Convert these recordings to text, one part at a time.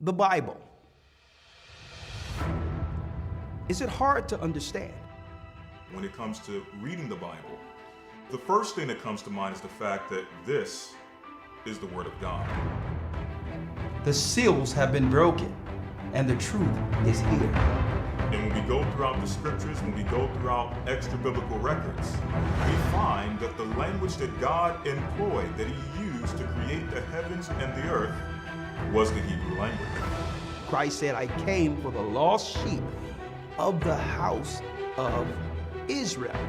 The Bible. Is it hard to understand? When it comes to reading the Bible, the first thing that comes to mind is the fact that this is the Word of God. The seals have been broken, and the truth is here. And when we go throughout the scriptures, when we go throughout extra biblical records, we find that the language that God employed, that He used to create the heavens and the earth, was the Hebrew language. Christ said, I came for the lost sheep of the house of Israel.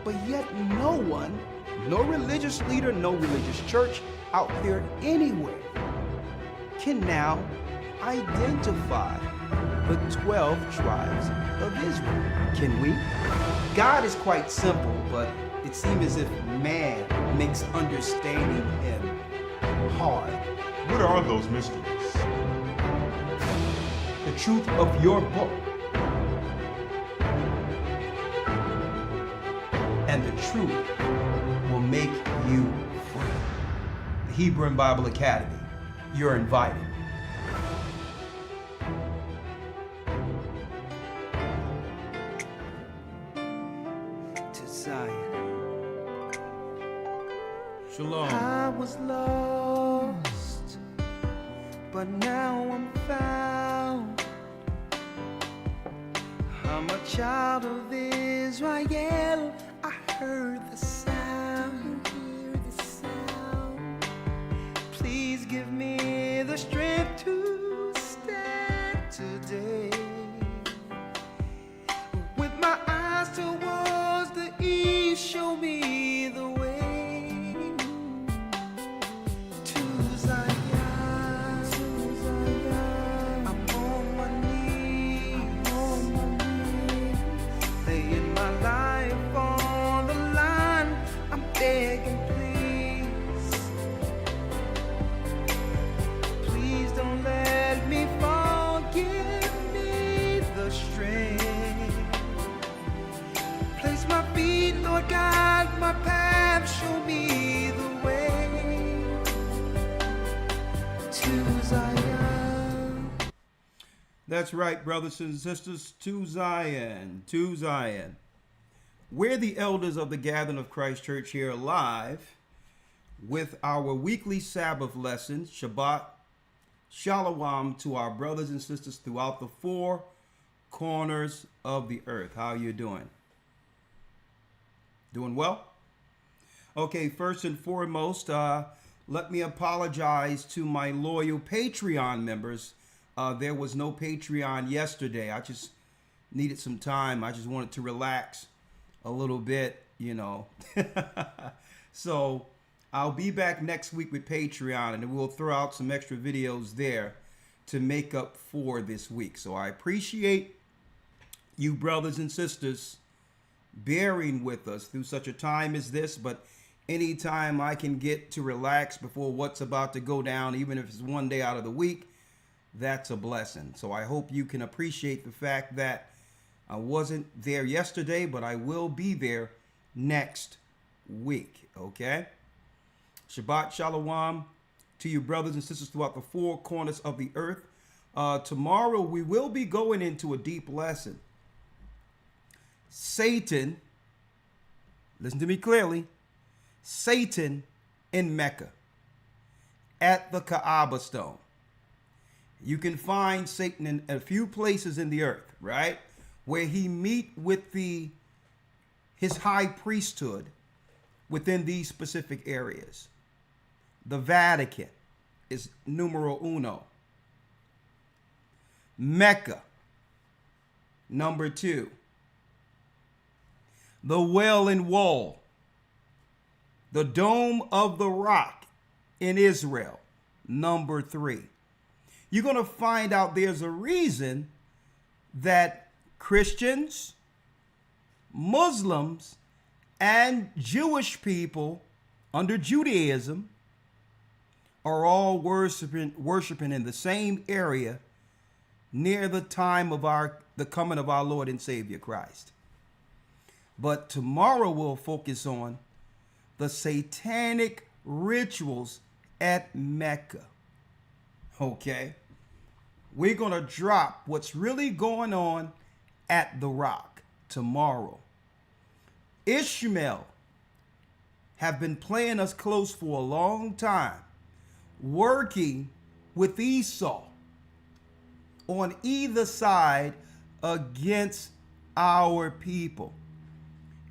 But yet no one, no religious leader, no religious church out there anywhere can now identify the 12 tribes of Israel. Can we? God is quite simple, but it seems as if man makes understanding Him hard. What are those mysteries? The truth of your book and the truth will make you free. The Hebrew and Bible Academy, you're invited. To Zion. Shalom. I was lost, but now I'm found. I'm a child of Israel. I heard the sound. Hear the sound. Please give me the strength to stand today. With my eyes towards the east, show me the way to Zion. I'm on my knees, laying my life on the line. I'm begging, please don't let me fall. Give me the strength. Place my feet, Lord God, my path, show me the way to Zion. That's right, brothers and sisters, to Zion, to Zion. We're the elders of the Gathering of Christ Church here live with our weekly Sabbath lessons, Shabbat Shalom, to our brothers and sisters throughout the four corners of the earth. How are you doing? Doing well? Okay, first and foremost, let me apologize to my loyal Patreon members. There was no Patreon yesterday. I just needed some time. I just wanted to relax a little bit, you know. So I'll be back next week with Patreon, and we'll throw out some extra videos there to make up for this week. So I appreciate you brothers and sisters bearing with us through such a time as this, but anytime I can get to relax before what's about to go down, even if it's one day out of the week, that's a blessing. So I hope you can appreciate the fact that I wasn't there yesterday, but I will be there next week, okay? Shabbat Shalom to you brothers and sisters throughout the four corners of the earth. Tomorrow we will be going into a deep lesson. Satan, listen to me clearly, Satan in Mecca at the Kaaba stone. You can find Satan in a few places in the earth, right? Where he meet with his high priesthood within these specific areas. The Vatican is numero uno. Mecca, number 2. The Wailing Wall, the Dome of the Rock in Israel, number 3. You're going to find out there's a reason that Christians, Muslims, and Jewish people under Judaism are all worshiping in the same area near the time of the coming of our Lord and Savior Christ. But tomorrow we'll focus on the satanic rituals at Mecca. Okay? we're going to drop what's really going on at the Rock tomorrow. Ishmael have been playing us close for a long time, working with Esau on either side against our people.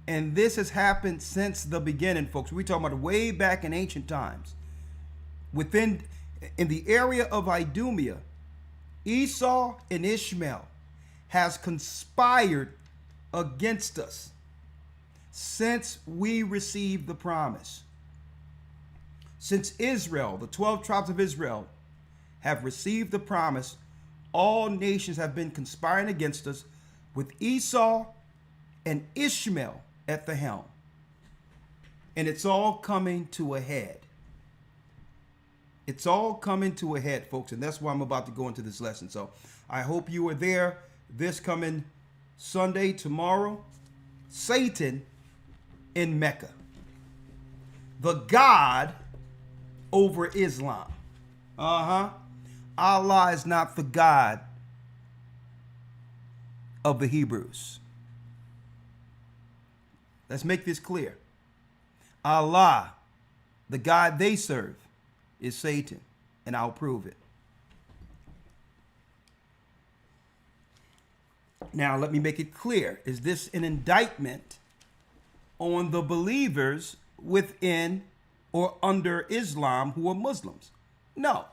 And this has happened since the beginning, folks. We're talking about way back in ancient times. In the area of Idumea, Esau and Ishmael has conspired against us since we received the promise. Since Israel, the 12 tribes of Israel, have received the promise, all nations have been conspiring against us with Esau and Ishmael at the helm. And it's all coming to a head. It's all coming to a head, folks, and that's why I'm about to go into this lesson. So I hope you are there this coming Sunday, tomorrow. Satan in Mecca, the God over Islam. Allah is not the God of the Hebrews. Let's make this clear. Allah, the God they serve, is Satan, and I'll prove it. Now, let me make it clear. Is this an indictment on the believers within or under Islam who are Muslims? No.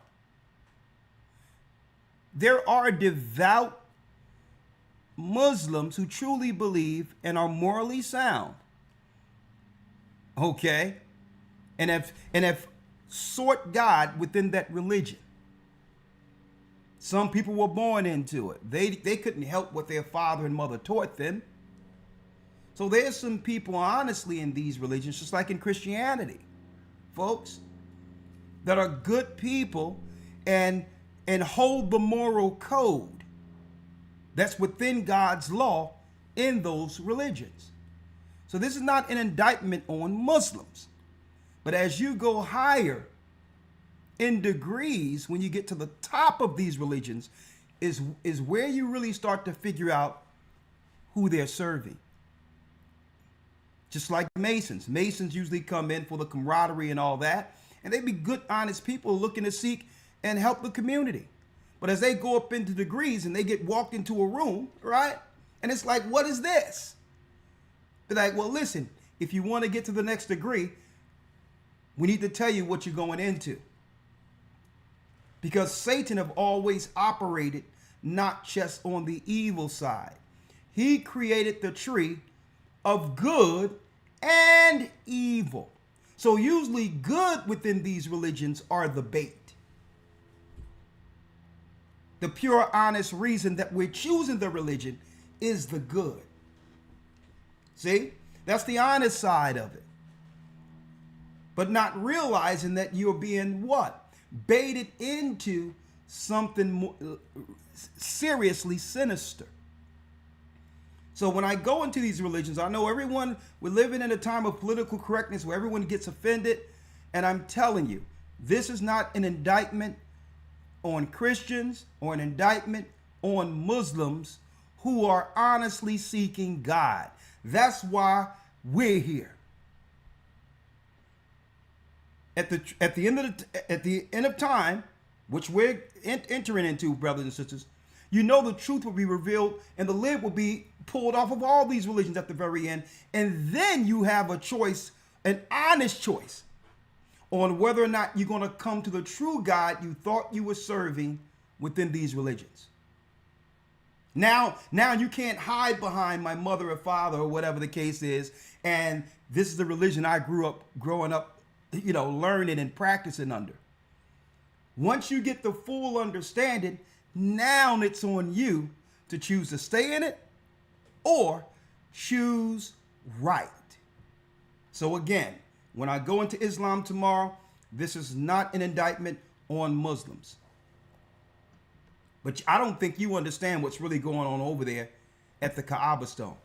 There are devout Muslims who truly believe and are morally sound. Okay? And have sought God within that religion. Some people were born into it. They couldn't help what their father and mother taught them. So there's some people, honestly, in these religions, just like in Christianity, folks, that are good people and hold the moral code that's within God's law in those religions. So this is not an indictment on Muslims. But as you go higher in degrees, when you get to the top of these religions, is where you really start to figure out who they're serving. Just like Masons. Masons usually come in for the camaraderie and all that. And they be good, honest people looking to seek and help the community. But as they go up into degrees and they get walked into a room, right? And it's like, what is this? They're like, well, listen, if you want to get to the next degree, we need to tell you what you're going into. Because Satan have always operated not just on the evil side. He created the tree of good and evil. So usually good within these religions are the bait. The pure, honest reason that we're choosing the religion is the good. See? That's the honest side of it. But not realizing that you're being what? Baited into something more, seriously sinister. So when I go into these religions, I know we're living in a time of political correctness where everyone gets offended. And I'm telling you, this is not an indictment on Christians or an indictment on Muslims who are honestly seeking God. That's why we're here. At the end of time, which we're entering into, brothers and sisters, you know the truth will be revealed and the lid will be pulled off of all these religions at the very end. And then you have a choice, an honest choice, on whether or not you're going to come to the true God you thought you were serving within these religions. Now you can't hide behind my mother or father or whatever the case is, and this is the religion I growing up, learning and practicing under. Once you get the full understanding, now it's on you to choose to stay in it or choose right. So again, when I go into Islam tomorrow, this is not an indictment on Muslims. But I don't think you understand what's really going on over there at the Kaaba stone.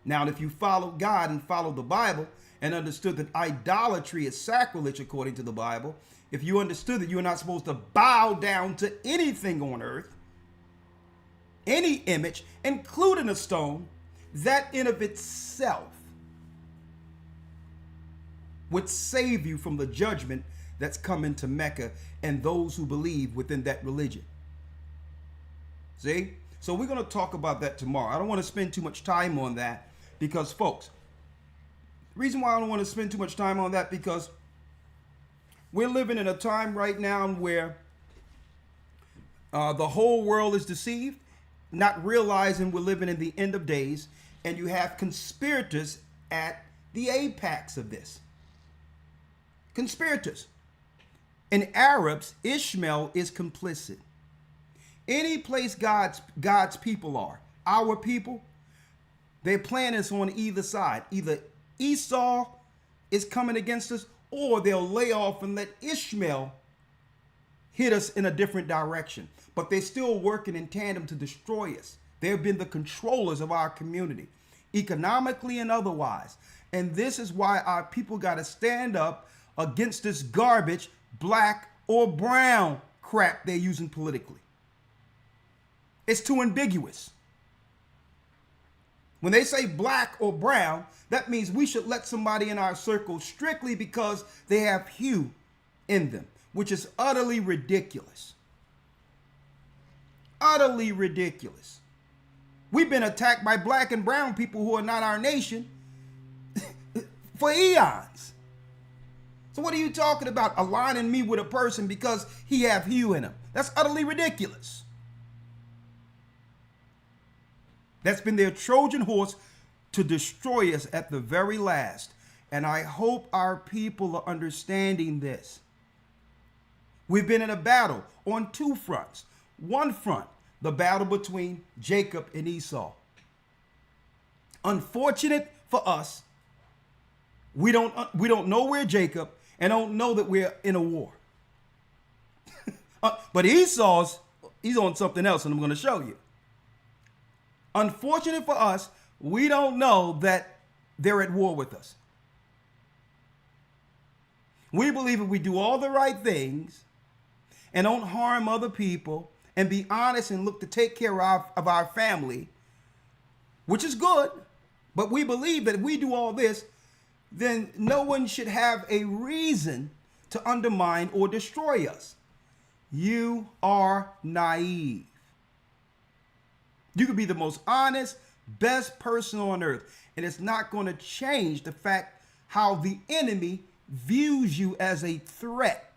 Now, if you follow God and follow the Bible and understood that idolatry is sacrilege according to the Bible, if you understood that you're not supposed to bow down to anything on earth, any image, including a stone, that in of itself would save you from the judgment that's coming to Mecca and those who believe within that religion. See? So we're going to talk about that tomorrow. I don't want to spend too much time on that because, folks, the reason why I don't want to spend too much time on that because we're living in a time right now where the whole world is deceived, not realizing we're living in the end of days, and you have conspirators at the apex of this. Conspirators. In Arabs, Ishmael is complicit. Any place God's people are, our people, their plan is on either side. Either Esau is coming against us, or they'll lay off and let Ishmael hit us in a different direction. But they're still working in tandem to destroy us. They've been the controllers of our community, economically and otherwise. And this is why our people got to stand up against this garbage, black or brown crap they're using politically. It's too ambiguous. When they say black or brown, that means we should let somebody in our circle strictly because they have hue in them, which is utterly ridiculous. Utterly ridiculous. We've been attacked by black and brown people who are not our nation for eons. So what are you talking about, aligning me with a person because he have hue in him? That's utterly ridiculous. That's been their Trojan horse to destroy us at the very last. And I hope our people are understanding this. We've been in a battle on two fronts. One front, the battle between Jacob and Esau. Unfortunate for us, we don't know we're Jacob and don't know that we're in a war. But he's on something else, and I'm going to show you. Unfortunate for us, we don't know that they're at war with us. We believe if we do all the right things and don't harm other people and be honest and look to take care of our family, which is good, but we believe that if we do all this, then no one should have a reason to undermine or destroy us. You are naive. You could be the most honest, best person on earth, and it's not going to change the fact how the enemy views you as a threat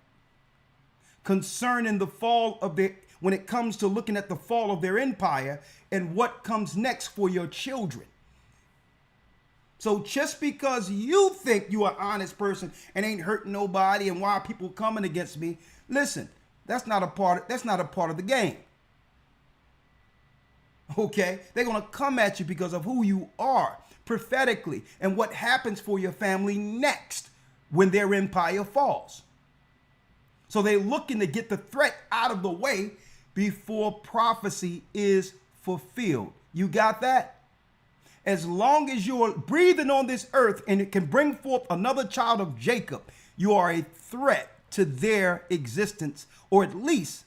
concerning the fall of when it comes to looking at the fall of their empire and what comes next for your children. So just because you think you're an honest person and ain't hurting nobody and why are people coming against me, listen, that's not a part of the game. Okay? They're going to come at you because of who you are prophetically and what happens for your family next when their empire falls. So they're looking to get the threat out of the way before prophecy is fulfilled. You got that? As long as you're breathing on this earth and it can bring forth another child of Jacob, you are a threat to their existence, or at least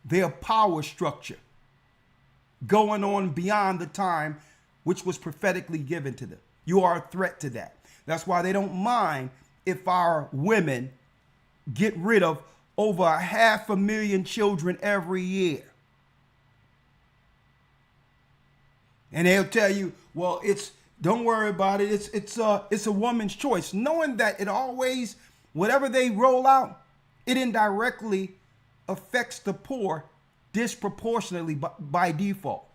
their power structure going on beyond the time which was prophetically given to them. You are a threat to that. That's why they don't mind if our women get rid of over 500,000 children every year. And they'll tell you, well, don't worry about it. It's a woman's choice, knowing that it always, whatever they roll out, it indirectly affects the poor disproportionately by default.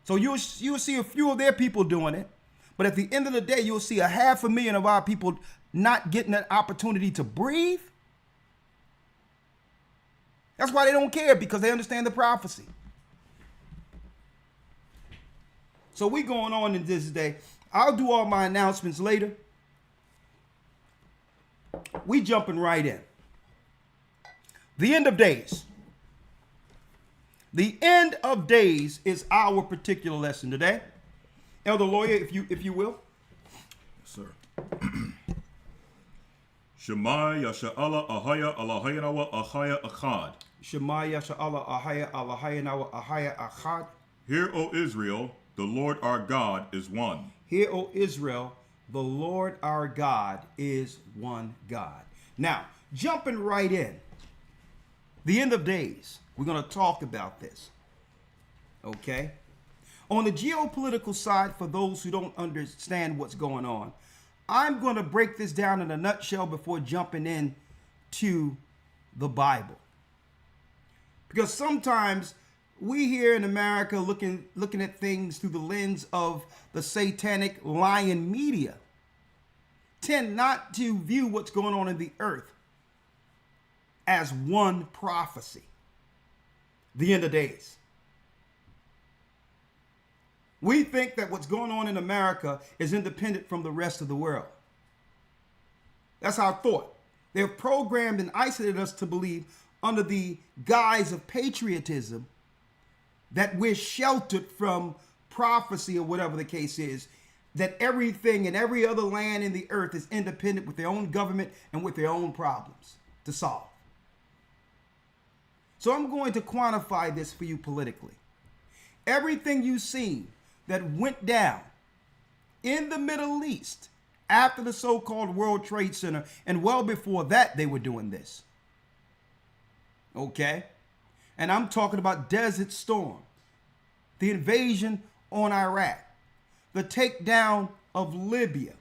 So you'll see a few of their people doing it, but at the end of the day, you'll see 500,000 of our people not getting an opportunity to breathe. That's why they don't care, because they understand the prophecy. So we going on in this day. I'll do all my announcements later. We jumping right in. The end of days. The end of days is our particular lesson today. Elder Lawyer, if you will. Sir. Shema Yasha'Allah Ahaya Allahayanawa Ahaya Achad. Shema Yasha'Allah Ahaya Allahayanawa Ahaya Achad. Hear, O Israel, the Lord our God is one. Hear, O Israel, the Lord our God is one God. Now, jumping right in, the end of days, we're going to talk about this. Okay? On the geopolitical side, for those who don't understand what's going on, I'm going to break this down in a nutshell before jumping in to the Bible. Because sometimes we here in America looking at things through the lens of the satanic lying media tend not to view what's going on in the earth as one prophecy. The end of days. We think that what's going on in America is independent from the rest of the world. That's our thought. They've programmed and isolated us to believe under the guise of patriotism that we're sheltered from prophecy or whatever the case is, that everything in every other land in the earth is independent with their own government and with their own problems to solve. So I'm going to quantify this for you politically. Everything you've seen that went down in the Middle East after the so-called World Trade Center, and well before that they were doing this. Okay? And I'm talking about Desert Storm, the invasion on Iraq, the takedown of Libya,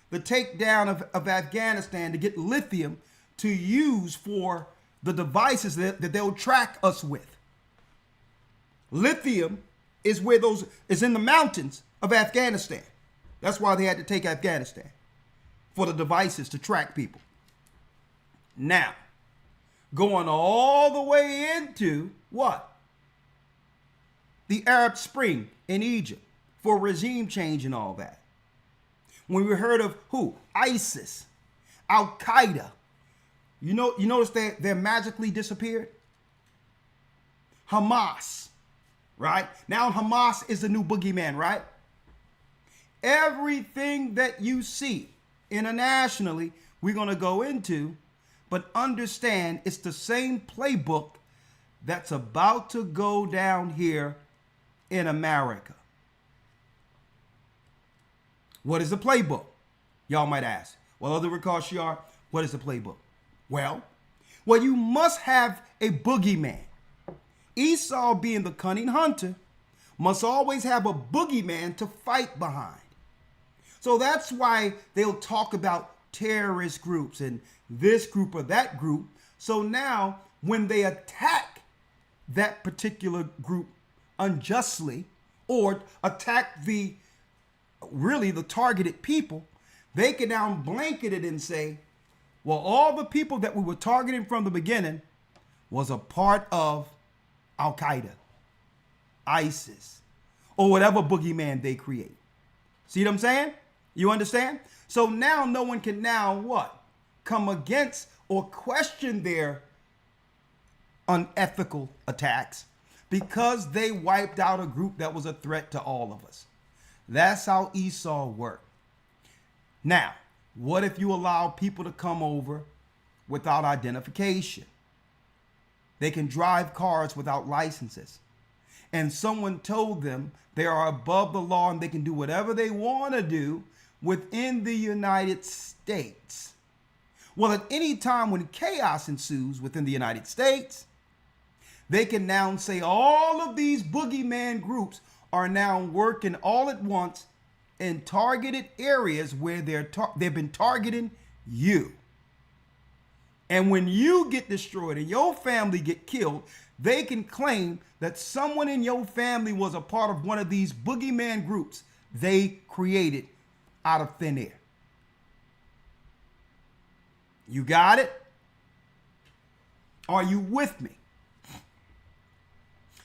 the takedown of Afghanistan to get lithium to use for the devices that they'll track us with. Lithium is in the mountains of Afghanistan. That's why they had to take Afghanistan, for the devices to track people. Now, going all the way into what? The Arab Spring in Egypt for regime change and all that. When we heard of who? ISIS, Al Qaeda. You notice they're magically disappeared? Hamas, right? Now Hamas is the new boogeyman, right? Everything that you see internationally, we're going to go into, but understand it's the same playbook that's about to go down here in America. What is the playbook? Y'all might ask. Well, Elder Ricard Shiar, what is the playbook? Well, you must have a boogeyman. Esau, being the cunning hunter, must always have a boogeyman to fight behind. So that's why they'll talk about terrorist groups and this group or that group. So now when they attack that particular group unjustly or attack the targeted people, they can now blanket it and say, well, all the people that we were targeting from the beginning was a part of Al Qaeda, ISIS, or whatever boogeyman they create. See what I'm saying? You understand? So now no one can now what? Come against or question their unethical attacks because they wiped out a group that was a threat to all of us. That's how Esau worked. Now, what if you allow people to come over without identification? They can drive cars without licenses. And someone told them they are above the law and they can do whatever they want to do within the United States. Well, at any time when chaos ensues within the United States, they can now say all of these boogeyman groups are now working all at once in targeted areas where they've been targeting you. And when you get destroyed and your family get killed, they can claim that someone in your family was a part of one of these boogeyman groups they created out of thin air. You got it? Are you with me?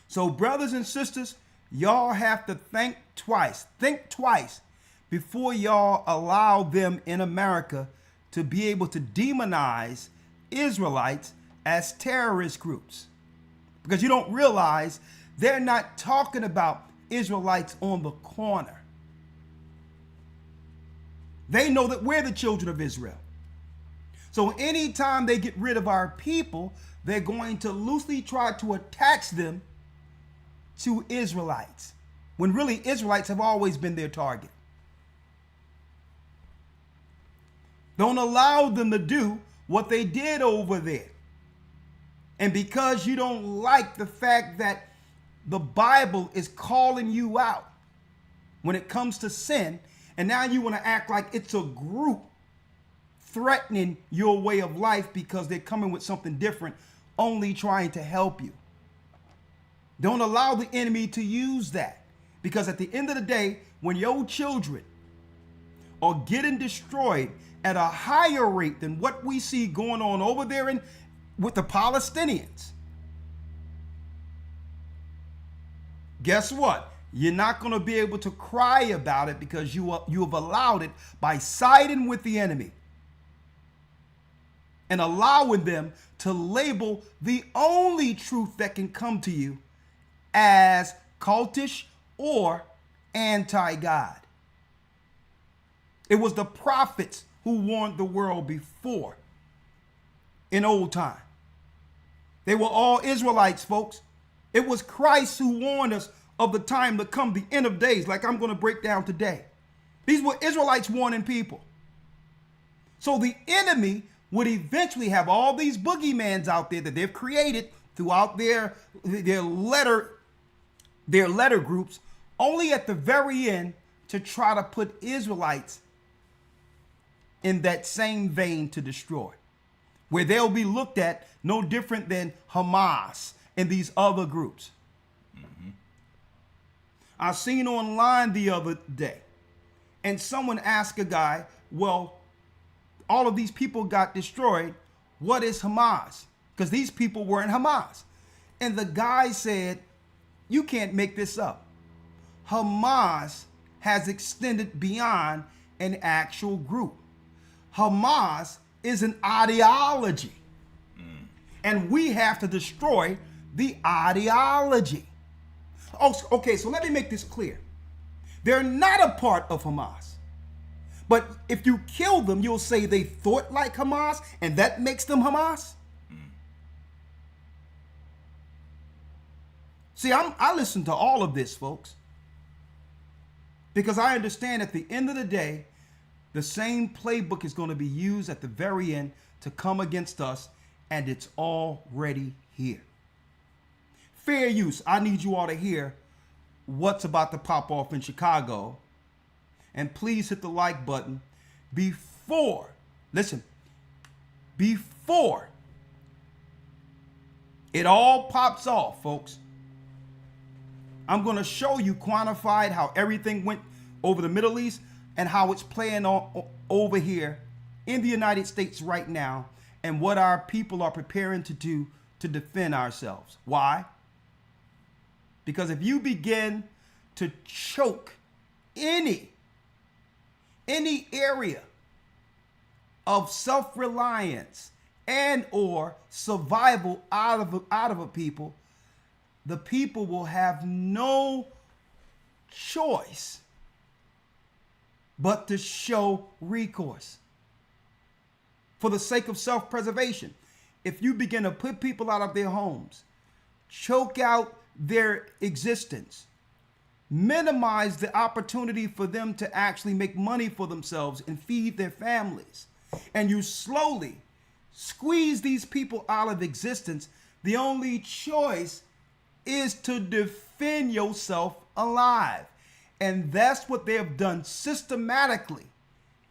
So brothers and sisters, y'all have to think twice before y'all allow them in America to be able to demonize Israelites as terrorist groups. Because you don't realize they're not talking about Israelites on the corner. They know that we're the children of Israel. So anytime they get rid of our people, they're going to loosely try to attach them to Israelites, when really Israelites have always been their target. Don't allow them to do what they did over there. And because you don't like the fact that the Bible is calling you out when it comes to sin, and now you want to act like it's a group threatening your way of life because they're coming with something different, only trying to help you. Don't allow the enemy to use that, because at the end of the day, when your children are getting destroyed at a higher rate than what we see going on over there with the Palestinians, guess what? You're not going to be able to cry about it, because you have allowed it by siding with the enemy and allowing them to label the only truth that can come to you as cultish or anti-God. It was the prophets who warned the world before in old time. They were all Israelites, folks. It was Christ who warned us of the time to come, the end of days, like I'm going to break down today. These were Israelites warning people. So the enemy would eventually have all these boogeymans out there that they've created throughout their letter groups, only at the very end to try to put Israelites in that same vein to destroy, where they'll be looked at no different than Hamas and these other groups. I seen online the other day, and someone asked a guy, well, all of these people got destroyed. What is Hamas? Because these people were in Hamas. And the guy said, you can't make this up. Hamas has extended beyond an actual group. Hamas is an ideology. And we have to destroy the ideology. Oh, okay, so let me make this clear. They're not a part of Hamas. But if you kill them, you'll say they thought like Hamas, and that makes them Hamas? See, I listen to all of this, folks, because I understand at the end of the day, the same playbook is going to be used at the very end to come against us, and it's already here. Fair use. I need you all to hear what's about to pop off in Chicago. And please hit the like button before it all pops off, folks. I'm going to show you quantified how everything went over the Middle East and how it's playing on over here in the United States right now, and what our people are preparing to do to defend ourselves. Why? Because if you begin to choke any area of self-reliance and or survival out of a people, the people will have no choice but to show recourse for the sake of self-preservation. If you begin to put people out of their homes, choke out their existence, minimize the opportunity for them to actually make money for themselves and feed their families, and you slowly squeeze these people out of existence, the only choice is to defend yourself alive. And that's what they have done systematically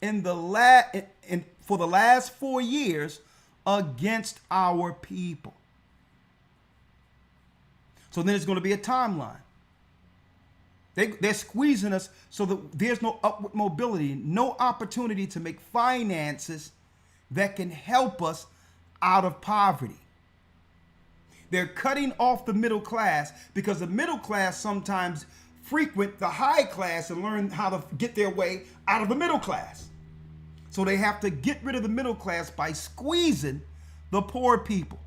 for the last 4 years against our people. So then there's going to be a timeline. They're squeezing us so that there's no upward mobility, no opportunity to make finances that can help us out of poverty. They're cutting off the middle class, because the middle class sometimes frequent the high class and learn how to get their way out of the middle class. So they have to get rid of the middle class by squeezing the poor people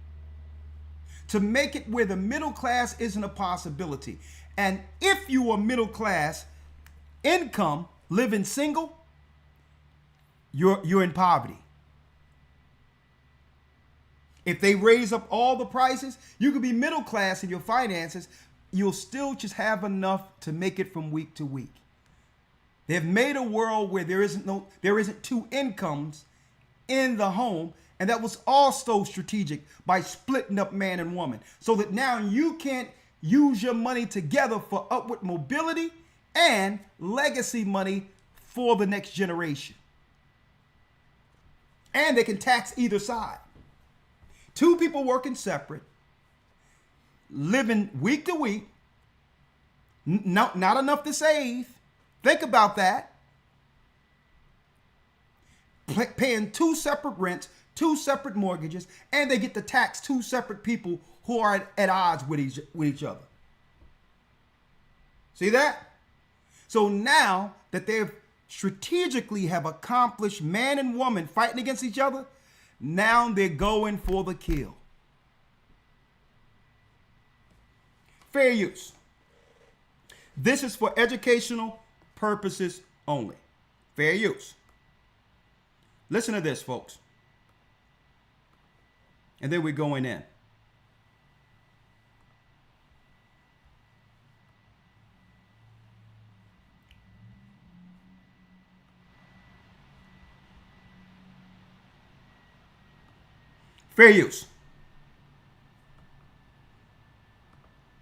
to make it where the middle class isn't a possibility. And if you are middle class income, living single, you're in poverty. If they raise up all the prices, you could be middle class in your finances. You'll still just have enough to make it from week to week. They've made a world where there isn't two incomes in the home, and that was also strategic by splitting up man and woman, so that now you can't use your money together for upward mobility and legacy money for the next generation. And they can tax either side. Two people working separate, living week to week, not enough to save. Think about that. Paying two separate rents, two separate mortgages, and they get to tax two separate people who are at odds with each other. See that? So now that they've strategically have accomplished man and woman fighting against each other, now they're going for the kill. Fair use. This is for educational purposes only. Fair use. Listen to this, folks. And then we're going in. Fair use.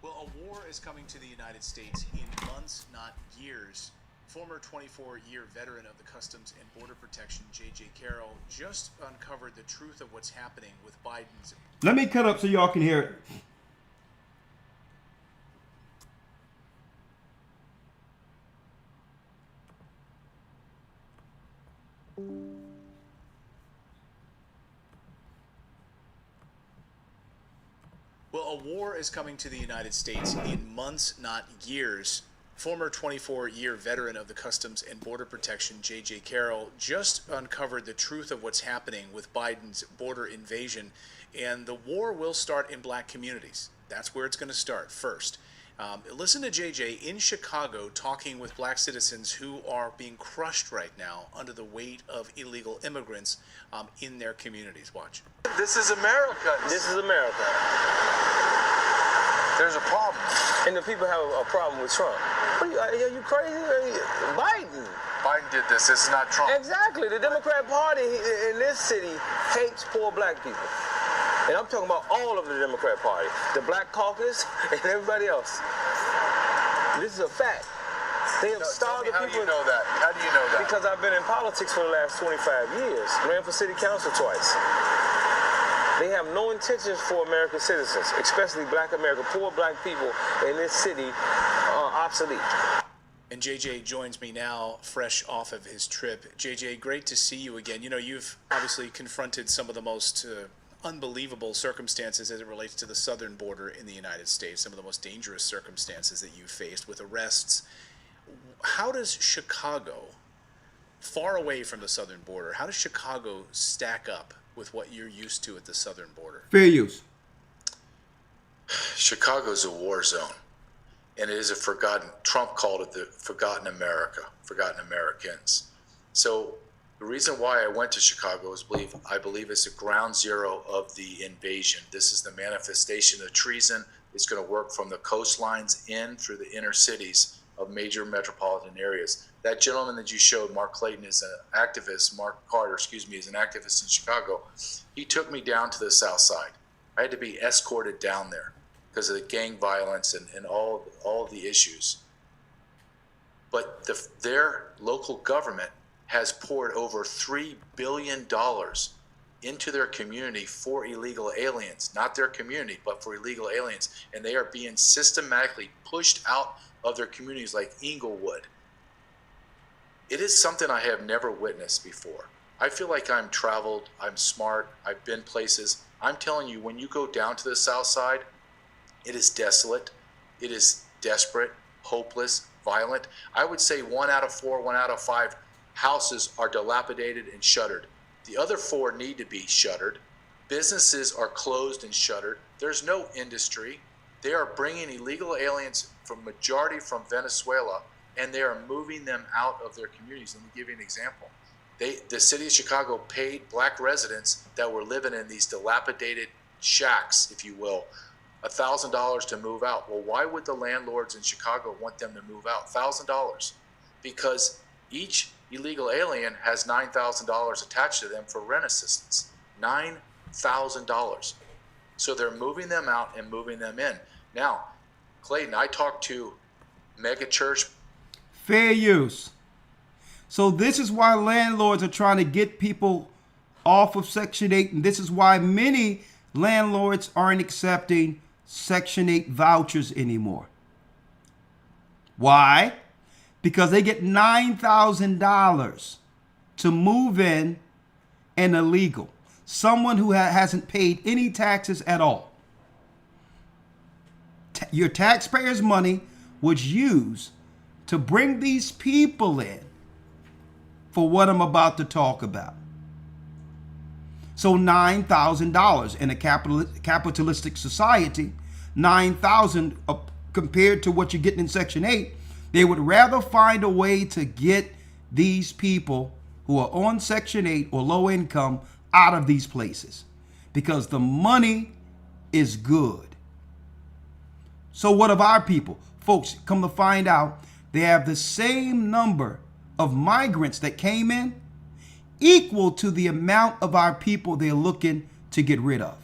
Well, a war is coming to the United States in months, not years. Former 24-year veteran of the Customs and Border Protection, J.J. Carroll, just uncovered the truth of what's happening with Biden's... Let me cut up so y'all can hear it. Well, a war is coming to the United States in months, not years. Former 24-year veteran of the Customs and Border Protection, J.J. Carroll, just uncovered the truth of what's happening with Biden's border invasion, and the war will start in black communities. That's where it's going to start first. Listen to J.J. in Chicago talking with black citizens who are being crushed right now under the weight of illegal immigrants in their communities. Watch. This is America. This is America. There's a problem. And the people have a problem with Trump. Are you crazy? Biden. Biden did this. This is not Trump. Exactly. The Democrat Party in this city hates poor black people. And I'm talking about all of the Democrat Party. The Black Caucus and everybody else. This is a fact. They have starved the people. How do you know that? How do you know that? Because I've been in politics for the last 25 years. Ran for city council twice. They have no intentions for American citizens, especially black America. Poor black people in this city are obsolete. And JJ joins me now, fresh off of his trip. JJ, great to see you again. You know, you've obviously confronted some of the most unbelievable circumstances as it relates to the southern border in the United States, some of the most dangerous circumstances that you've faced with arrests. How does Chicago, far away from the southern border, how does Chicago stack up with what you're used to at the southern border? Fair use. Chicago's a war zone. And it is a forgotten, Trump called it the forgotten America, forgotten Americans. So the reason why I went to Chicago is I believe it's the ground zero of the invasion. This is the manifestation of treason. It's going to work from the coastlines in through the inner cities of major metropolitan areas. That gentleman that you showed, Mark Clayton, is an activist. Mark Carter, is an activist in Chicago. He took me down to the south side. I had to be escorted down there because of the gang violence and all the issues. But their local government has poured over $3 billion into their community for illegal aliens, not their community, but for illegal aliens. And they are being systematically pushed out of their communities like Inglewood. It is something I have never witnessed before. I feel like I'm traveled, I'm smart, I've been places. I'm telling you, when you go down to the south side, it is desolate, it is desperate, hopeless, violent. I would say 1 out of 4, 1 out of 5 houses are dilapidated and shuttered. The other 4 need to be shuttered. Businesses are closed and shuttered. There's no industry. They are bringing illegal aliens majority from Venezuela, and they are moving them out of their communities. Let me give you an example. The city of Chicago paid black residents that were living in these dilapidated shacks, if you will, $1,000 to move out. Well, why would the landlords in Chicago want them to move out? $1,000. Because each illegal alien has $9,000 attached to them for rent assistance. $9,000. So they're moving them out and moving them in. Now, Clayton, I talked to mega church. Fair use. So this is why landlords are trying to get people off of Section 8, and this is why many landlords aren't accepting Section 8 vouchers anymore. Why? Because they get $9,000 to move in an illegal. Someone who hasn't paid any taxes at all. Your taxpayers' money was used to bring these people in for what I'm about to talk about. So $9,000 in a capitalistic society, $9,000 compared to what you're getting in Section 8, they would rather find a way to get these people who are on Section 8 or low income out of these places because the money is good. So what of our people? Folks, come to find out, they have the same number of migrants that came in, equal to the amount of our people they're looking to get rid of.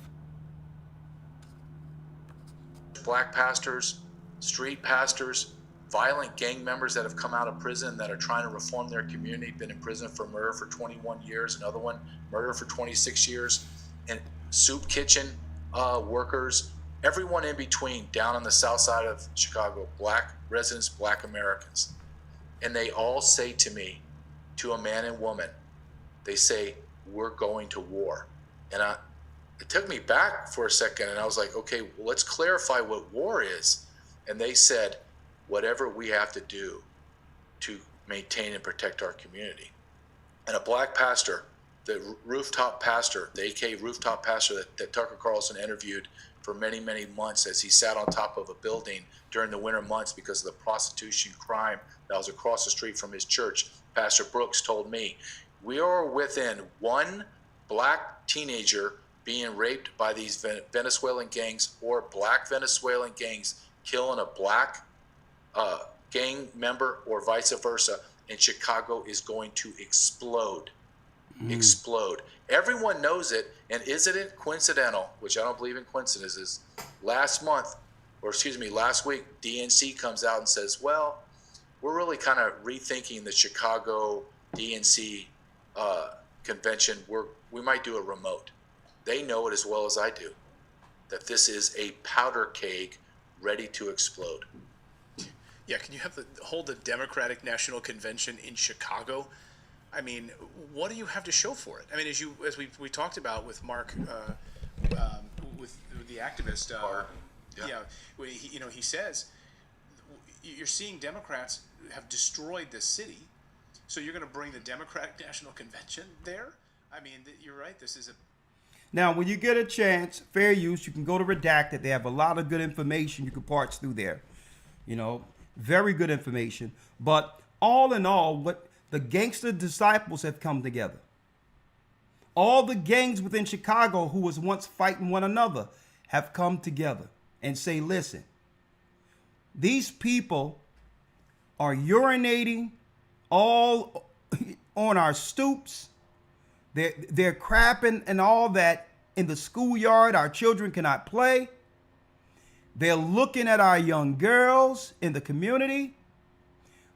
Black pastors, street pastors, violent gang members that have come out of prison that are trying to reform their community, been in prison for murder for 21 years, another one murder for 26 years, and soup kitchen workers, everyone in between down on the south side of Chicago, black residents, black Americans. And they all say to me, to a man and woman, they say, we're going to war. And it took me back for a second, and I was like, okay, well, let's clarify what war is. And they said, whatever we have to do to maintain and protect our community. And a black pastor, the rooftop pastor, the AK rooftop pastor that Tucker Carlson interviewed for many, many months as he sat on top of a building during the winter months because of the prostitution crime that was across the street from his church, Pastor Brooks told me, we are within one black teenager being raped by these Venezuelan gangs or black Venezuelan gangs killing a black gang member or vice versa, and Chicago is going to explode. Explode. Everyone knows it, and isn't it coincidental, which I don't believe in coincidences, last week, DNC comes out and says, well, we're really kind of rethinking the Chicago DNC convention. We might do a remote. They know it as well as I do, that this is a powder keg ready to explode. Yeah, can you hold the Democratic National Convention in Chicago? I mean, what do you have to show for it? I mean, as we talked about with Mark, with the activist, he says, you're seeing Democrats have destroyed this city, so you're going to bring the Democratic National Convention there? I mean, you're right. This is a. Now, when you get a chance, fair use, you can go to Redacted. They have a lot of good information you can parse through there. Very good information. But all in all, what the gangster disciples have come together. All the gangs within Chicago who was once fighting one another have come together and say, listen, these people are urinating all on our stoops. They're crapping and all that in the schoolyard. Our children cannot play. They're looking at our young girls in the community.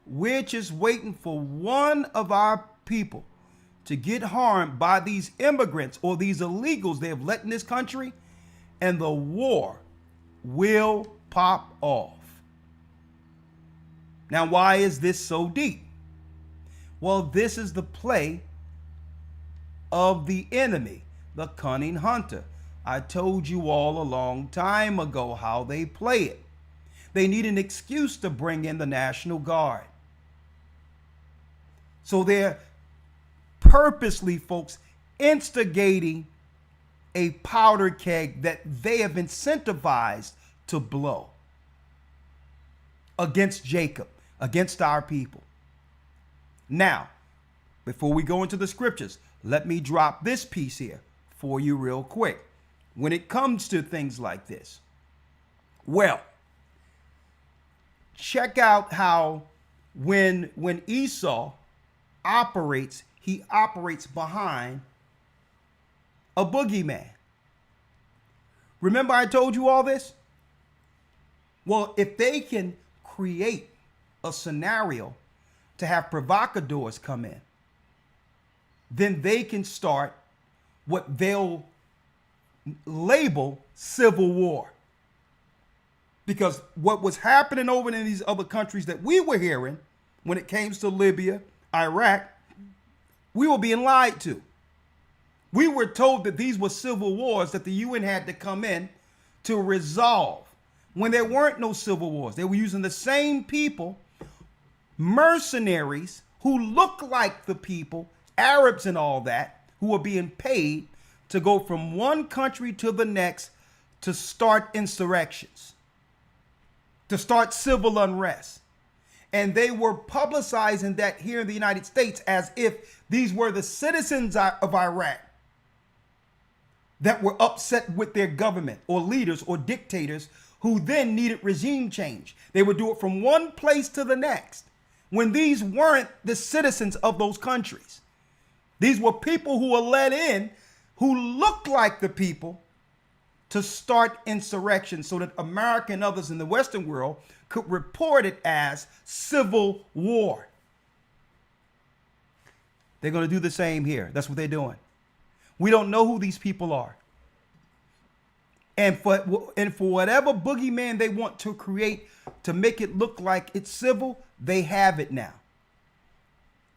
We're just waiting for one of our people to get harmed by these immigrants or these illegals they have let in this country, and the war will pop off. Now, why is this so deep? Well, this is the play of the enemy, the cunning hunter. I told you all a long time ago how they play it. They need an excuse to bring in the National Guard. So they're purposely, folks, instigating a powder keg that they have incentivized to blow against Jacob, against our people. Now, before we go into the scriptures, let me drop this piece here for you real quick. When it comes to things like this, well, check out how when Esau operates, he operates behind a boogeyman. Remember I told you all this? Well, if they can create a scenario to have provocateurs come in, then they can start what they'll label civil war. Because what was happening over in these other countries that we were hearing when it came to Libya, Iraq, we were being lied to. We were told that these were civil wars that the UN had to come in to resolve, when there weren't no civil wars. They were using the same people, mercenaries who look like the people, Arabs and all that, who were being paid to go from one country to the next to start insurrections, to start civil unrest. And they were publicizing that here in the United States as if these were the citizens of Iraq that were upset with their government or leaders or dictators who then needed regime change. They would do it from one place to the next when these weren't the citizens of those countries. These were people who were let in who looked like the people to start insurrection so that America and others in the Western world could report it as civil war. They're going to do the same here. That's what they're doing. We don't know who these people are. And for whatever boogeyman they want to create to make it look like it's civil, they have it now.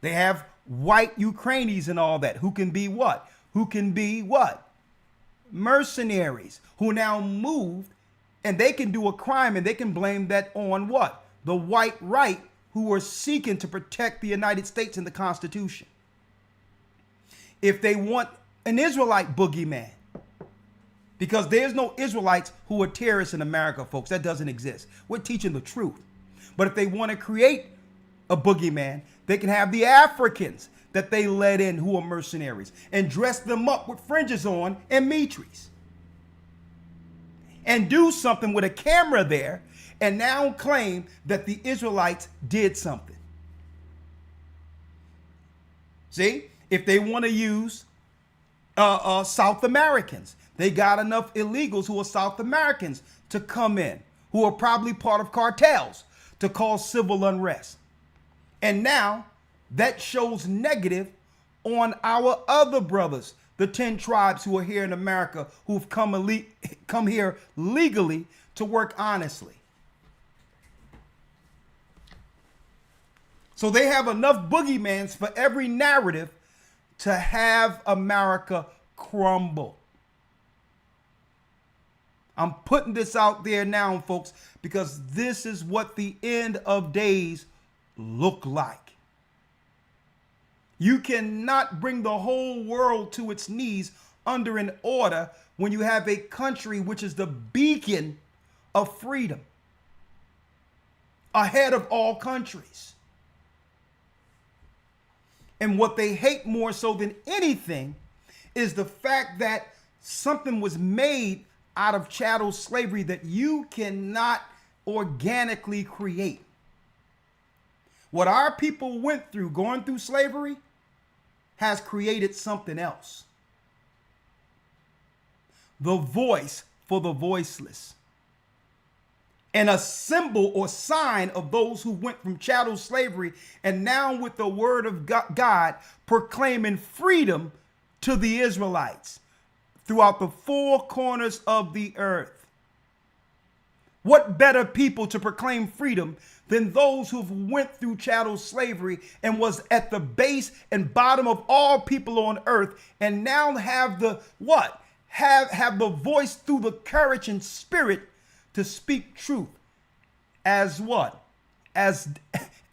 They have white Ukrainians and all that who can be what? Who can be what? Mercenaries who now moved, and they can do a crime and they can blame that on what? The white right who are seeking to protect the United States and the Constitution. If they want an Israelite boogeyman, because there's no Israelites who are terrorists in America, folks. That doesn't exist. We're teaching the truth. But if they want to create a boogeyman, they can have the Africans that they let in who are mercenaries and dress them up with fringes on and mitres. And do something with a camera there and now claim that the Israelites did something. See, if they want to use South Americans, they got enough illegals who are South Americans to come in, who are probably part of cartels to cause civil unrest. And now that shows negative on our other brothers, the 10 tribes who are here in America, who've come here legally to work honestly. So they have enough boogeymans for every narrative to have America crumble. I'm putting this out there now, folks, because this is what the end of days look like. You cannot bring the whole world to its knees under an order when you have a country which is the beacon of freedom, ahead of all countries. And what they hate more so than anything is the fact that something was made out of chattel slavery that you cannot organically create. What our people went through going through slavery has created something else. The voice for the voiceless. And a symbol or sign of those who went from chattel slavery and now with the word of God proclaiming freedom to the Israelites throughout the four corners of the earth. What better people to proclaim freedom than those who went through chattel slavery and was at the base and bottom of all people on earth, and now have the what? Have the voice through the courage and spirit to speak truth as what? As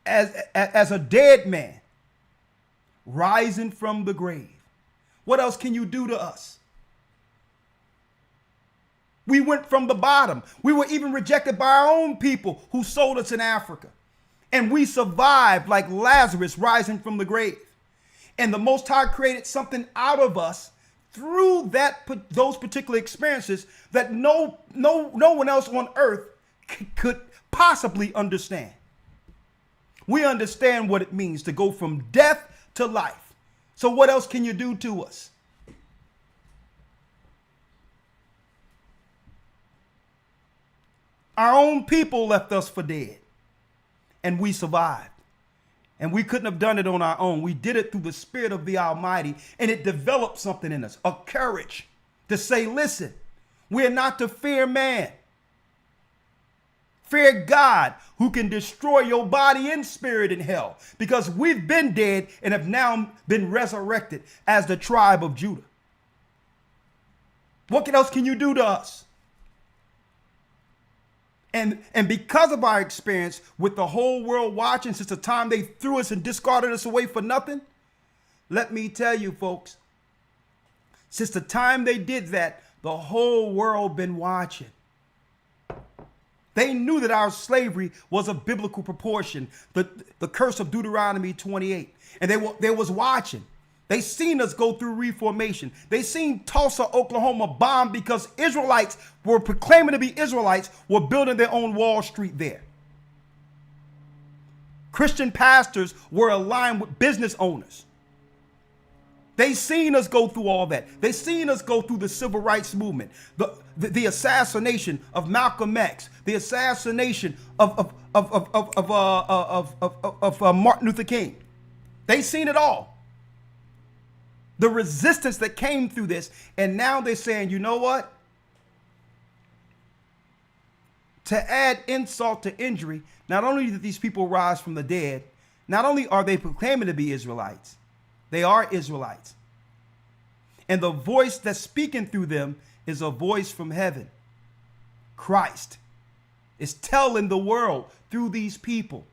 a dead man rising from the grave. What else can you do to us? We went from the bottom. We were even rejected by our own people who sold us in Africa. And we survived like Lazarus rising from the grave. And the Most High created something out of us through those particular experiences that no one else on earth could possibly understand. We understand what it means to go from death to life. So what else can you do to us? Our own people left us for dead, and we survived. And we couldn't have done it on our own. We did it through the Spirit of the Almighty, and it developed something in us, a courage to say, listen, we're not to fear man. Fear God, who can destroy your body and spirit in hell, because we've been dead and have now been resurrected as the tribe of Judah. What else can you do to us? And because of our experience with the whole world watching since the time they threw us and discarded us away for nothing, let me tell you, folks, since the time they did that, the whole world been watching. They knew that our slavery was of biblical proportion, the curse of Deuteronomy 28. And they was watching. They seen us go through reformation. They seen Tulsa, Oklahoma bombed because Israelites were proclaiming to be Israelites, were building their own Wall Street there. Christian pastors were aligned with business owners. They seen us go through all that. They seen us go through the civil rights movement, the assassination of Malcolm X, the assassination of Martin Luther King. They seen it all. The resistance that came through this, and now they're saying, you know what? To add insult to injury, not only did these people rise from the dead, not only are they proclaiming to be Israelites, they are Israelites. And the voice that's speaking through them is a voice from heaven. Christ is telling the world through these people,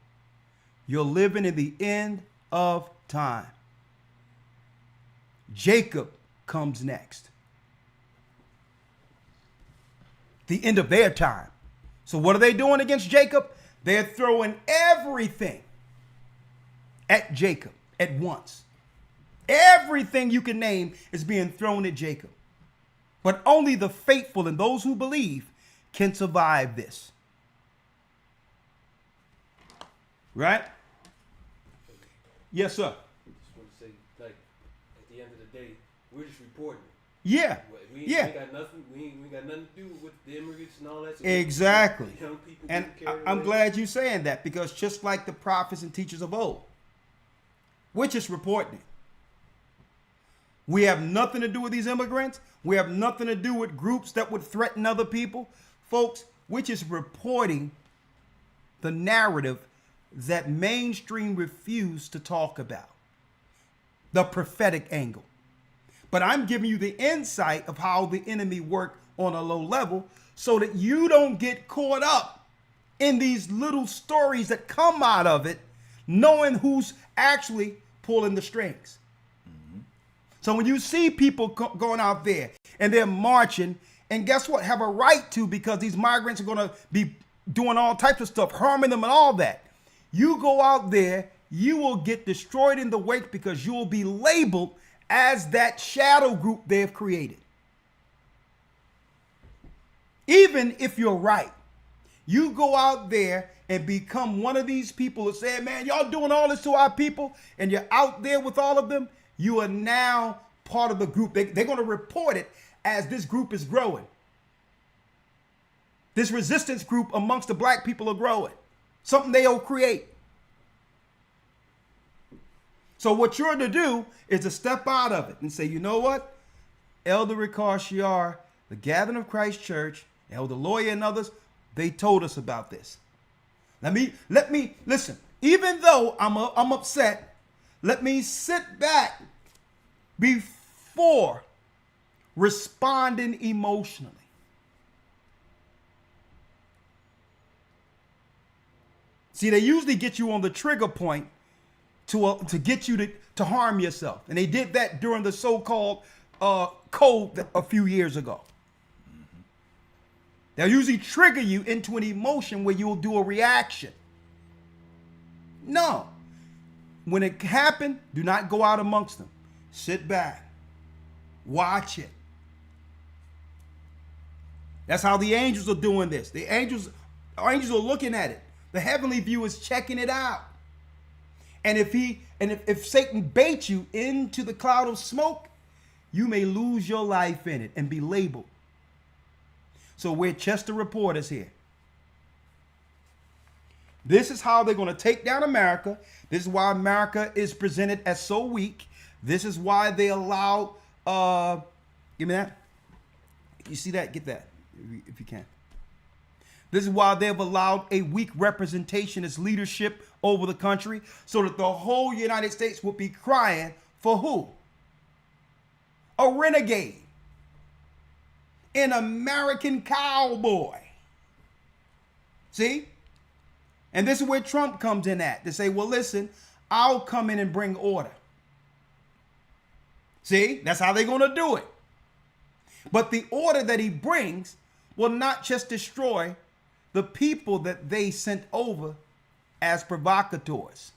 you're living in the end of time. Jacob comes next. The end of their time. So what are they doing against Jacob? They're throwing everything at Jacob at once. Everything you can name is being thrown at Jacob. But only the faithful and those who believe can survive this. Right? Yes, sir. We're just reporting. Yeah. We yeah. ain't got nothing. We ain't got nothing to do with the immigrants and all that. So exactly. Young people and I'm glad you're saying that, because just like the prophets and teachers of old, we're just reporting it. We have nothing to do with these immigrants. We have nothing to do with groups that would threaten other people. Folks, we're just reporting the narrative that mainstream refused to talk about. The prophetic angle. But I'm giving you the insight of how the enemy worked on a low level so that you don't get caught up in these little stories that come out of it, knowing who's actually pulling the strings. Mm-hmm. So when you see people going out there and they're marching, and guess what? Have a right to, because these migrants are going to be doing all types of stuff, harming them and all that. You go out there, you will get destroyed in the wake, because you will be labeled as that shadow group they've created. Even if you're right, you go out there and become one of these people who say, man, y'all doing all this to our people, and you're out there with all of them, you are now part of the group. They're going to report it as this group is growing. This resistance group amongst the black people are growing. Something they'll create. So what you're to do is to step out of it and say, you know what? Elder Ricard Shiar, the Gathering of Christ Church, Elder Lawyer and others, they told us about this. Let me listen. Even though I'm upset, let me sit back before responding emotionally. See, they usually get you on the trigger point to get you to harm yourself. And they did that during the so-called code a few years ago. Mm-hmm. They'll usually trigger you into an emotion where you'll do a reaction. No. when it happened, do not go out amongst them. Sit back. Watch it. That's how the angels are doing this. The angels are looking at it. The heavenly view is checking it out. And if Satan baits you into the cloud of smoke, you may lose your life in it and be labeled. So we're Chester reporters here. This is how they're going to take down America. This is why America is presented as so weak. This is why they allow, give me that. You see that? Get that if you can. This is why they've allowed a weak representation as leadership over the country, so that the whole United States would be crying for who? A renegade. An American cowboy. See? And this is where Trump comes in at. To say, well, listen, I'll come in and bring order. See? That's how they're going to do it. But the order that he brings will not just destroy the people that they sent over as provocateurs.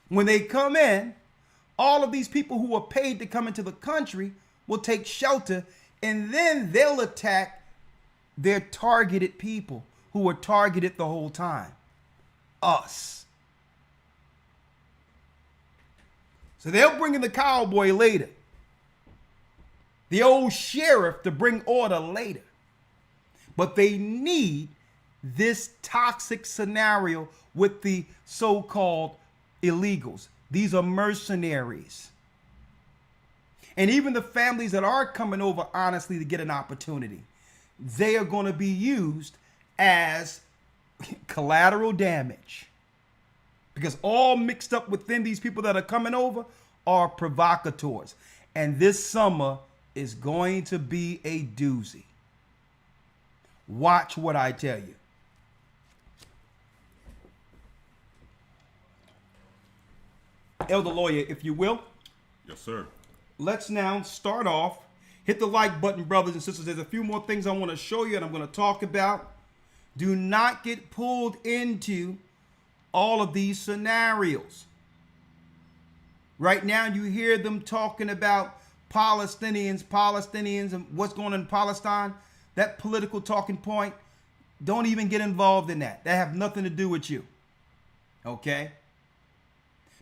When they come in, all of these people who are paid to come into the country will take shelter, and then they'll attack their targeted people who were targeted the whole time. Us. So they'll bring in the cowboy later. The old sheriff to bring order later. But they need this toxic scenario with the so-called illegals. These are mercenaries. And even the families that are coming over honestly to get an opportunity, they are going to be used as collateral damage. Because all mixed up within these people that are coming over are provocateurs. And this summer is going to be a doozy. Watch what I tell you. Elder Lawyer, if you will. Yes, sir. Let's now start off. Hit the like button, brothers and sisters. There's a few more things I want to show you and I'm going to talk about. Do not get pulled into all of these scenarios. Right now, you hear them talking about Palestinians, and what's going on in Palestine. That political talking point, don't even get involved in that. That have nothing to do with you. Okay?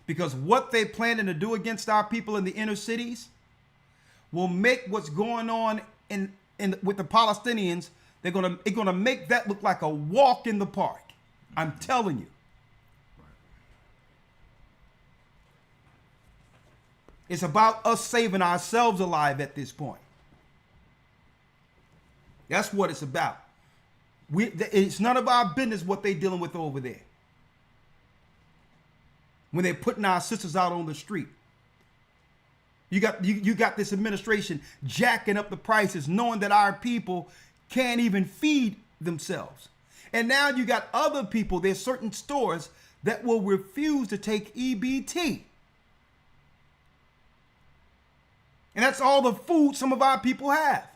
Because what they planning to do against our people in the inner cities will make what's going on in with the Palestinians, it's gonna make that look like a walk in the park. I'm telling you. It's about us saving ourselves alive at this point. That's what it's about. It's none of our business what they're dealing with over there. When they're putting our sisters out on the street. You got this administration jacking up the prices, knowing that our people can't even feed themselves. And now you got other people, there's certain stores that will refuse to take EBT. And that's all the food some of our people have.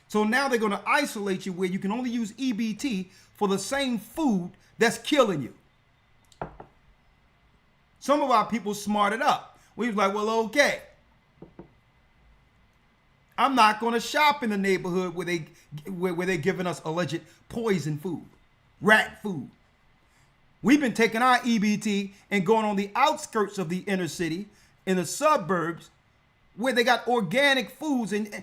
So now they're going to isolate you where you can only use EBT for the same food that's killing you. Some of our people smarted up. We was like, well, okay. I'm not going to shop in the neighborhood where they're giving us alleged poison food, rat food. We've been taking our EBT and going on the outskirts of the inner city, in the suburbs, where they got organic foods and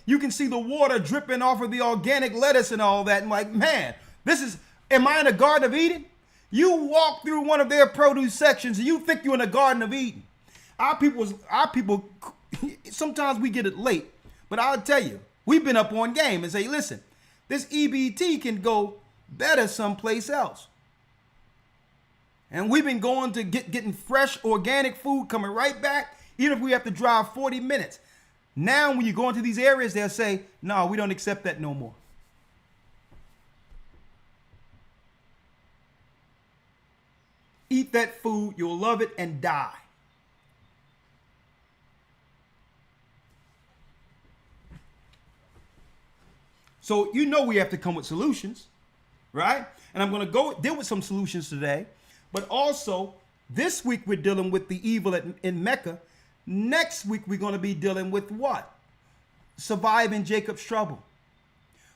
you can see the water dripping off of the organic lettuce and all that. And like, man, am I in a Garden of Eden? You walk through one of their produce sections and you think you're in a Garden of Eden. Our people, sometimes we get it late, but I'll tell you, we've been up on game and say, listen, this EBT can go better someplace else. And we've been going to getting fresh organic food coming right back, even if we have to drive 40 minutes. Now, when you go into these areas, they'll say, no, we don't accept that no more. Eat that food, you'll love it and die. So you know we have to come with solutions, right? And I'm going to go deal with some solutions today. But also, this week we're dealing with the evil in Mecca. Next week we're going to be dealing with what? Surviving Jacob's trouble.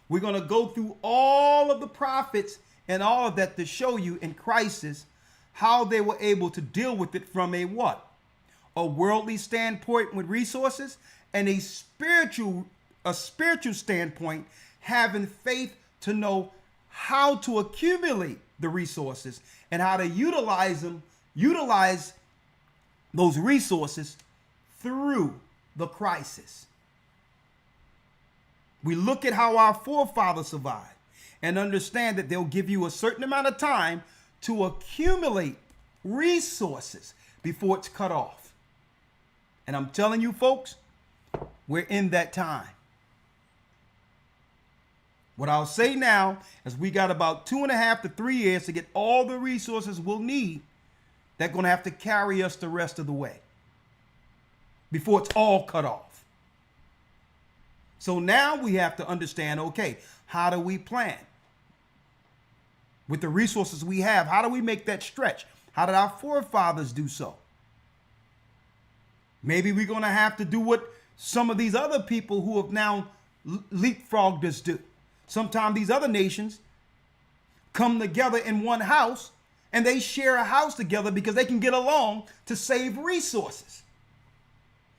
We're going to go through all of the prophets and all of that to show you in crisis how they were able to deal with it from a what? A worldly standpoint with resources, and a spiritual standpoint, having faith to know how to accumulate the resources and how to utilize those resources through the crisis. We look at how our forefathers survived and understand that they'll give you a certain amount of time to accumulate resources before it's cut off. And I'm telling you, folks, we're in that time. What I'll say now is we got about 2.5 to 3 years to get all the resources we'll need. They're going to have to carry us the rest of the way before it's all cut off. So now we have to understand, okay, how do we plan? With the resources we have, how do we make that stretch? How did our forefathers do so? Maybe we're going to have to do what some of these other people who have now leapfrogged us do. Sometimes these other nations come together in one house and they share a house together because they can get along to save resources.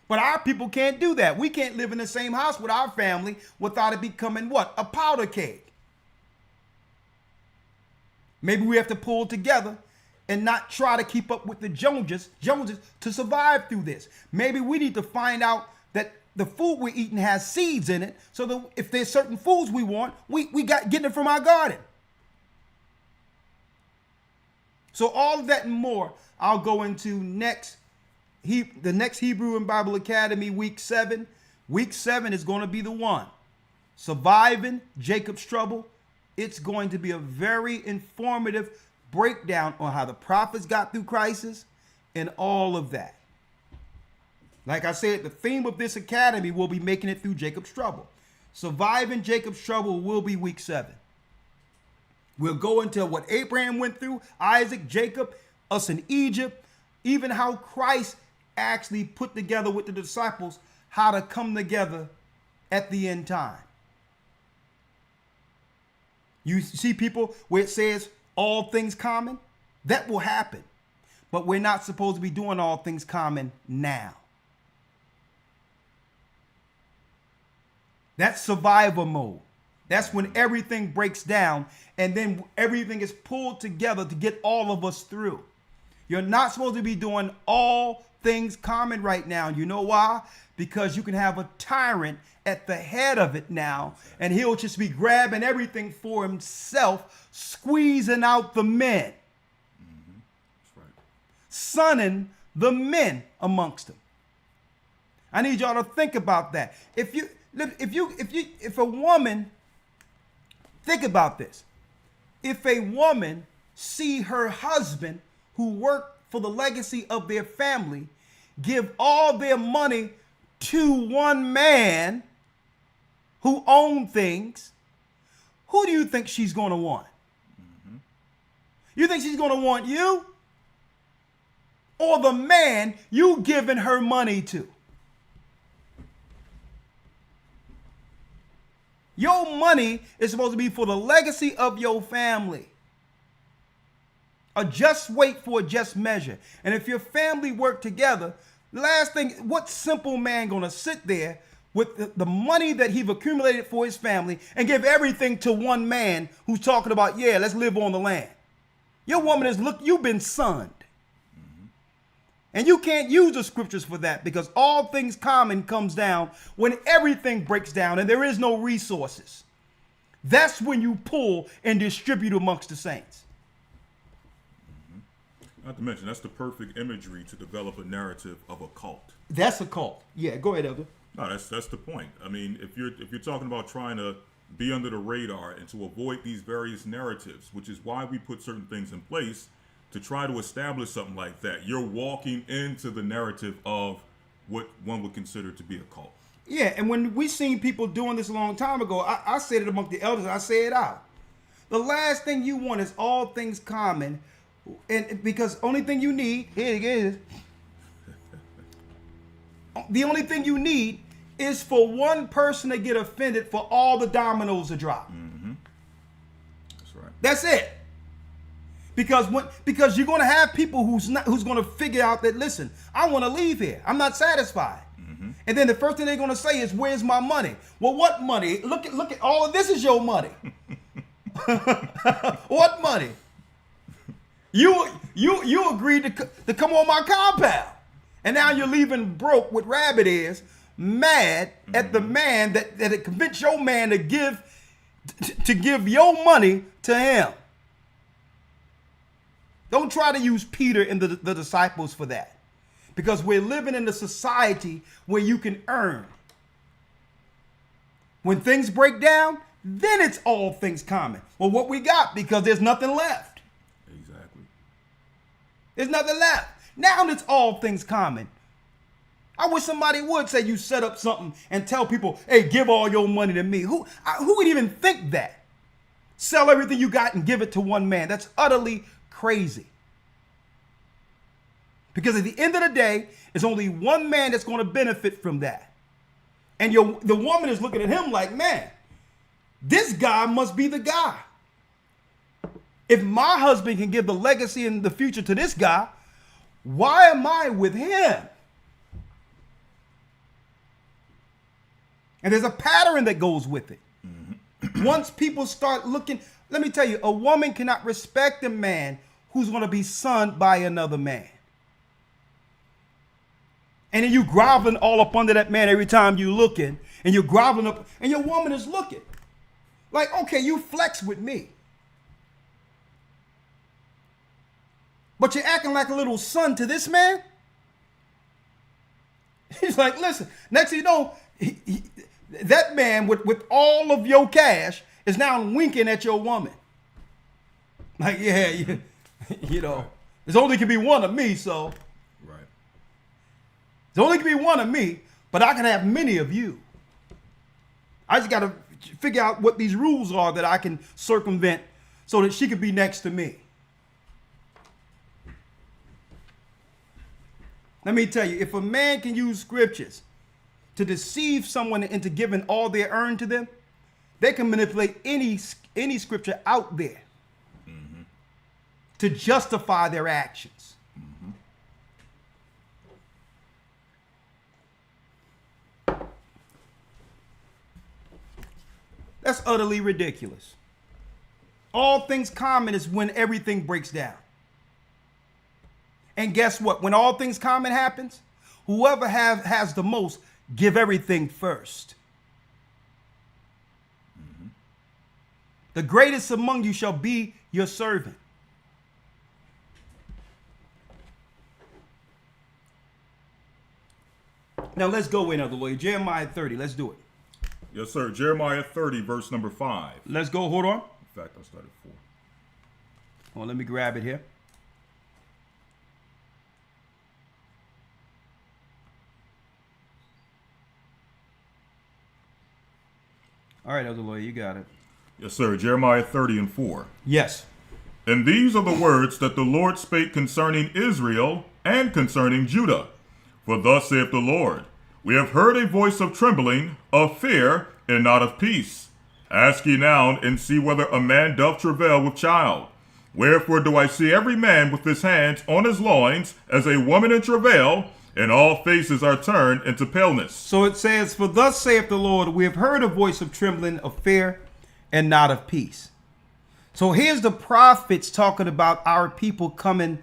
But our people can't do that. We can't live in the same house with our family without it becoming what? A powder keg. Maybe we have to pull together and not try to keep up with the Joneses to survive through this. Maybe we need to find out that the food we're eating has seeds in it, so that if there's certain foods we want, we got getting it from our garden. So all of that and more, I'll go into the next Hebrew and Bible Academy, week 7. Week 7 is going to be the one. Surviving Jacob's trouble. It's going to be a very informative breakdown on how the prophets got through crisis and all of that. Like I said, the theme of this academy will be making it through Jacob's trouble. Surviving Jacob's trouble will be week 7. We'll go into what Abraham went through, Isaac, Jacob, us in Egypt, even how Christ actually put together with the disciples how to come together at the end time. You see people where it says all things common? That will happen. But we're not supposed to be doing all things common now. That's survival mode. That's when everything breaks down and then everything is pulled together to get all of us through. You're not supposed to be doing all things common right now. You know why? Because you can have a tyrant at the head of it now, and he'll just be grabbing everything for himself, squeezing out the men, That's right. Sunning the men amongst them. I need y'all to think about that. If a woman, think about this. If a woman see her husband who worked for the legacy of their family give all their money to one man who owned things, who do you think she's going to want? Mm-hmm. You think she's going to want you or the man you giving her money to? Your money is supposed to be for the legacy of your family. A just weight for a just measure. And if your family work together, the last thing, what simple man going to sit there with the money that he've accumulated for his family and give everything to one man who's talking about, yeah, let's live on the land? Your woman is, look, you've been sunned. Mm-hmm. And you can't use the scriptures for that, because all things common comes down when everything breaks down and there is no resources. That's when you pull and distribute amongst the saints. Not to mention, that's the perfect imagery to develop a narrative of a cult. That's a cult. Yeah, go ahead, Elder. No, that's the point. I mean, if you're talking about trying to be under the radar and to avoid these various narratives, which is why we put certain things in place to try to establish something like that, you're walking into the narrative of what one would consider to be a cult. Yeah, and when we seen people doing this a long time ago, I said it among the elders, I say it out. The last thing you want is all things common, and because only thing you need, here it is. The only thing you need is for one person to get offended for all the dominoes to drop. That's right. That's it. Because you're going to have people who's going to figure out that, listen, I want to leave here. I'm not satisfied. And then the first thing they're going to say is, where's my money? Well, what money? Look at all of this is your money. What money? You agreed to come on my compound. And now you're leaving broke with rabbit ears, mad at the man that it convinced your man to give your money to him. Don't try to use Peter and the disciples for that. Because we're living in a society where you can earn. When things break down, then it's all things common. Well, what we got, because there's nothing left. Exactly. There's nothing left. Now it's all things common. I wish somebody would say you set up something and tell people, hey, give all your money to me. Who would even think that? Sell everything you got and give it to one man. That's utterly crazy. Because at the end of the day, it's only one man that's going to benefit from that. And the woman is looking at him like, man, this guy must be the guy. If my husband can give the legacy in the future to this guy, why am I with him? And there's a pattern that goes with it. Once people start looking, let me tell you, a woman cannot respect a man who's going to be sunned by another man. And then you groveling all up under that man every time you looking, and you're groveling up, and your woman is looking. Like, okay, you flex with me. But you're acting like a little son to this man? He's like, listen, next thing you know, that man with all of your cash is now winking at your woman. Like, yeah, you know, there's only can be one of me, so. Right. There's only can be one of me, but I can have many of you. I just got to figure out what these rules are that I can circumvent so that she could be next to me. Let me tell you, if a man can use scriptures to deceive someone into giving all they earn to them, they can manipulate any scripture out there to justify their actions. That's utterly ridiculous. All things common is when everything breaks down. And guess what? When all things common happens, whoever has the most, give everything first. The greatest among you shall be your servant. Now let's go in, other lawyer. Jeremiah 30. Let's do it. Yes, sir. Jeremiah 30, verse number 5. Let's go. Hold on. In fact, I started 4. Hold on, let me grab it here. All right, other lawyer, you got it. Yes, sir. Jeremiah 30 and 4. Yes. And these are the words that the Lord spake concerning Israel and concerning Judah. For thus saith the Lord, we have heard a voice of trembling, of fear, and not of peace. Ask ye now, and see whether a man doth travail with child. Wherefore do I see every man with his hands on his loins, as a woman in travail, and all faces are turned into paleness. So it says, for thus saith the Lord, we have heard a voice of trembling, of fear, and not of peace. So here's the prophets talking about our people coming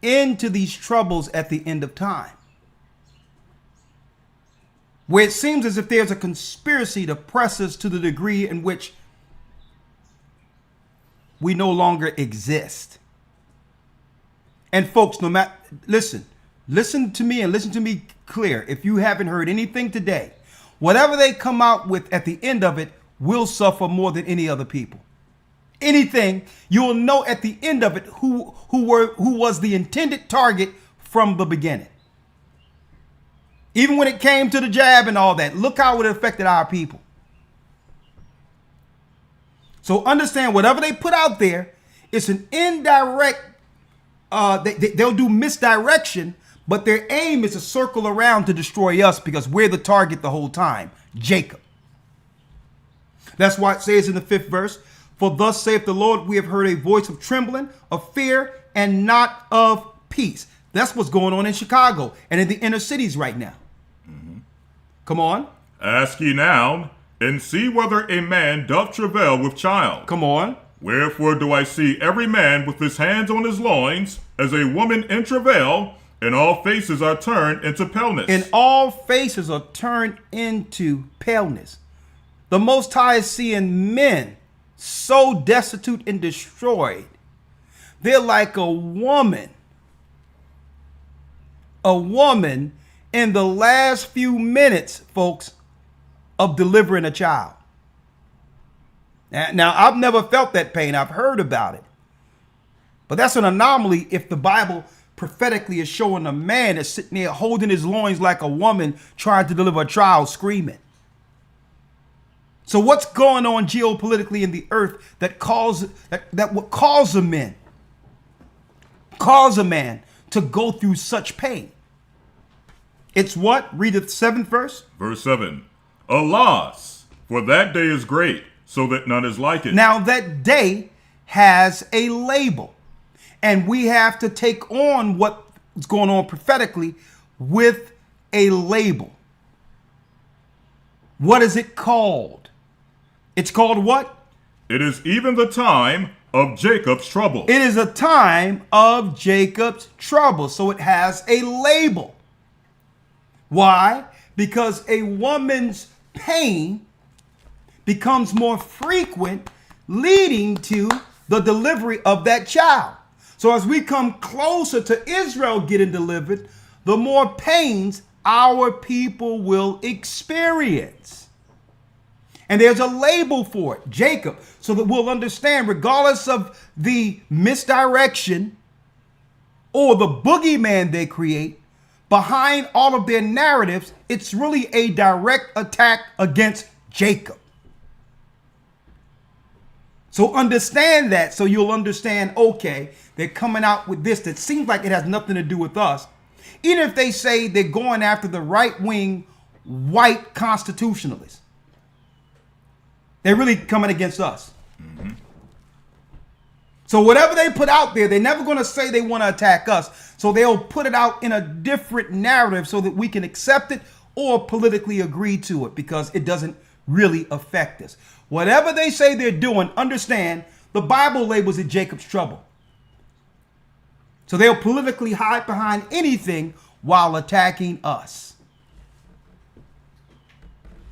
into these troubles at the end of time, where it seems as if there's a conspiracy to press us to the degree in which we no longer exist. And folks, no matter, listen to me and listen to me clear. If you haven't heard anything today, whatever they come out with at the end of it will suffer more than any other people. Anything, you will know at the end of it who was the intended target from the beginning. Even when it came to the jab and all that, look how it affected our people. So understand, whatever they put out there, it's an indirect, they'll do misdirection, but their aim is to circle around to destroy us because we're the target the whole time, Jacob. That's why it says in the 5th verse, for thus saith the Lord, we have heard a voice of trembling, of fear, and not of peace. That's what's going on in Chicago and in the inner cities right now. Come on. Ask ye now, and see whether a man doth travail with child. Come on. Wherefore do I see every man with his hands on his loins, as a woman in travail, and all faces are turned into paleness. And all faces are turned into paleness. The Most High is seeing men so destitute and destroyed. They're like a woman. A woman in the last few minutes, folks, of delivering a child. Now, I've never felt that pain. I've heard about it. But that's an anomaly if the Bible prophetically is showing a man that's sitting there holding his loins like a woman trying to deliver a child screaming. So what's going on geopolitically in the earth that would cause a man to go through such pain? It's what? Read the 7th verse. Verse 7. Alas, for that day is great, so that none is like it. Now that day has a label, and we have to take on what's going on prophetically with a label. What is it called? It's called what? It is even the time of Jacob's trouble. It is a time of Jacob's trouble. So it has a label. Why? Because a woman's pain becomes more frequent, leading to the delivery of that child. So as we come closer to Israel getting delivered, the more pains our people will experience. And there's a label for it, Jacob, so that we'll understand, regardless of the misdirection or the boogeyman they create, behind all of their narratives, it's really a direct attack against Jacob. So understand that, so you'll understand, okay, they're coming out with this that seems like it has nothing to do with us. Even if they say they're going after the right-wing white constitutionalists, they're really coming against us. Mm-hmm. So whatever they put out there, they're never going to say they want to attack us. So they'll put it out in a different narrative so that we can accept it or politically agree to it because it doesn't really affect us. Whatever they say they're doing, understand the Bible labels it Jacob's trouble. So they'll politically hide behind anything while attacking us.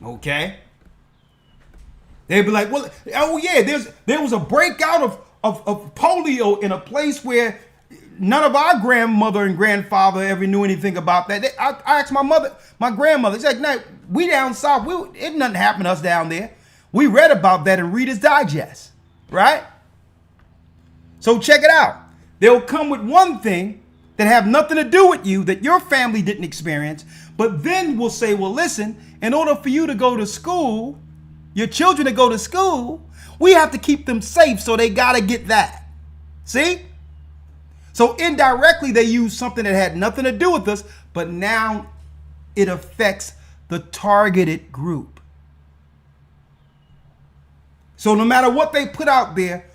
Okay? They'd be like, well, oh yeah, there was a breakout of polio in a place where none of our grandmother and grandfather ever knew anything about that. I asked my grandmother, she's like, no, we down south, it nothing happened to us down there. We read about that in Reader's Digest, right? So check it out. They'll come with one thing that have nothing to do with you, that your family didn't experience, but then we'll say, well, listen, in order for you to go to school, your children to go to school, we have to keep them safe, so they got to get that. See? So indirectly, they use something that had nothing to do with us, but now it affects the targeted group. So no matter what they put out there,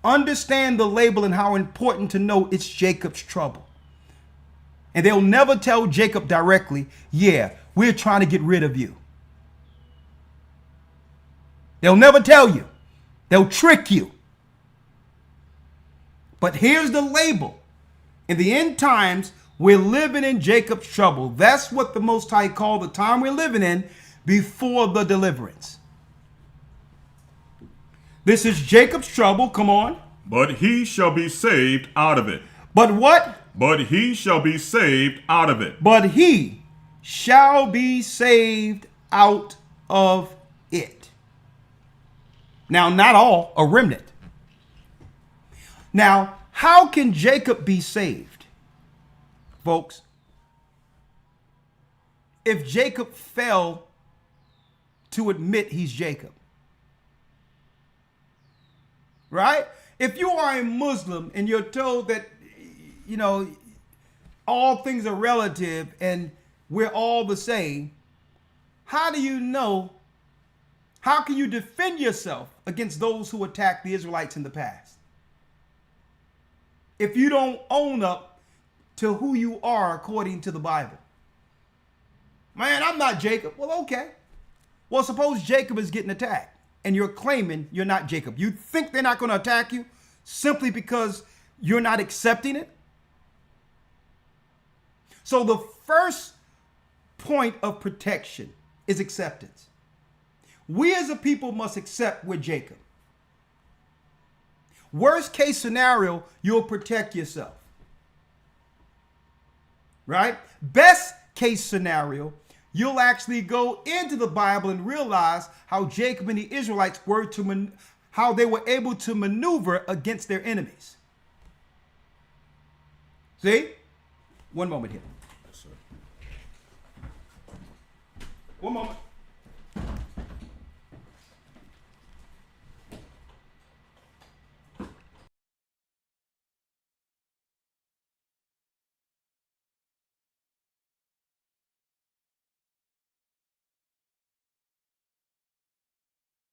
understand the label and how important to know it's Jacob's trouble. And they'll never tell Jacob directly, yeah, we're trying to get rid of you. They'll never tell you. They'll trick you. But here's the label. In the end times, we're living in Jacob's trouble. That's what the Most High called the time we're living in before the deliverance. This is Jacob's trouble. Come on. But he shall be saved out of it. But what? But he shall be saved out of it. But he shall be saved out of it. Now, not all, a remnant. Now, how can Jacob be saved, folks? If Jacob fell to admit he's Jacob. right? If you are a Muslim and you're told that, you know, all things are relative and we're all the same, how do you know? How can you defend yourself against those who attacked the Israelites in the past? If you don't own up to who you are according to the Bible. Man, I'm not Jacob. Well, okay. Well, suppose Jacob is getting attacked and you're claiming you're not Jacob. You think they're not going to attack you simply because you're not accepting it? So the first point of protection is acceptance. We as a people must accept we're Jacob. Worst case scenario, you'll protect yourself. Right? Best case scenario, you'll actually go into the Bible and realize how Jacob and the Israelites were how they were able to maneuver against their enemies. See? One moment here. Yes, sir. One moment.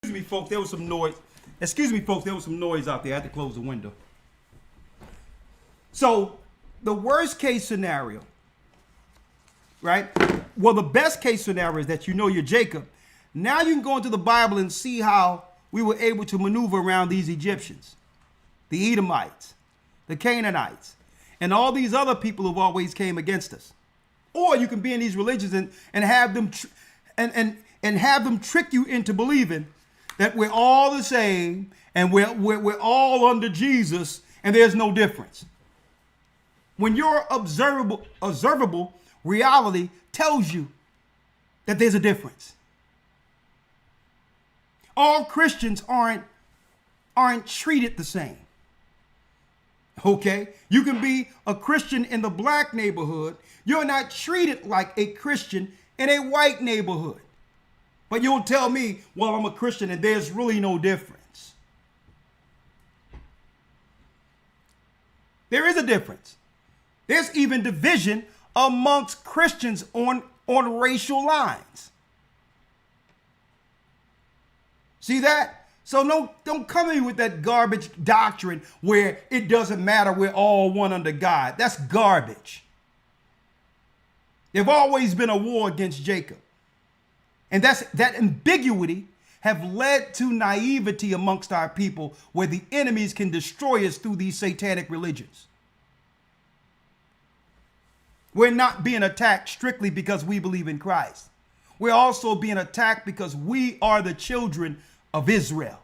Excuse me, folks, there was some noise. Excuse me, folks, there was some noise out there. I had to close the window. So, the worst case scenario, right? Well, the best case scenario is that you know you're Jacob. Now you can go into the Bible and see how we were able to maneuver around these Egyptians, the Edomites, the Canaanites, and all these other people who've always came against us. Or you can be in these religions and have them and have them trick you into believing that we're all the same and we're all under Jesus and there's no difference. When your observable reality tells you that there's a difference. All Christians aren't treated the same. Okay? You can be a Christian in the black neighborhood. You're not treated like a Christian in a white neighborhood. But you'll tell me, well, I'm a Christian and there's really no difference. There is a difference. There's even division amongst Christians on racial lines. See that? So don't come in with that garbage doctrine where it doesn't matter, we're all one under God. That's garbage. There's always been a war against Jacob. And that ambiguity have led to naivety amongst our people where the enemies can destroy us through these satanic religions. We're not being attacked strictly because we believe in Christ. We're also being attacked because we are the children of Israel.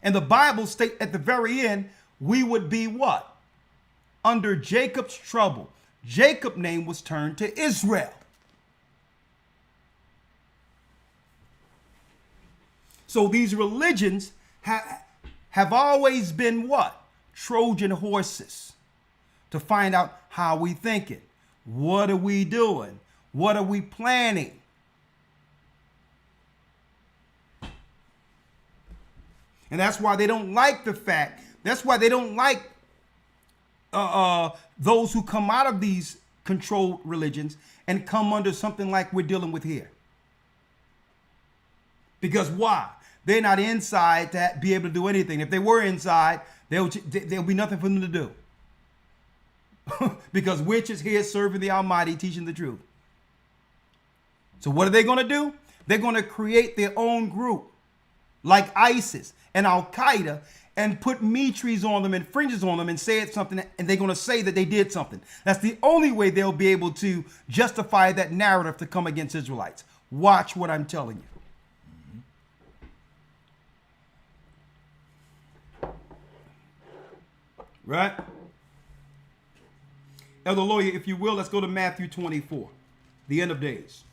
And the Bible states at the very end, we would be what? Under Jacob's trouble. Jacob's name was turned to Israel. So these religions have always been what? Trojan horses to find out how we thinking. What are we doing? What are we planning? And that's why they don't like the fact. That's why they don't like those who come out of these controlled religions and come under something like we're dealing with here. Because why? They're not inside to be able to do anything. If they were inside, there'll be nothing for them to do. Because we're just here serving the Almighty, teaching the truth. So what are they going to do? They're going to create their own group, like ISIS and Al-Qaeda, and put trees on them and fringes on them and say it's something, and they're going to say that they did something. That's the only way they'll be able to justify that narrative to come against Israelites. Watch what I'm telling you. Right? Elder Lawyer, if you will, let's go to Matthew 24, the end of days.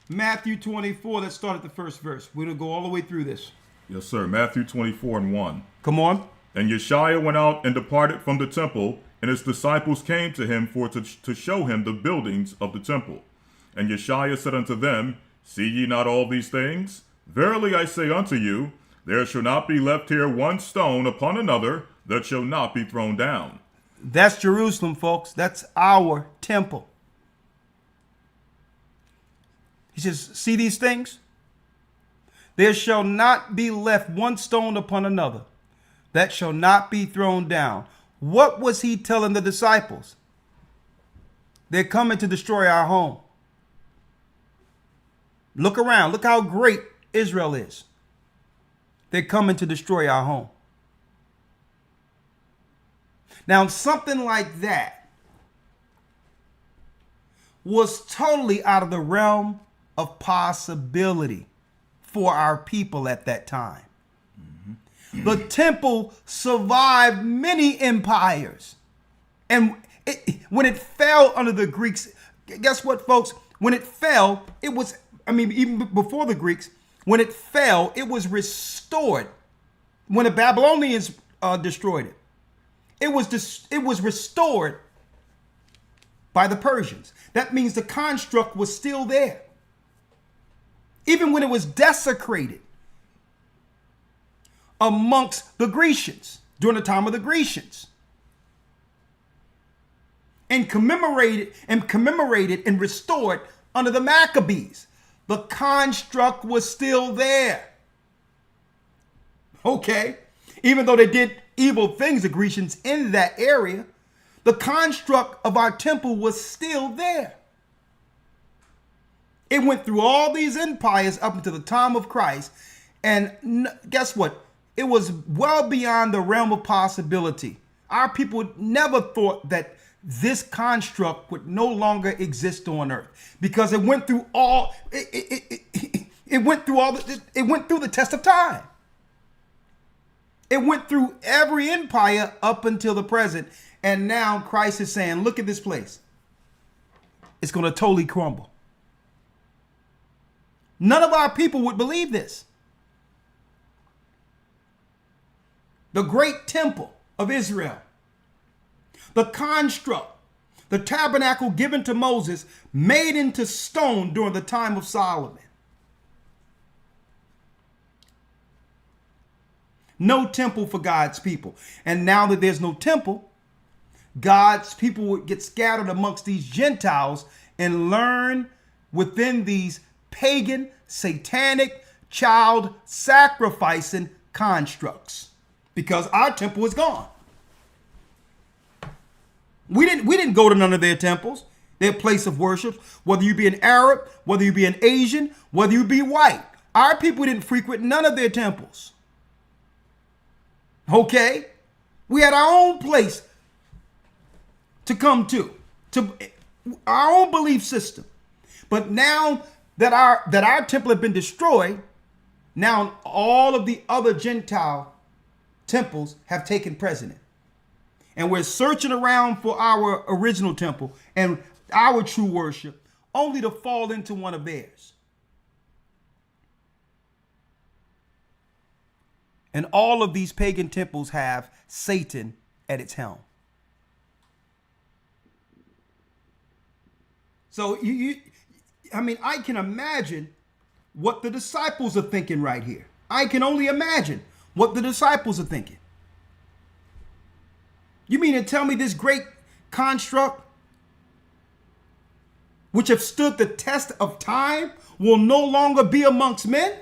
Matthew 24, let's start at the first verse. We're going to go all the way through this. Yes, sir. Matthew 24:1. Come on. And Yeshua went out and departed from the temple And his disciples came to him to show him the buildings of the temple. And Yeshua said unto them, See ye not all these things? Verily I say unto you, there shall not be left here one stone upon another that shall not be thrown down. That's Jerusalem, folks. That's our temple. He says, see these things? There shall not be left one stone upon another that shall not be thrown down. What was he telling the disciples? They're coming to destroy our home. Look around. Look how great Israel is. They're coming to destroy our home. Now, something like that was totally out of the realm of possibility for our people at that time. The temple survived many empires. And when it fell under the Greeks, guess what, folks? When it fell, it was, even before the Greeks, when it fell, it was restored. When the Babylonians destroyed it, it was restored by the Persians. That means the construct was still there. Even when it was desecrated amongst the Grecians during the time of the Grecians, and commemorated and restored under the Maccabees, the construct was still there. Okay, even though they did evil things, the Grecians, in that area, the construct of our temple was still there. It went through all these empires up until the time of Christ, and guess what? It was well beyond the realm of possibility. Our people never thought that this construct would no longer exist on earth, because it went through all it went through the test of time. It went through every empire up until the present, and now Christ is saying, look at this place. It's going to totally crumble. None of our people would believe this. The great temple of Israel, the construct, the tabernacle given to Moses, made into stone during the time of Solomon. No temple for God's people. And now that there's no temple, God's people would get scattered amongst these Gentiles and learn within these pagan, satanic, child sacrificing constructs. Because our temple is gone. We didn't go to none of their temples, their place of worship, whether you be an Arab, whether you be an Asian, whether you be white. Our people didn't frequent none of their temples. Okay? We had our own place to come to our own belief system. But now that our temple had been destroyed, now all of the other Gentile temples have taken precedent. And we're searching around for our original temple and our true worship, only to fall into one of theirs. And all of these pagan temples have Satan at its helm. So I can imagine what the disciples are thinking right here. I can only imagine what the disciples are thinking. You mean to tell me this great construct, which have stood the test of time, will no longer be amongst men?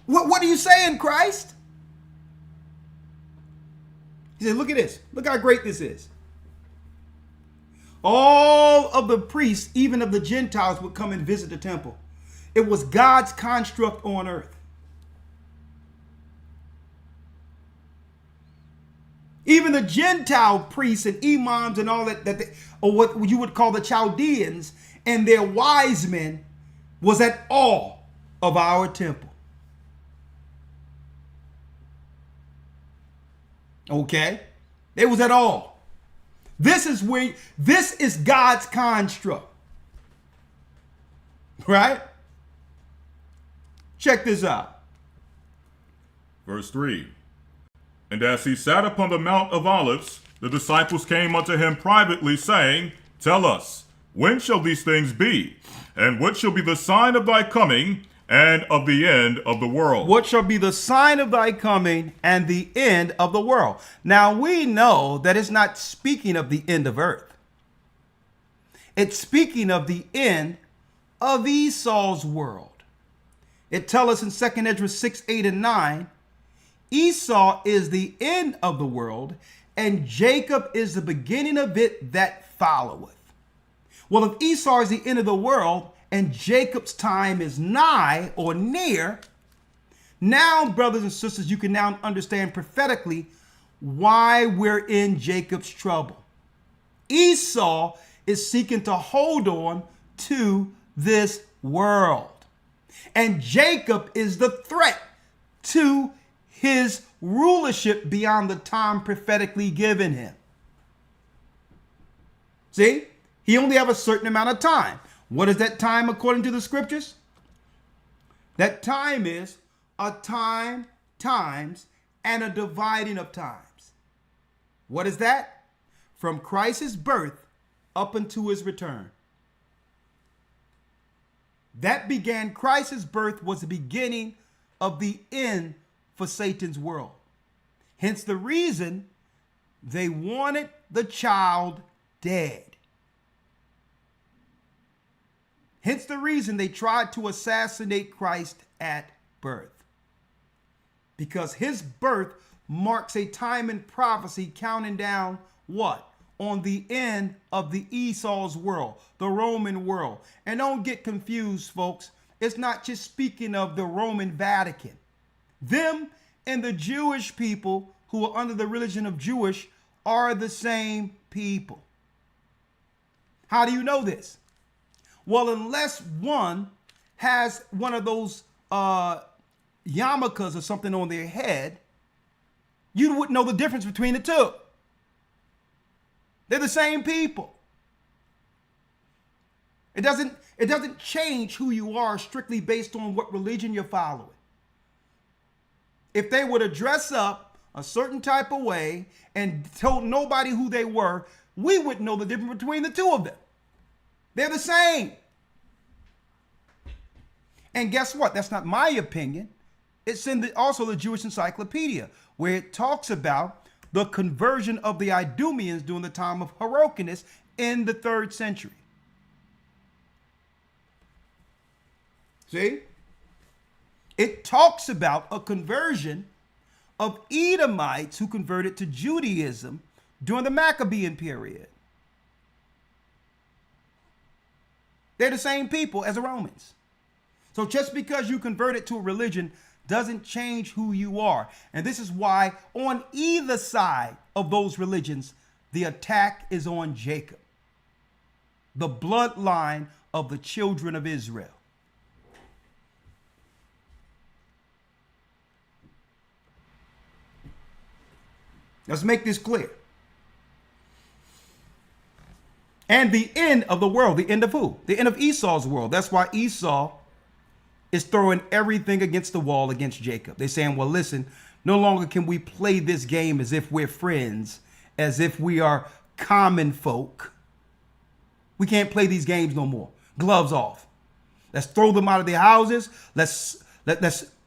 What are you saying, Christ? He said, look at this. Look how great this is. All of the priests, even of the Gentiles, would come and visit the temple. It was God's construct on earth. Even the Gentile priests and imams and all or what you would call the Chaldeans and their wise men, was at awe of our temple. Okay? They was at awe. This is God's construct. Right? Check this out. Verse 3. And as he sat upon the Mount of Olives, The disciples came unto him privately, saying, Tell us, when shall these things be? And what shall be the sign of thy coming and of the end of the world? What shall be the sign of thy coming and the end of the world? Now we know that it's not speaking of the end of earth. It's speaking of the end of Esau's world. It tells us in 2 Ezra 6, 8, and 9, Esau is the end of the world, and Jacob is the beginning of it that followeth. Well, if Esau is the end of the world, and Jacob's time is nigh or near, now, brothers and sisters, you can now understand prophetically why we're in Jacob's trouble. Esau is seeking to hold on to this world. And Jacob is the threat to his rulership beyond the time prophetically given him. See, he only have a certain amount of time. What is that time according to the scriptures? That time is a time, times, and a dividing of times. What is that? From Christ's birth up unto his return. That began, Christ's birth was the beginning of the end for Satan's world. Hence the reason they wanted the child dead. Hence the reason they tried to assassinate Christ at birth. Because his birth marks a time in prophecy counting down what? On the end of the Esau's world, the Roman world. And don't get confused, folks. It's not just speaking of the Roman Vatican. Them and the Jewish people who are under the religion of Jewish are the same people. How do you know this? Well, unless one has one of those yarmulkes or something on their head, you wouldn't know the difference between the two. They're the same people. It doesn't change who you are strictly based on what religion you're following. If they were to dress up a certain type of way and told nobody who they were, we wouldn't know the difference between the two of them. They're the same. And guess what? That's not my opinion. It's in also the Jewish Encyclopedia, where it talks about the conversion of the Idumeans during the time of Hyrcanus in the 3rd century. See? It talks about a conversion of Edomites who converted to Judaism during the Maccabean period. They're the same people as the Romans. So just because you converted to a religion doesn't change who you are. And this is why on either side of those religions, the attack is on Jacob, the bloodline of the children of Israel. Let's make this clear. And the end of the world, the end of who? The end of Esau's world. That's why Esau is throwing everything against the wall against Jacob. They're saying, well, listen, no longer can we play this game as if we're friends, as if we are common folk. We can't play these games no more. Gloves off. Let's throw them out of their houses. Let's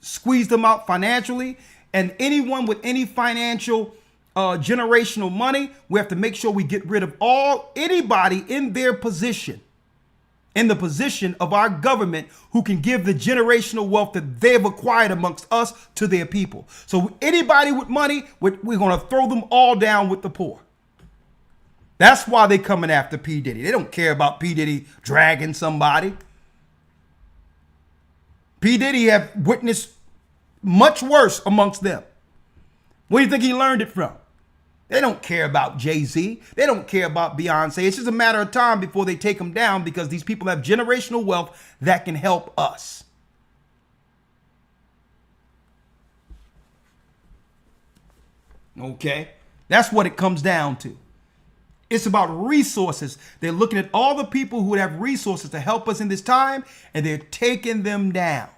squeeze them out financially. And anyone with any financial generational money, we have to make sure we get rid of anybody in their position, in the position of our government, who can give the generational wealth that they've acquired amongst us to their people. So anybody with money, we're going to throw them all down with the poor. That's why they're coming after P. Diddy. They don't care about P. Diddy dragging somebody. P. Diddy have witnessed much worse amongst them. Where do you think he learned it from? They don't care about Jay-Z. They don't care about Beyonce. It's just a matter of time before they take them down, because these people have generational wealth that can help us. Okay? That's what it comes down to. It's about resources. They're looking at all the people who would have resources to help us in this time, and they're taking them down.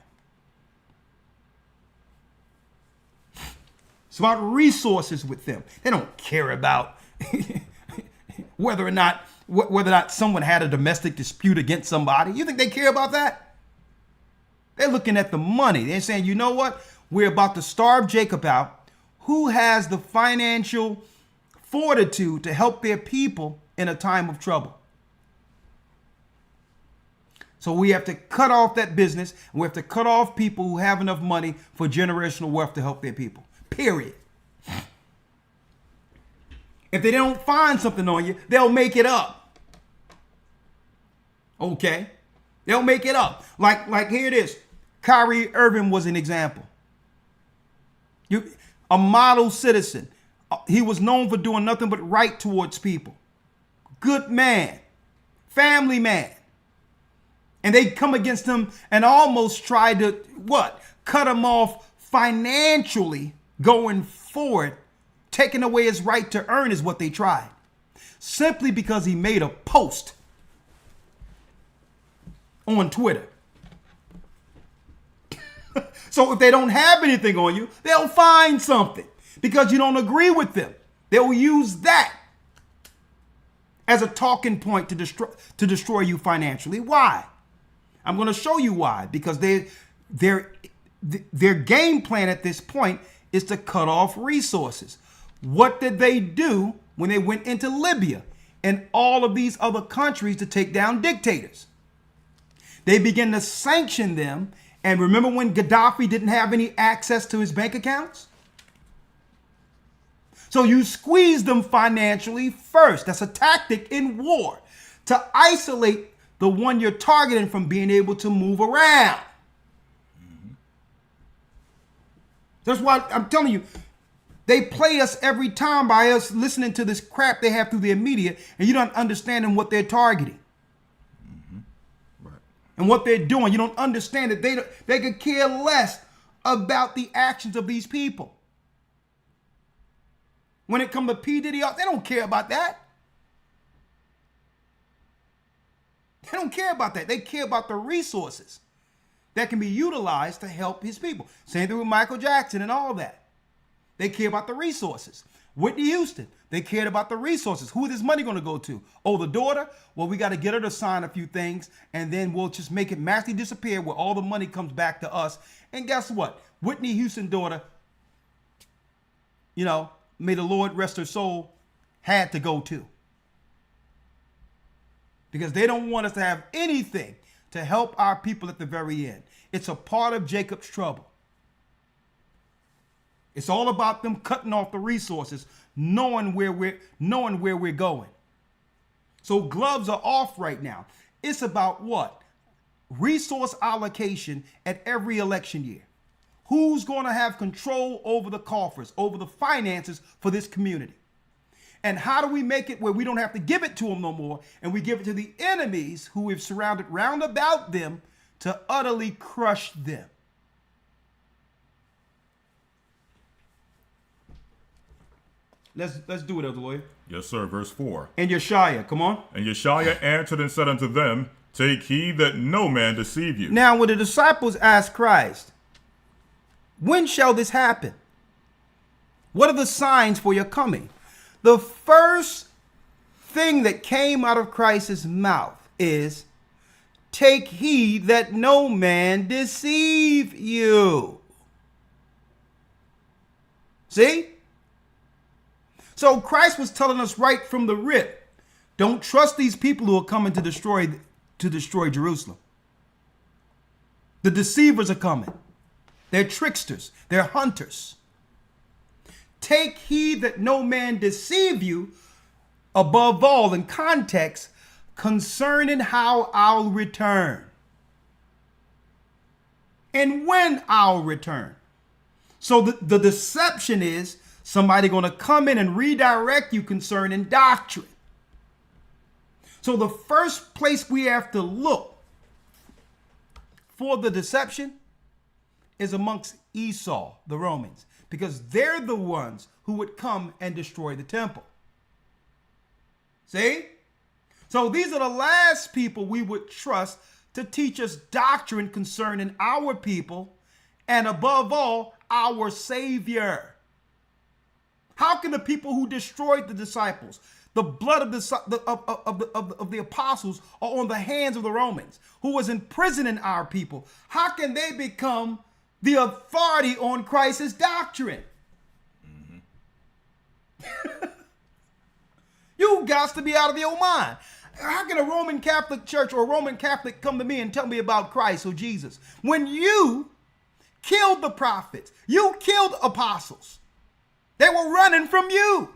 It's about resources with them. They don't care about whether or not someone had a domestic dispute against somebody. You think they care about that? They're looking at the money. They're saying, you know what? We're about to starve Jacob out. Who has the financial fortitude to help their people in a time of trouble? So we have to cut off that business, and we have to cut off people who have enough money for generational wealth to help their people. Period. If they don't find something on you, they'll make it up. Okay? They'll make it up. Like here it is. Kyrie Irving was an example. A model citizen. He was known for doing nothing but right towards people. Good man. Family man. And they come against him and almost try to, cut him off financially going forward. Taking away his right to earn is what they tried. Simply because he made a post on Twitter. So if they don't have anything on you, they'll find something because you don't agree with them. They'll use that as a talking point to destroy you financially. Why? I'm going to show you why. Because their game plan at this point is to cut off resources. What did they do when they went into Libya and all of these other countries to take down dictators? They began to sanction them. And remember when Gaddafi didn't have any access to his bank accounts? So you squeeze them financially first. That's a tactic in war, to isolate the one you're targeting from being able to move around. That's why I'm telling you, they play us every time by us listening to this crap they have through their media, and you don't understand what they're targeting. Right. And what they're doing. You don't understand that they could care less about the actions of these people. When it comes to P. Diddy, they don't care about that. They don't care about that. They care about the resources that can be utilized to help his people. Same thing with Michael Jackson and all that. They care about the resources. Whitney Houston, they cared about the resources. Who is this money going to go to? Oh, the daughter? Well, we got to get her to sign a few things, and then we'll just make it magically disappear where all the money comes back to us. And guess what? Whitney Houston's daughter, may the Lord rest her soul, had to go too. Because they don't want us to have anything to help our people at the very end. It's a part of Jacob's trouble. It's all about them cutting off the resources, knowing where we're going. So gloves are off right now. It's about what? Resource allocation at every election year. Who's going to have control over the coffers, over the finances for this community? And how do we make it where we don't have to give it to them no more, and we give it to the enemies who we've surrounded round about them to utterly crush them? Let's do it, Elder Lawyer. Yes, sir. Verse 4. And Yeshaya, come on. And Yeshaya answered and said unto them, Take heed that no man deceive you. Now, when the disciples asked Christ, when shall this happen? What are the signs for your coming? The first thing that came out of Christ's mouth is, take heed that no man deceive you. See? So Christ was telling us right from the rip, don't trust these people who are coming to destroy Jerusalem. The deceivers are coming. They're tricksters. They're hunters. Take heed that no man deceive you, above all in context, concerning how I'll return. And when I'll return. So the deception is somebody going to come in and redirect you concerning doctrine. So the first place we have to look for the deception is amongst Esau, the Romans, because they're the ones who would come and destroy the temple. See? So these are the last people we would trust to teach us doctrine concerning our people and above all, our Savior. How can the people who destroyed the disciples, the blood of the apostles, are on the hands of the Romans, who was imprisoning our people? How can they become the authority on Christ's doctrine? You got to be out of your mind. How can a Roman Catholic church or a Roman Catholic come to me and tell me about Christ or Jesus when you killed the prophets? You killed apostles. They were running from you.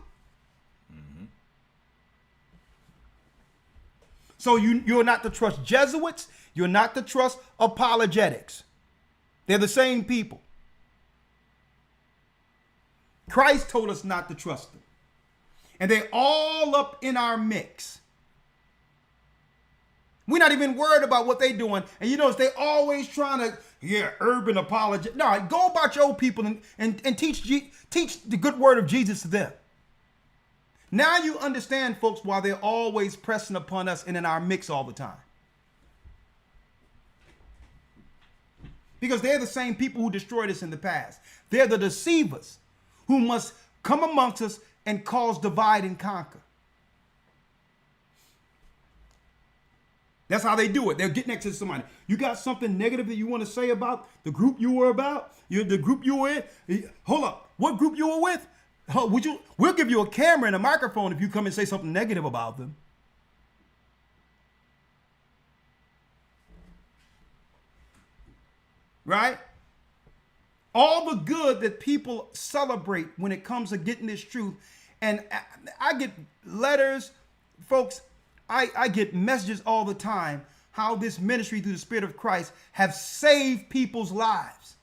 So you're not to trust Jesuits. You're not to trust apologetics. They're the same people. Christ told us not to trust them. And they're all up in our mix. We're not even worried about what they're doing. And you notice they're always trying to, urban apology. No, go about your people and teach the good word of Jesus to them. Now you understand, folks, why they're always pressing upon us and in our mix all the time. Because they're the same people who destroyed us in the past. They're the deceivers who must come amongst us and cause divide and conquer. That's how they do it. They'll get next to somebody. You got something negative that you want to say about the group you were about? The group you were in? Hold up. What group you were with? We'll give you a camera and a microphone if you come and say something negative about them. Right? All the good that people celebrate when it comes to getting this truth. And I get letters, folks, I get messages all the time how this ministry through the Spirit of Christ have saved people's lives.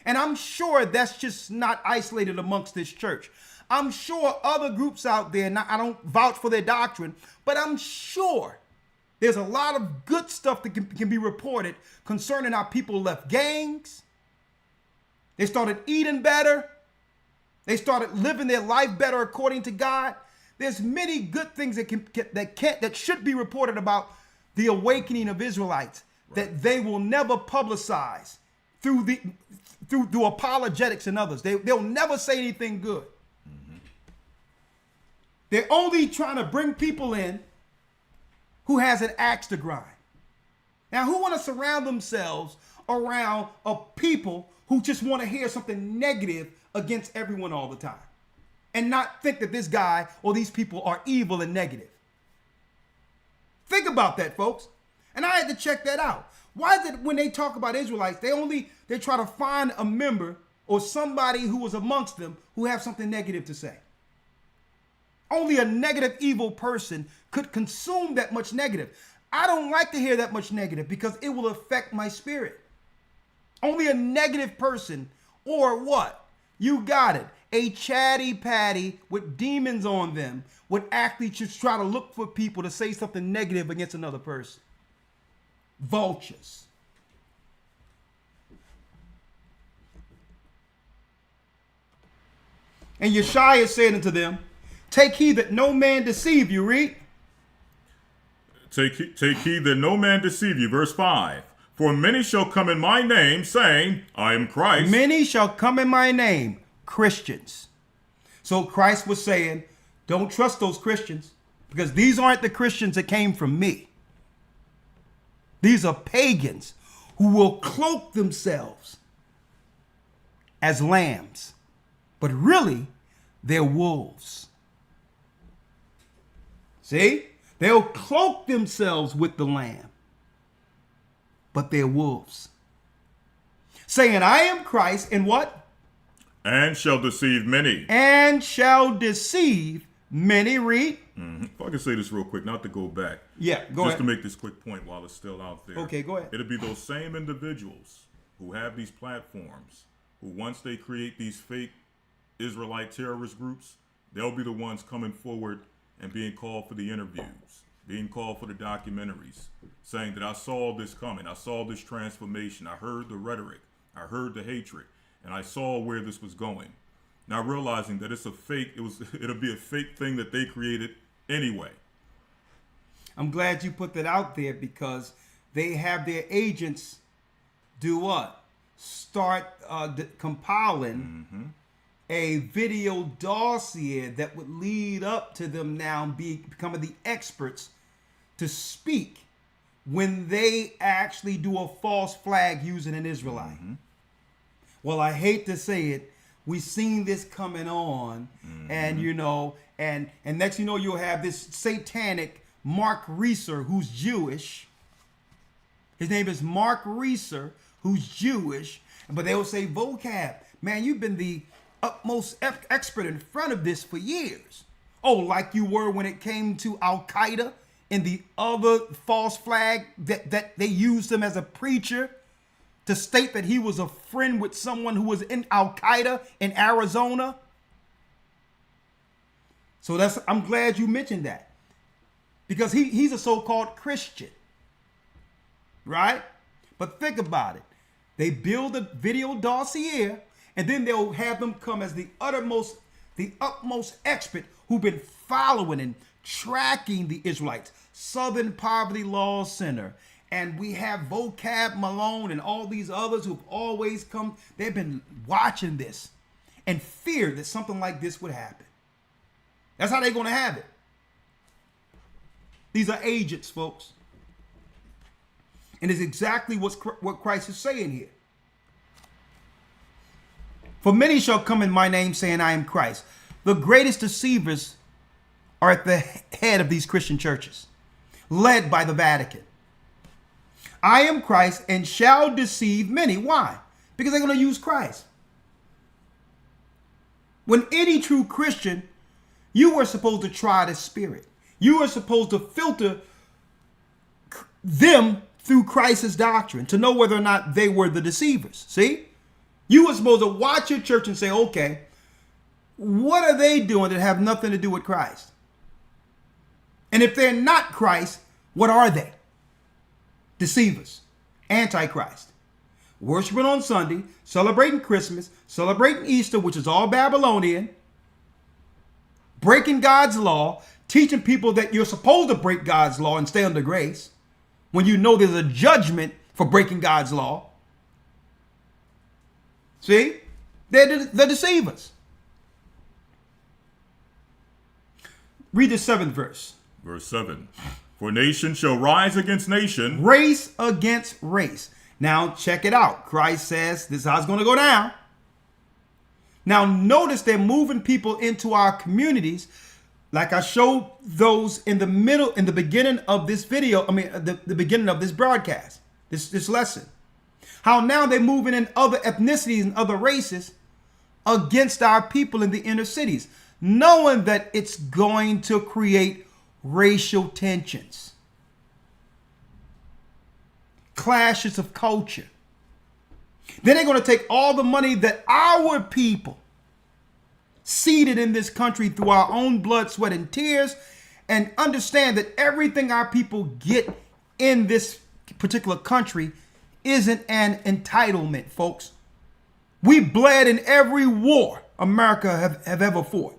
And I'm sure that's just not isolated amongst this church. I'm sure other groups out there, I don't vouch for their doctrine, but I'm sure there's a lot of good stuff that can be reported concerning how people left gangs. They started eating better. They started living their life better according to God. There's many good things that should be reported about the awakening of Israelites that they will never publicize through apologetics and others. They'll never say anything good. They're only trying to bring people in who has an axe to grind. Now, who want to surround themselves around a people who just want to hear something negative against everyone all the time and not think that this guy or these people are evil and negative? Think about that, folks. And I had to check that out. Why is it when they talk about Israelites, they try to find a member or somebody who was amongst them who have something negative to say? Only a negative, evil person could consume that much negative. I don't like to hear that much negative because it will affect my spirit. Only a negative person, or what? You got it. A chatty patty with demons on them would actually just try to look for people to say something negative against another person. Vultures. And Yeshua said unto them, take heed that no man deceive you. Read. Take heed that no man deceive you. Verse 5. For many shall come in my name, saying, I am Christ. Many shall come in my name, Christians. So Christ was saying, don't trust those Christians, because these aren't the Christians that came from me. These are pagans who will cloak themselves as lambs, but really they're wolves. See? They'll cloak themselves with the lamb, but they're wolves. Saying, I am Christ, and what? And shall deceive many. And shall deceive many. Read. If I can say this real quick, not to go back. Yeah, go Just ahead. to make this quick point while it's still out there. Okay, go ahead. It'll be those same individuals who have these platforms, who once they create these fake Israelite terrorist groups, they'll be the ones coming forward and being called for the interviews, being called for the documentaries, saying that I saw this coming, I saw this transformation, I heard the rhetoric, I heard the hatred, and I saw where this was going. Now realizing that it's a fake, it'll be a fake thing that they created anyway. I'm glad you put that out there, because they have their agents do what? Start compiling a video dossier that would lead up to them now becoming the experts to speak when they actually do a false flag using an Israelite. Well, I hate to say it, we've seen this coming on, and you know, and next you know, you'll have this satanic Mark Reeser who's Jewish. His name is Mark Reeser, who's Jewish, but they will say, vocab, man, you've been the utmost expert in front of this for years. Oh, like you were when it came to Al-Qaeda and the other false flag that they used him as a preacher to state that he was a friend with someone who was in Al-Qaeda in Arizona. So I'm glad you mentioned that, because he's a so-called Christian, right? But think about it. They build a video dossier, and then they'll have them come as the utmost expert who've been following and tracking the Israelites. Southern Poverty Law Center. And we have Vocab Malone and all these others who've always come. They've been watching this and feared that something like this would happen. That's how they're going to have it. These are agents, folks. And it's exactly what Christ is saying here. For many shall come in my name saying, I am Christ. The greatest deceivers are at the head of these Christian churches, led by the Vatican. I am Christ and shall deceive many. Why? Because they're going to use Christ. When any true Christian, you were supposed to try the spirit. You were supposed to filter them through Christ's doctrine to know whether or not they were the deceivers. See? You were supposed to watch your church and say, okay, what are they doing that have nothing to do with Christ? And if they're not Christ, what are they? Deceivers, Antichrist, worshiping on Sunday, celebrating Christmas, celebrating Easter, which is all Babylonian, breaking God's law, teaching people that you're supposed to break God's law and stay under grace when you know there's a judgment for breaking God's law. See? They're the deceivers. Read the 7th verse. Verse 7. For nation shall rise against nation. Race against race. Now check it out. Christ says this is how it's going to go down. Now notice they're moving people into our communities, like I showed those in the beginning of this video. I mean, the beginning of this broadcast, this lesson. How now they're moving in other ethnicities and other races against our people in the inner cities, knowing that it's going to create racial tensions, clashes of culture. Then they're going to take all the money that our people seeded in this country through our own blood, sweat, and tears, and understand that everything our people get in this particular country isn't an entitlement, folks. We bled in every war America have ever fought.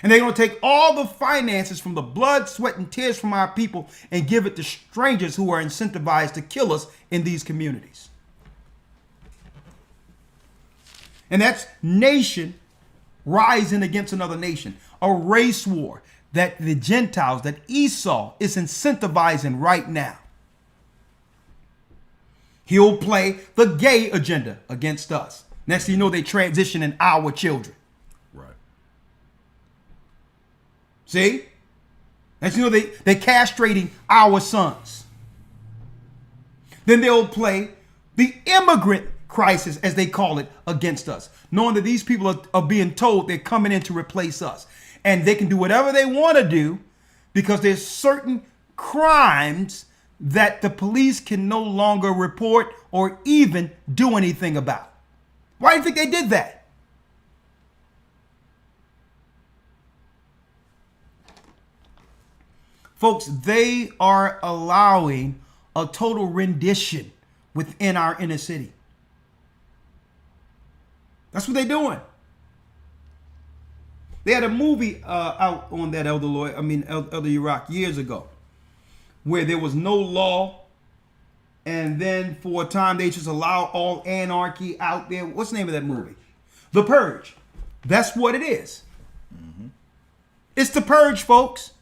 And they're going to take all the finances from the blood, sweat, and tears from our people and give it to strangers who are incentivized to kill us in these communities. And that's nation rising against another nation. A race war that the Gentiles, that Esau is incentivizing right now. He'll play the gay agenda against us. Next thing you know, they transition in our children. Right. See? Next thing you know, they're castrating our sons. Then they'll play the immigrant crisis, as they call it, against us, knowing that these people are being told they're coming in to replace us. And they can do whatever they want to do because there's certain crimes that the police can no longer report or even do anything about. Why do you think they did that? Folks, they are allowing a total rendition within our inner city. That's what they're doing. They had a movie out on that Elder Iraq years ago, where there was no law, and then for a time they just allow all anarchy out there. What's the name of that movie? The purge. That's what it is. It's the purge, folks.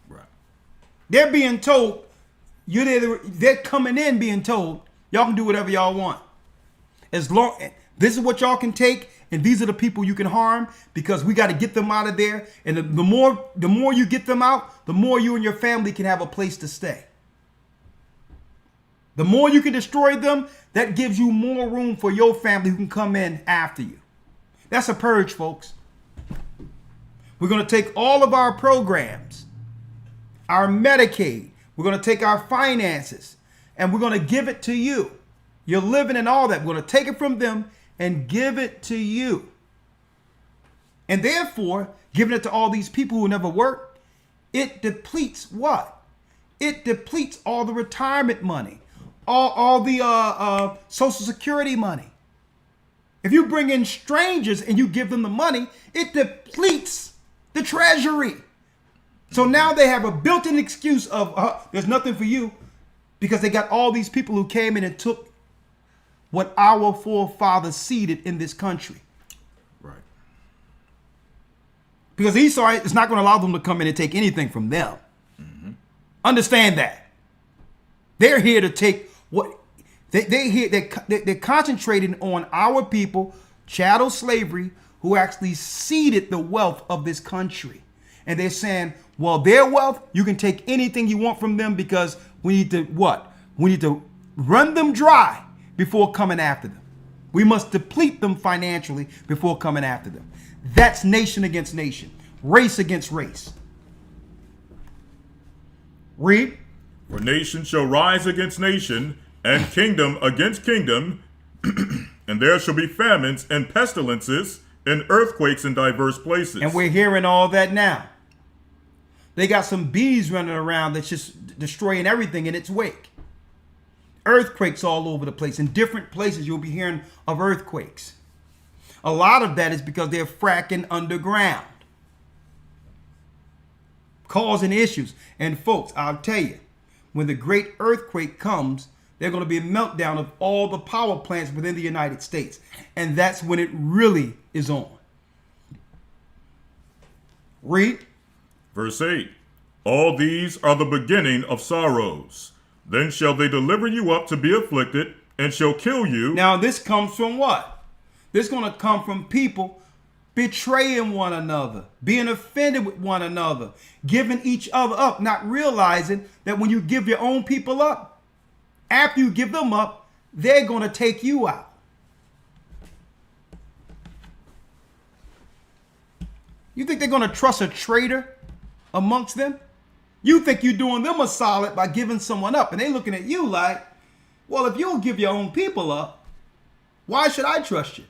Right. They're being told, they're coming in being told, y'all can do whatever y'all want. As long, this is what y'all can take, and these are the people you can harm, because we got to get them out of there. And the more you get them out, the more you and your family can have a place to stay. The more you can destroy them, that gives you more room for your family who can come in after you. That's a purge, folks. We're going to take all of our programs, our Medicaid, we're going to take our finances, and we're going to give it to you. You're living in all that. We're going to take it from them and give it to you. And therefore, giving it to all these people who never worked, it depletes what? It depletes all the retirement money, all the Social Security money. If you bring in strangers and you give them the money, it depletes the treasury. So now they have a built-in excuse of there's nothing for you, because they got all these people who came in and took what our forefathers seeded in this country. Right. Because Esau is not going to allow them to come in and take anything from them. Understand that. They're here to take what they're concentrating on our people, chattel slavery, who actually seeded the wealth of this country. And they're saying, well, their wealth, you can take anything you want from them, because we need to what? We need to run them dry before coming after them. We must deplete them financially before coming after them. That's nation against nation, race against race. Read. For nation shall rise against nation, and kingdom against kingdom, and there shall be famines and pestilences and earthquakes in diverse places. And we're hearing all that now. They got some bees running around that's just destroying everything in its wake. Earthquakes all over the place. In different places, you'll be hearing of earthquakes. A lot of that is because they're fracking underground, causing issues. And folks, I'll tell you, when the great earthquake comes, there's going to be a meltdown of all the power plants within the United States. And that's when it really is on. Read. Verse 8. All these are the beginning of sorrows. Then shall they deliver you up to be afflicted, and shall kill you. Now this comes from what? This is going to come from people betraying one another, being offended with one another, giving each other up, not realizing that when you give your own people up, after you give them up, they're going to take you out. You think they're going to trust a traitor amongst them? You think you're doing them a solid by giving someone up, and they're looking at you like, well, if you don't give your own people up, why should I trust you?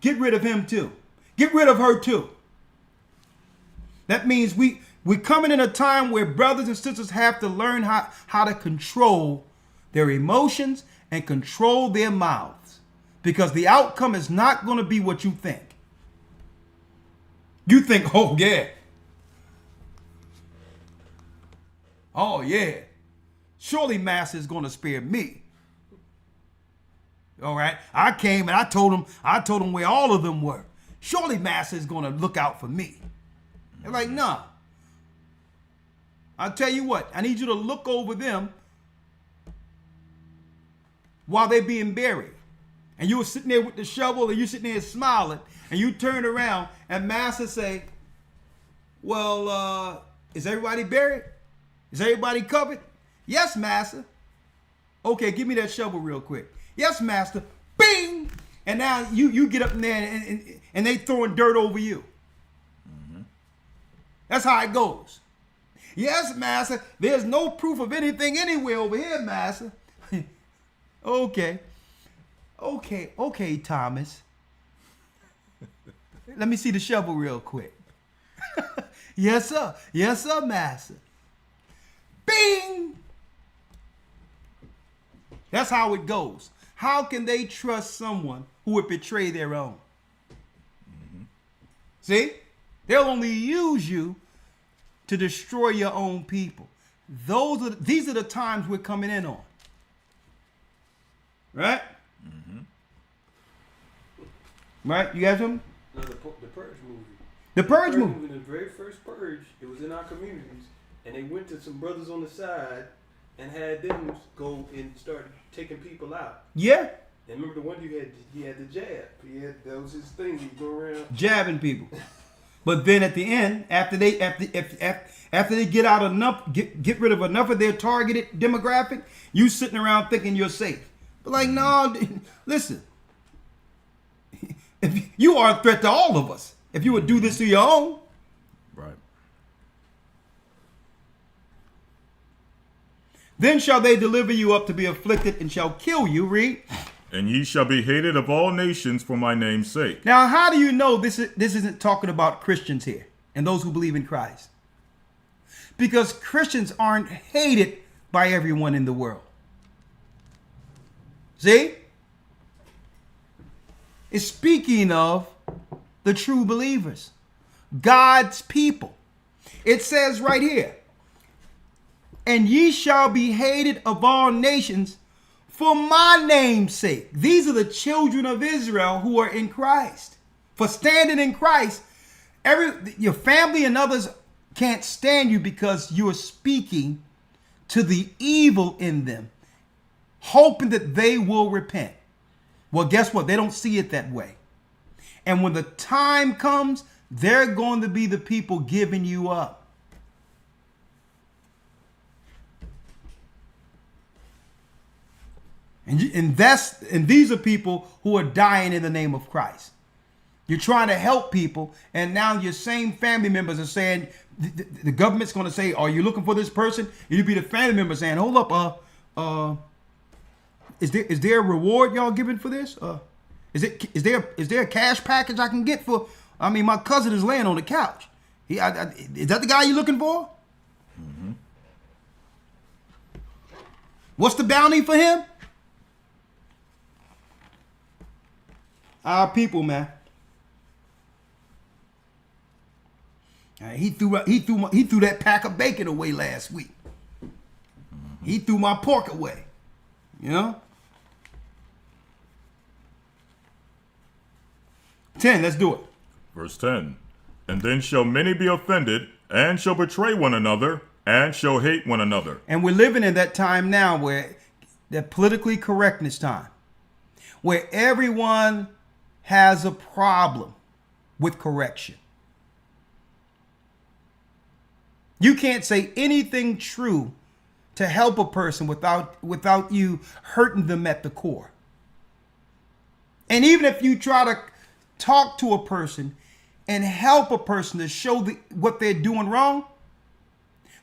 Get rid of him too. Get rid of her too. That means we're coming in a time where brothers and sisters have to learn how to control their emotions and control their mouths, because the outcome is not going to be what you think. You think, oh yeah. Oh yeah. Surely Master is going to spare me. All right. I came and I told him where all of them were. Surely Master is going to look out for me. They're like, nah. I'll tell you what, I need you to look over them while they're being buried. And you were sitting there with the shovel, and you sitting there smiling, and you turn around and Master say, well, is everybody buried? Is everybody covered? Yes, Master. Okay, give me that shovel real quick. Yes, Master. Bing! And now you get up in there and they throwing dirt over you. That's how it goes. Yes, Master. There's no proof of anything anywhere over here, Master. Okay, Thomas. Let me see the shovel real quick. Yes, sir. Yes, sir, Master. Bing! That's how it goes. How can they trust someone who would betray their own? See? They'll only use you to destroy your own people. These are the times we're coming in on. Right? Right? You guys them? No, the Purge movie. The Purge movie. The very first Purge, it was in our communities, and they went to some brothers on the side and had them go and start taking people out. Yeah. And remember the one he had the jab. That was his thing. He'd go around Jabbing people. But then at the end, after they get out enough, get rid of enough of their targeted demographic, you sitting around thinking you're safe. But like, no, listen. If you are a threat to all of us, if you would do this to your own. Right. Then shall they deliver you up to be afflicted and shall kill you. Read. And ye shall be hated of all nations for my name's sake. Now, how do you know this isn't talking about Christians here and those who believe in Christ? Because Christians aren't hated by everyone in the world. See? It's speaking of the true believers, God's people. It says right here, and ye shall be hated of all nations for my name's sake. These are the children of Israel who are in Christ. For standing in Christ, your family and others can't stand you because you are speaking to the evil in them, hoping that they will repent. Well, guess what? They don't see it that way. And when the time comes, they're going to be the people giving you up. And these are people who are dying in the name of Christ. You're trying to help people, and now your same family members are saying, the government's going to say, are you looking for this person? You'd be the family member saying, hold up, is there a reward y'all giving for this? Is there a cash package I can get for? I mean, my cousin is laying on the couch. Is that the guy you're looking for? Mm-hmm. What's the bounty for him? Our people, man. He threw that pack of bacon away last week. Mm-hmm. He threw my pork away. You know? 10, let's do it. Verse 10. And then shall many be offended, and shall betray one another, and shall hate one another. And we're living in that time now where the politically correctness time, where everyone has a problem with correction. You can't say anything true to help a person without you hurting them at the core. And even if you try to talk to a person and help a person to show what they're doing wrong,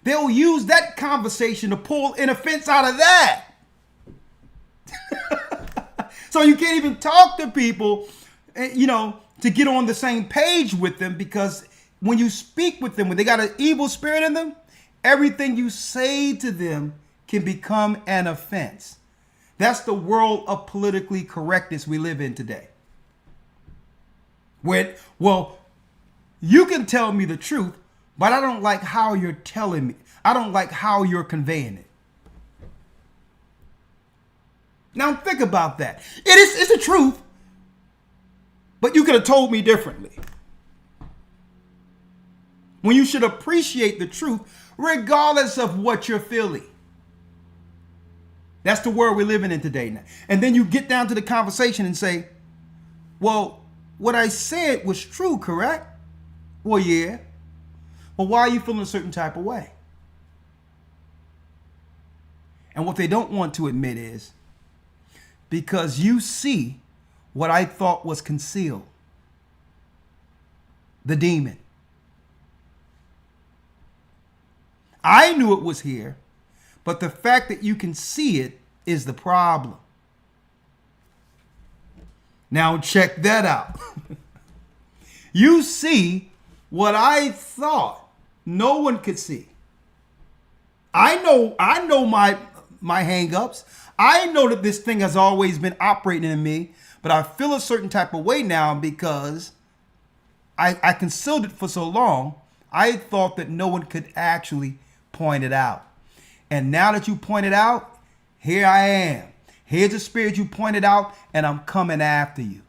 they'll use that conversation to pull an offense out of that. So you can't even talk to people, to get on the same page with them, because when you speak with them, when they got an evil spirit in them, everything you say to them can become an offense. That's the world of politically correctness we live in today. Well, you can tell me the truth, but I don't like how you're telling me. I don't like how you're conveying it. Now think about that. It's the truth, but you could have told me differently. When you should appreciate the truth, regardless of what you're feeling. That's the world we're living in today now. And then you get down to the conversation and say, well, what I said was true, correct? Well, yeah. Well, why are you feeling a certain type of way? And what they don't want to admit is, because you see what I thought was concealed. The demon. I knew it was here, but the fact that you can see it is the problem. Now check that out. You see what I thought no one could see. I know my hang-ups. I know that this thing has always been operating in me, but I feel a certain type of way now because I concealed it for so long. I thought that no one could actually point it out. And now that you point it out, here I am. Here's the spirit you pointed out, and I'm coming after you.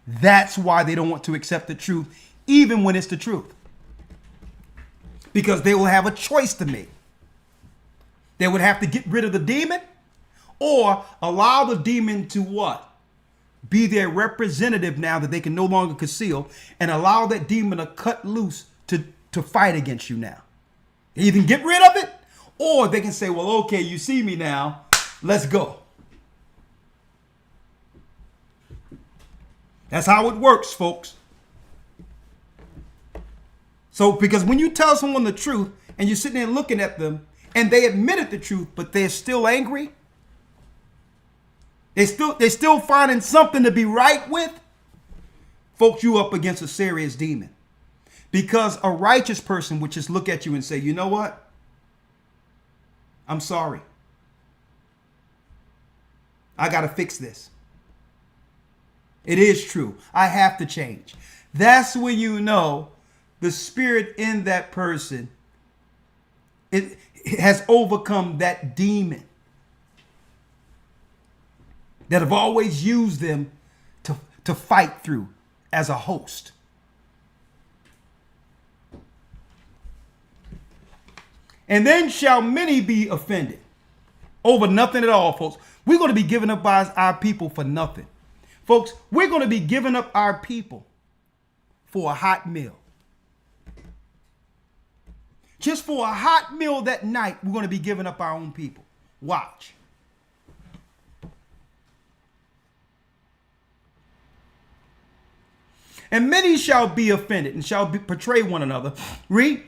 That's why they don't want to accept the truth, even when it's the truth. Because they will have a choice to make. They would have to get rid of the demon or allow the demon to what? Be their representative now that they can no longer conceal, and allow that demon to cut loose to fight against you now. Either get rid of it, or they can say, well, okay, you see me now, let's go. That's how it works, folks. So, because when you tell someone the truth and you're sitting there looking at them and they admitted the truth, but they're still angry, they're still finding something to be right with, folks, you up against a serious demon. Because a righteous person would just look at you and say, you know what? I'm sorry. I got to fix this. It is true. I have to change. That's when you know the spirit in that person, it has overcome that demon that have always used them to fight through as a host. And then shall many be offended over nothing at all, folks. We're going to be giving up our people for nothing. Folks, we're going to be giving up our people for a hot meal. Just for a hot meal that night, we're going to be giving up our own people. Watch. And many shall be offended and shall betray one another. Read.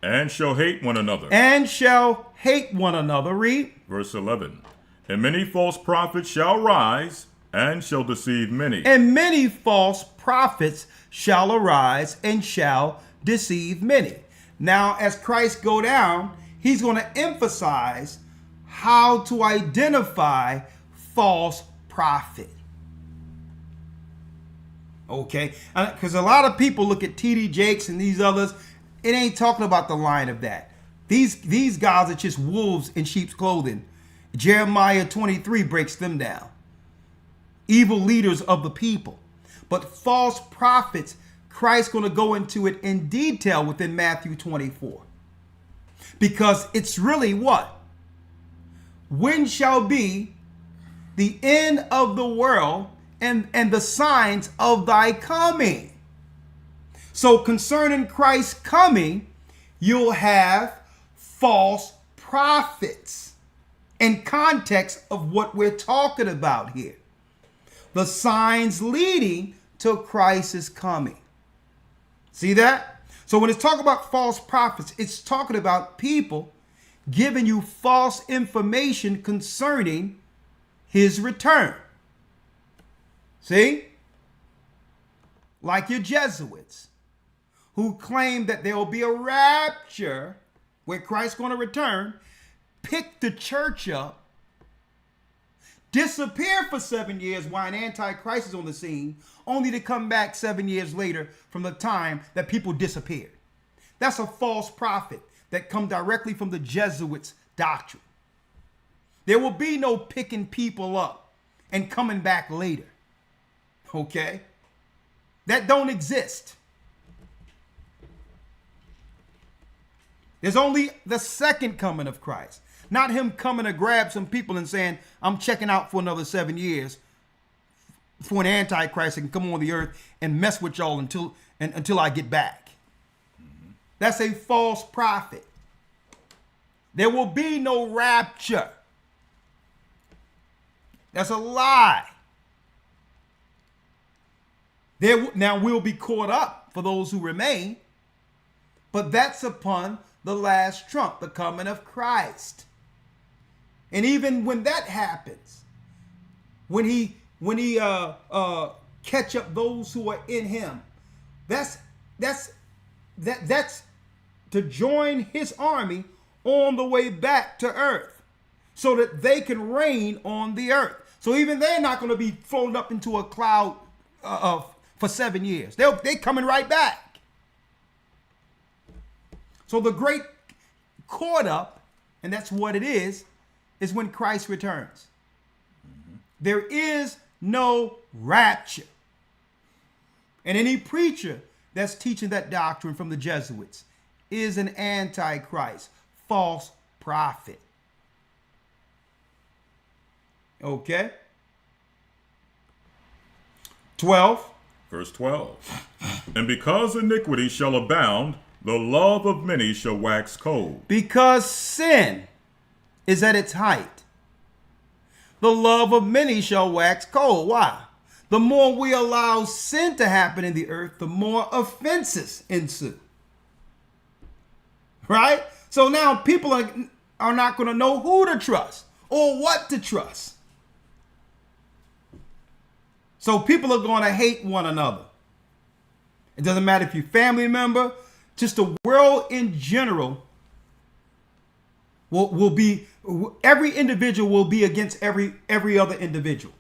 And shall hate one another. And shall hate one another. Read. Verse 11. And many false prophets shall rise and shall deceive many. And many false prophets shall arise and shall deceive many. Now, as Christ go down, he's going to emphasize how to identify false prophet. Okay? Because a lot of people look at T.D. Jakes and these others. It ain't talking about the line of that. These guys are just wolves in sheep's clothing. Jeremiah 23 breaks them down. Evil leaders of the people. But false prophets, Christ's going to go into it in detail within Matthew 24. Because it's really what? When shall be the end of the world and the signs of thy coming? So concerning Christ's coming, you'll have false prophets in context of what we're talking about here. The signs leading to Christ's coming. See that? So when it's talking about false prophets, it's talking about people giving you false information concerning his return. See? Like your Jesuits, who claim that there will be a rapture where Christ's going to return, pick the church up, disappear for 7 years while an antichrist is on the scene, only to come back 7 years later from the time that people disappeared. That's a false prophet that come directly from the Jesuits' doctrine. There will be no picking people up and coming back later. Okay? That don't exist. There's only the second coming of Christ. Not him coming to grab some people and saying, I'm checking out for another 7 years for an antichrist that can come on the earth and mess with y'all until I get back. That's a false prophet. There will be no rapture. That's a lie. Now we'll be caught up for those who remain, but that's upon the last trump, the coming of Christ. And even when that happens, when he catch up those who are in him, that's to join his army on the way back to earth, so that they can reign on the earth. So even they're not going to be floated up into a cloud for 7 years. They're coming right back. So the great caught up, and that's what it is when Christ returns. There is no rapture. And any preacher that's teaching that doctrine from the Jesuits is an antichrist, false prophet. Okay? 12. Verse 12. And because iniquity shall abound, the love of many shall wax cold. Because sin is at its height, the love of many shall wax cold. Why? The more we allow sin to happen in the earth, the more offenses ensue. Right? So now people are not going to know who to trust or what to trust. So people are going to hate one another. It doesn't matter if you're a family member, just the world in general will be, every individual will be against every other individual.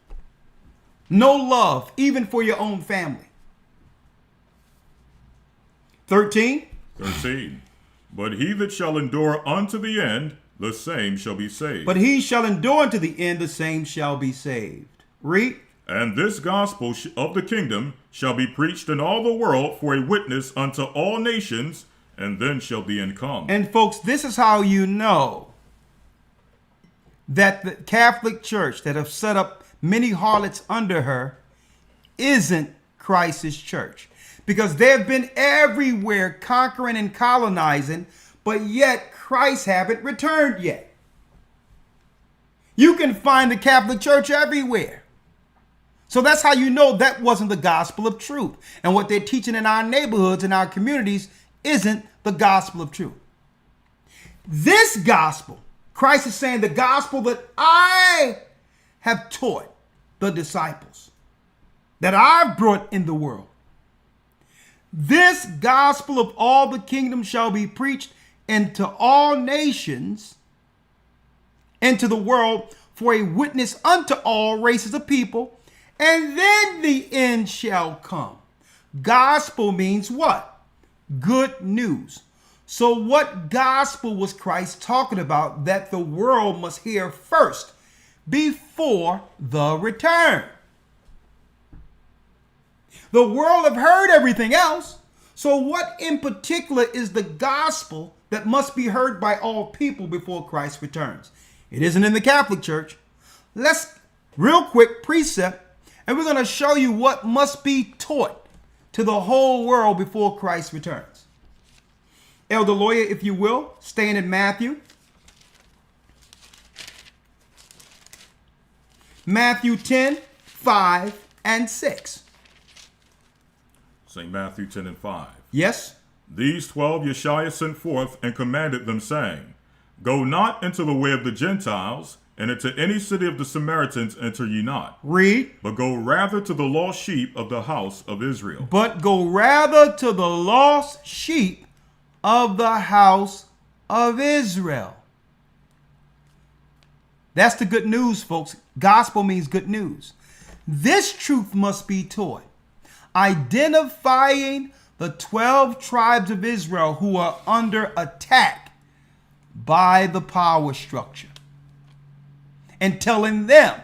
No love, even for your own family. 13. 13. But he that shall endure unto the end, the same shall be saved. But he shall endure unto the end, the same shall be saved. Read. And this gospel of the kingdom shall be preached in all the world for a witness unto all nations, and then shall the end come. And folks, this is how you know that the Catholic Church that have set up many harlots under her isn't Christ's church. Because they've been everywhere conquering and colonizing, but yet Christ haven't returned yet. You can find the Catholic Church everywhere. So that's how you know that wasn't the gospel of truth. And what they're teaching in our neighborhoods and our communities isn't the gospel of truth. This gospel, Christ is saying, the gospel that I have taught the disciples, that I've brought in the world. This gospel of all the kingdom shall be preached into all nations, into the world, for a witness unto all races of people, and then the end shall come. Gospel means what? Good news. So what gospel was Christ talking about that the world must hear first before the return? The world have heard everything else. So what in particular is the gospel that must be heard by all people before Christ returns? It isn't in the Catholic Church. Let's real quick precept, and we're going to show you what must be taught to the whole world before Christ returns. Elder Lawyer, if you will, staying in Matthew. Matthew 10, 5, and 6. St. Matthew 10 and 5. Yes. These 12 Yeshua sent forth and commanded them, saying, Go not into the way of the Gentiles, and into any city of the Samaritans enter ye not. Read. But go rather to the lost sheep of the house of Israel. But go rather to the lost sheep of the house of Israel. That's the good news, folks. Gospel means good news. This truth must be taught. Identifying the 12 tribes of Israel who are under attack by the power structure. And telling them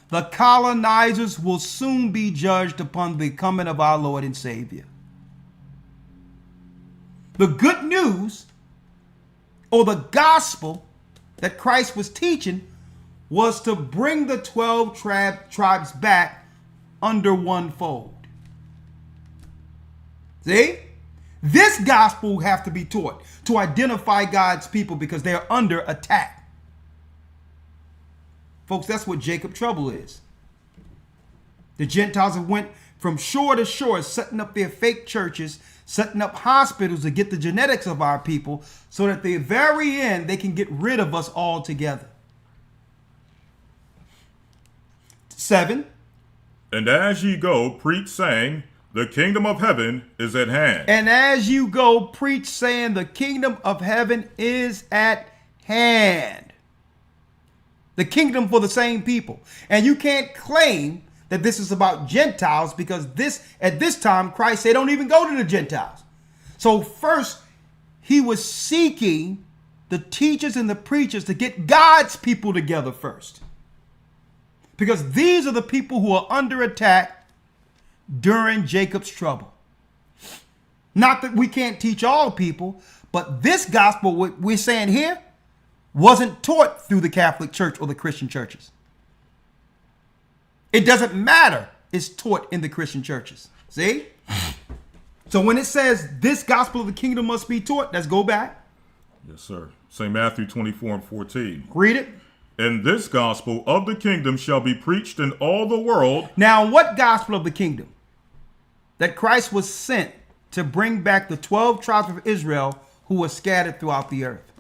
the colonizers will soon be judged upon the coming of our Lord and Savior. The good news, or the gospel that Christ was teaching, was to bring the 12 tribes back under one fold. See? This gospel will have to be taught to identify God's people because they are under attack. Folks, that's what Jacob trouble is. The Gentiles have went from shore to shore, setting up their fake churches, setting up hospitals to get the genetics of our people so that at the very end they can get rid of us altogether. 7. And as ye go, preach, saying, The kingdom of heaven is at hand. And as you go, preach, saying, The kingdom of heaven is at hand. The kingdom for the same people. And you can't claim that this is about Gentiles because at this time, Christ said, don't even go to the Gentiles. So first, he was seeking the teachers and the preachers to get God's people together first. Because these are the people who are under attack during Jacob's trouble. Not that we can't teach all people, but this gospel, what we're saying here, wasn't taught through the Catholic Church or the Christian churches. It doesn't matter. It's taught in the Christian churches. See? So when it says this gospel of the kingdom must be taught, let's go back. Yes, sir. St. Matthew 24:14. Read it. And this gospel of the kingdom shall be preached in all the world. Now, what gospel of the kingdom? That Christ was sent to bring back the 12 tribes of Israel who were scattered throughout the earth.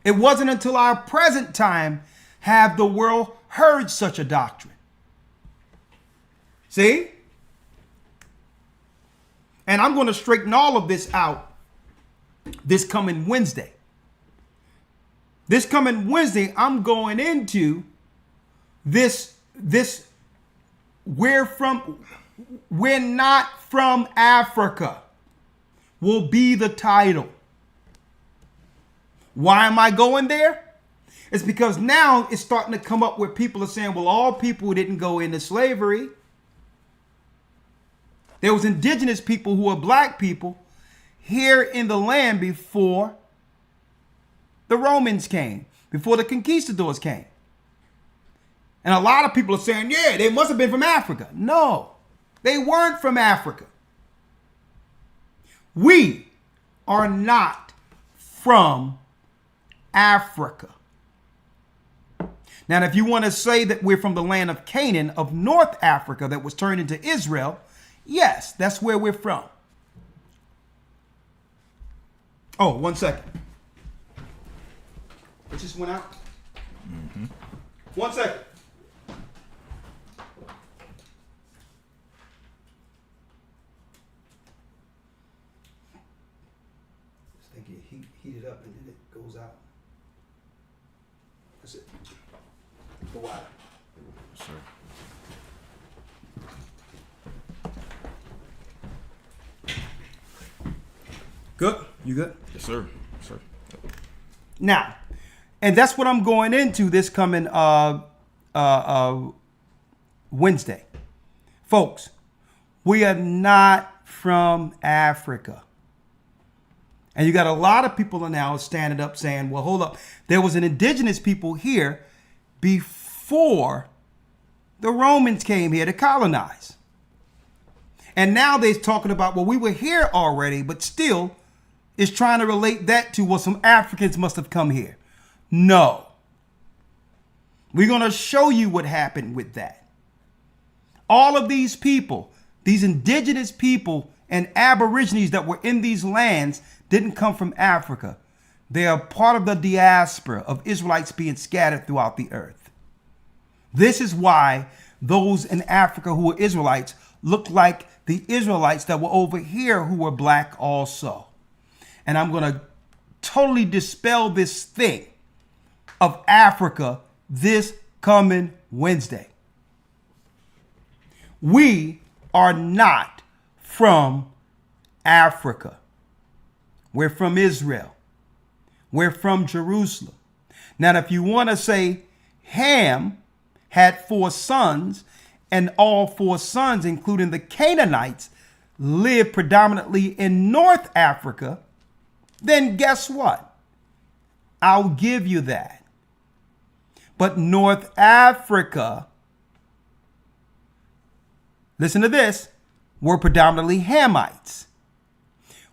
It wasn't until our present time have the world heard such a doctrine. See? And I'm going to straighten all of this out this coming Wednesday. This coming Wednesday, I'm going into this we're not from Africa will be the title. Why am I going there? It's because now it's starting to come up where people are saying, well, all people didn't go into slavery. There was indigenous people who were black people here in the land before the Romans came, before the conquistadors came. And a lot of people are saying, yeah, they must have been from Africa. No, they weren't from Africa. We are not from Africa. Now, if you want to say that we're from the land of Canaan of North Africa that was turned into Israel, yes, that's where we're from. Oh, 1 second. It just went out. 1 second. This thing get heated up and then it goes out. That's it. Go out. Yes, sir. Good? You good? Yes, sir. Yes, sir. Now, and that's what I'm going into this coming Wednesday. Folks, we are not from Africa. And you got a lot of people now standing up saying, well, hold up. There was an indigenous people here before the Romans came here to colonize. And now they're talking about, well, we were here already, but still is trying to relate that to, well, some Africans must have come here. No. We're going to show you what happened with that. All of these people, these indigenous people and aborigines that were in these lands didn't come from Africa. They are part of the diaspora of Israelites being scattered throughout the earth. This is why those in Africa who were Israelites look like the Israelites that were over here who were black also. And I'm going to totally dispel this thing of Africa this coming Wednesday. We are not from Africa. We're from Israel. We're from Jerusalem. Now, if you want to say Ham had 4 sons, and all 4 sons, including the Canaanites, lived predominantly in North Africa, then guess what? I'll give you that. But North Africa, listen to this, were predominantly Hamites.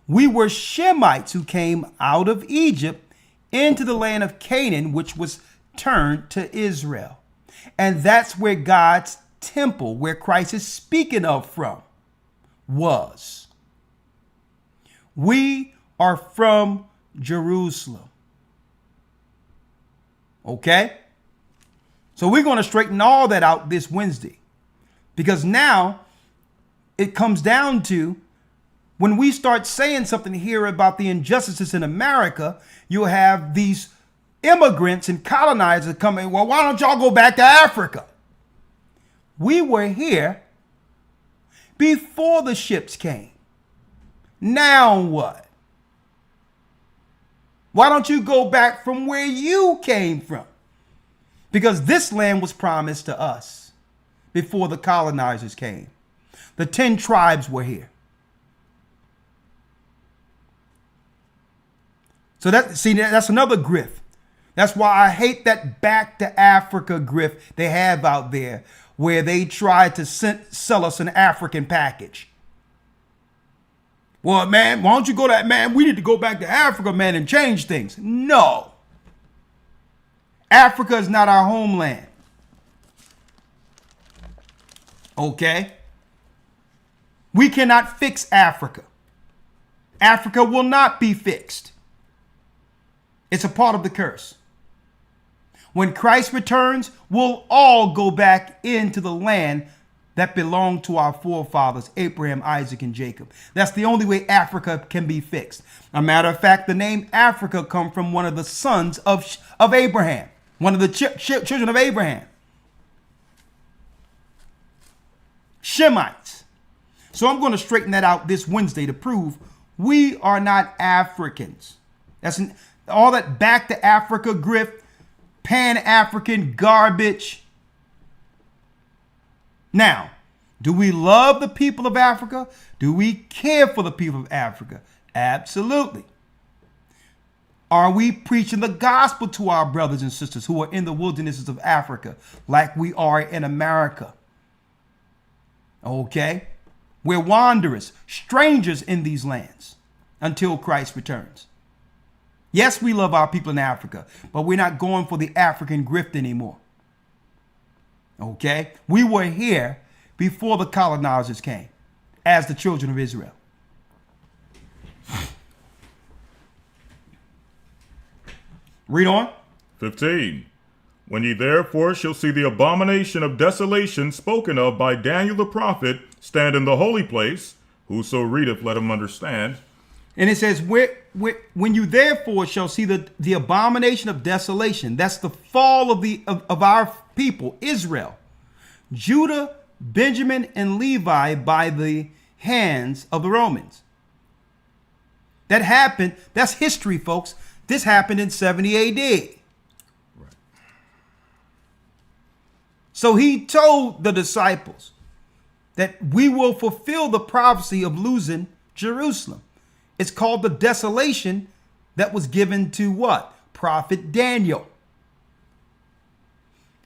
We were Shemites who came out of Egypt into the land of Canaan, which was turned to Israel. And that's where God's temple, where Christ is speaking of from, was. We are from Jerusalem. Okay? So we're going to straighten all that out this Wednesday. Because now it comes down to when we start saying something here about the injustices in America, you'll have these immigrants and colonizers coming, well, why don't y'all go back to Africa? We were here before the ships came. Now what? Why don't you go back from where you came from? Because this land was promised to us before the colonizers came. The 10 tribes were here. So that's another grift. That's why I hate that back to Africa grift they have out there, where they try to sell us an African package. Well, man, why don't you go to that, man? We need to go back to Africa, man, and change things. No. Africa is not our homeland. Okay? We cannot fix Africa. Africa will not be fixed. It's a part of the curse. When Christ returns, we'll all go back into the land that belonged to our forefathers, Abraham, Isaac, and Jacob. That's the only way Africa can be fixed. A matter of fact, the name Africa comes from one of the sons of Abraham, one of the children of Abraham. Shemites. So I'm going to straighten that out this Wednesday to prove we are not Africans. All that back to Africa grift, Pan-African garbage. Now, do we love the people of Africa? Do we care for the people of Africa? Absolutely. Are we preaching the gospel to our brothers and sisters who are in the wildernesses of Africa like we are in America? Okay? We're wanderers, strangers in these lands until Christ returns. Yes, we love our people in Africa, but we're not going for the African grift anymore. Okay? We were here before the colonizers came as the children of Israel. Read on. 15. When ye therefore shall see the abomination of desolation spoken of by Daniel the prophet stand in the holy place, whoso readeth, let him understand. And it says, when you therefore shall see the abomination of desolation, that's the fall of our people, Israel, Judah, Benjamin, and Levi by the hands of the Romans. That happened. That's history, folks. This happened in 70 AD. Right. So he told the disciples that we will fulfill the prophecy of losing Jerusalem. It's called the desolation that was given to what? Prophet Daniel.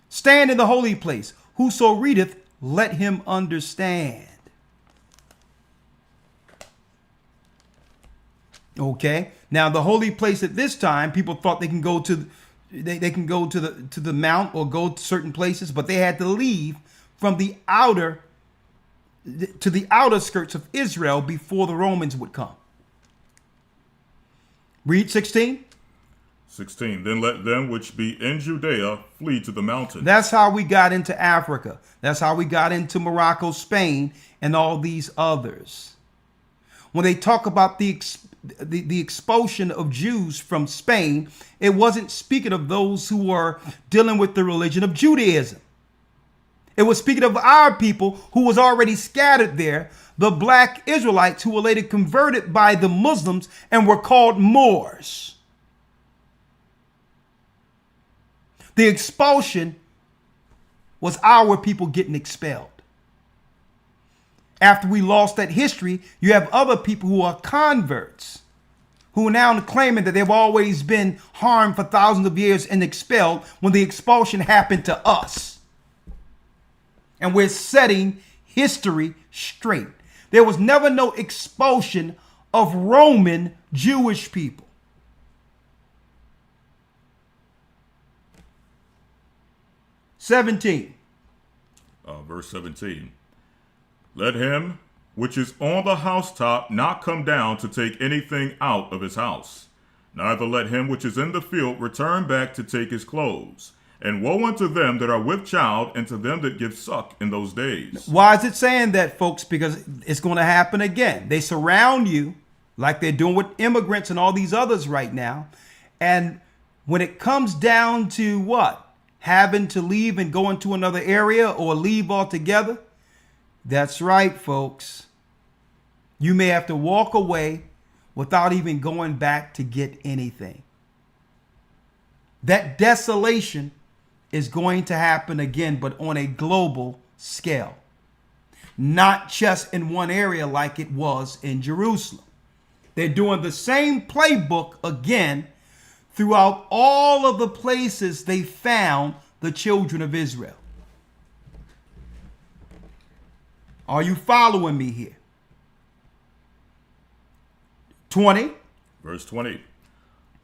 Stand in the holy place. Whoso readeth, let him understand. Okay. Now the holy place at this time, people thought they can go to the mount or go to certain places, but they had to leave from the outer skirts of Israel before the Romans would come. Read 16. 16. Then let them which be in Judea flee to the mountains. That's how we got into Africa. That's how we got into Morocco, Spain, and all these others. When they talk about the expulsion of Jews from Spain, it wasn't speaking of those who were dealing with the religion of Judaism. It was speaking of our people who was already scattered there, the black Israelites who were later converted by the Muslims and were called Moors. The expulsion was our people getting expelled. After we lost that history, you have other people who are converts, who are now claiming that they've always been harmed for thousands of years and expelled when the expulsion happened to us. And we're setting history straight. There was never no expulsion of Roman Jewish people. Verse 17. Let him which is on the housetop not come down to take anything out of his house. Neither let him which is in the field return back to take his clothes. And woe unto them that are with child, and to them that give suck in those days. Why is it saying that, folks? Because it's going to happen again. They surround you like they're doing with immigrants and all these others right now. And when it comes down to what? Having to leave and go into another area or leave altogether. That's right, folks. You may have to walk away without even going back to get anything. That desolation is going to happen again, but on a global scale. not just in one area like it was in Jerusalem. They're doing the same playbook again throughout all of the places they found the children of Israel. Are you following me here? 20. Verse 20.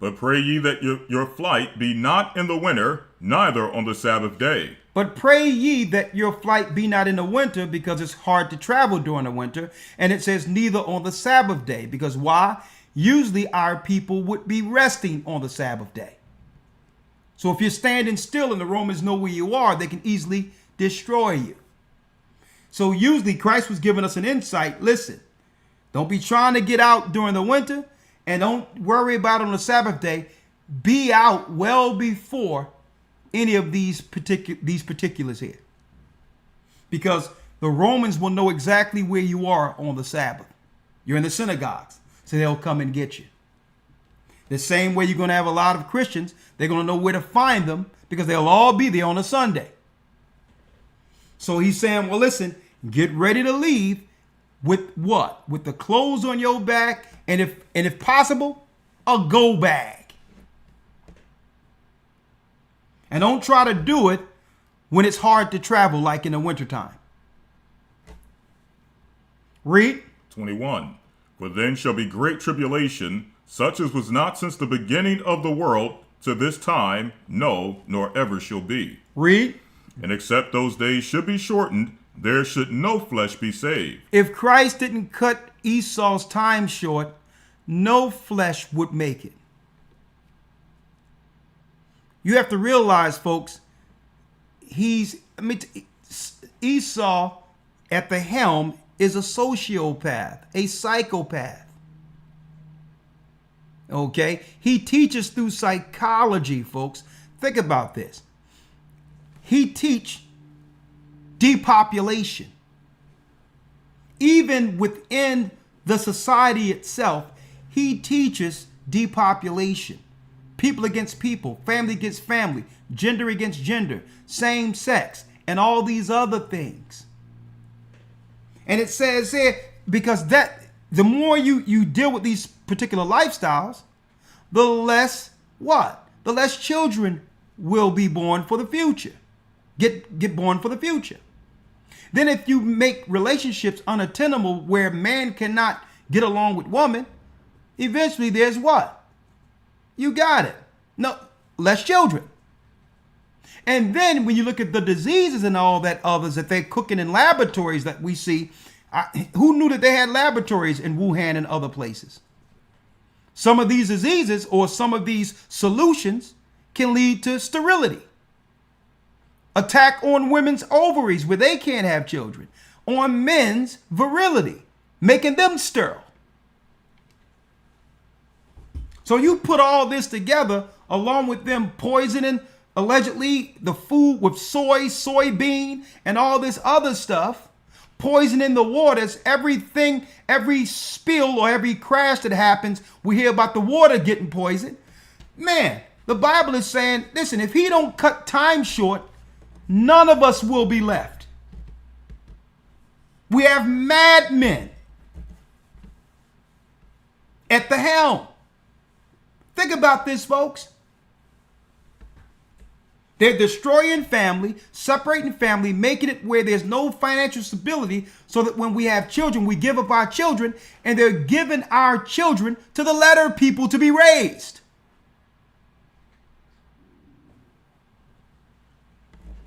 But pray ye that your flight be not in the winter, neither on the Sabbath day. But pray ye that your flight be not in the winter, because it's hard to travel during the winter. And it says neither on the Sabbath day, because why? Usually our people would be resting on the Sabbath day. So if you're standing still and the Romans know where you are, they can easily destroy you. So usually Christ was giving us an insight. Listen, don't be trying to get out during the winter, and don't worry about it on the Sabbath day. Be out well before any of these particulars here, because the Romans will know exactly where you are on the Sabbath. You're in the synagogues, so they'll come and get you. The same way you're going to have a lot of Christians, they're going to know where to find them, because they'll all be there on a Sunday. So he's saying, well, listen, get ready to leave with what? With the clothes on your back, and if possible, a go bag. And don't try to do it when it's hard to travel, like in the wintertime. Read. 21. For then shall be great tribulation, such as was not since the beginning of the world to this time, no, nor ever shall be. Read. And except those days should be shortened, there should no flesh be saved. If Christ didn't cut Esau's time short, no flesh would make it. You have to realize, folks, Esau at the helm is a sociopath, a psychopath. Okay? He teaches through psychology, folks. Think about this. He teaches depopulation. Even within the society itself, he teaches depopulation. People against people, family against family, gender against gender, same sex, and all these other things. And it says here, because that the more you deal with these particular lifestyles, the less what? The less children will be born for the future. Get born for the future. Then if you make relationships unattainable where man cannot get along with woman, eventually there's what? You got it. No, less children. And then when you look at the diseases and all that others that they're cooking in laboratories that we see, who knew that they had laboratories in Wuhan and other places? Some of these diseases or some of these solutions can lead to sterility. Attack on women's ovaries where they can't have children. On men's virility, making them sterile. So you put all this together, along with them poisoning, allegedly, the food with soybean, and all this other stuff, poisoning the waters, everything, every spill or every crash that happens, we hear about the water getting poisoned. Man, the Bible is saying, listen, if he don't cut time short, none of us will be left. We have madmen at the helm. Think about this, folks. They're destroying family, separating family, making it where there's no financial stability, so that when we have children, we give up our children, and they're giving our children to the letter people to be raised.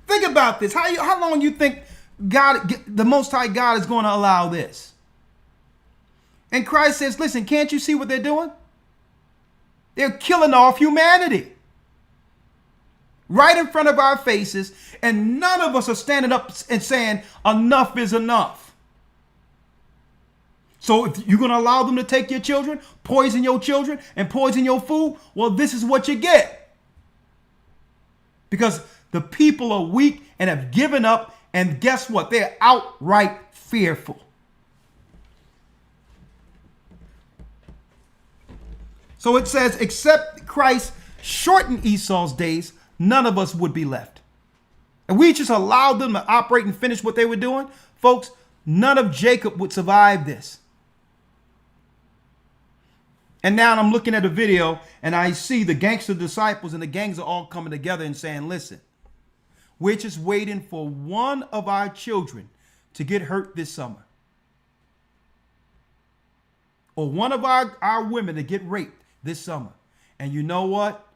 Think about this. How long do you think God, the Most High God, is going to allow this? And Christ says, listen, can't you see what they're doing? They're killing off humanity right in front of our faces, and none of us are standing up and saying enough is enough. So if you're going to allow them to take your children, poison your children, and poison your food, well, this is what you get. Because the people are weak and have given up, and guess what? They're outright fearful. So it says, except Christ shortened Esau's days, none of us would be left. And we just allowed them to operate and finish what they were doing. Folks, None of Jacob would survive this. And now I'm looking at a video and I see the gangster disciples and the gangs are all coming together and saying, listen, we're just waiting for one of our children to get hurt this summer. Or one of our women to get raped this summer. And you know what?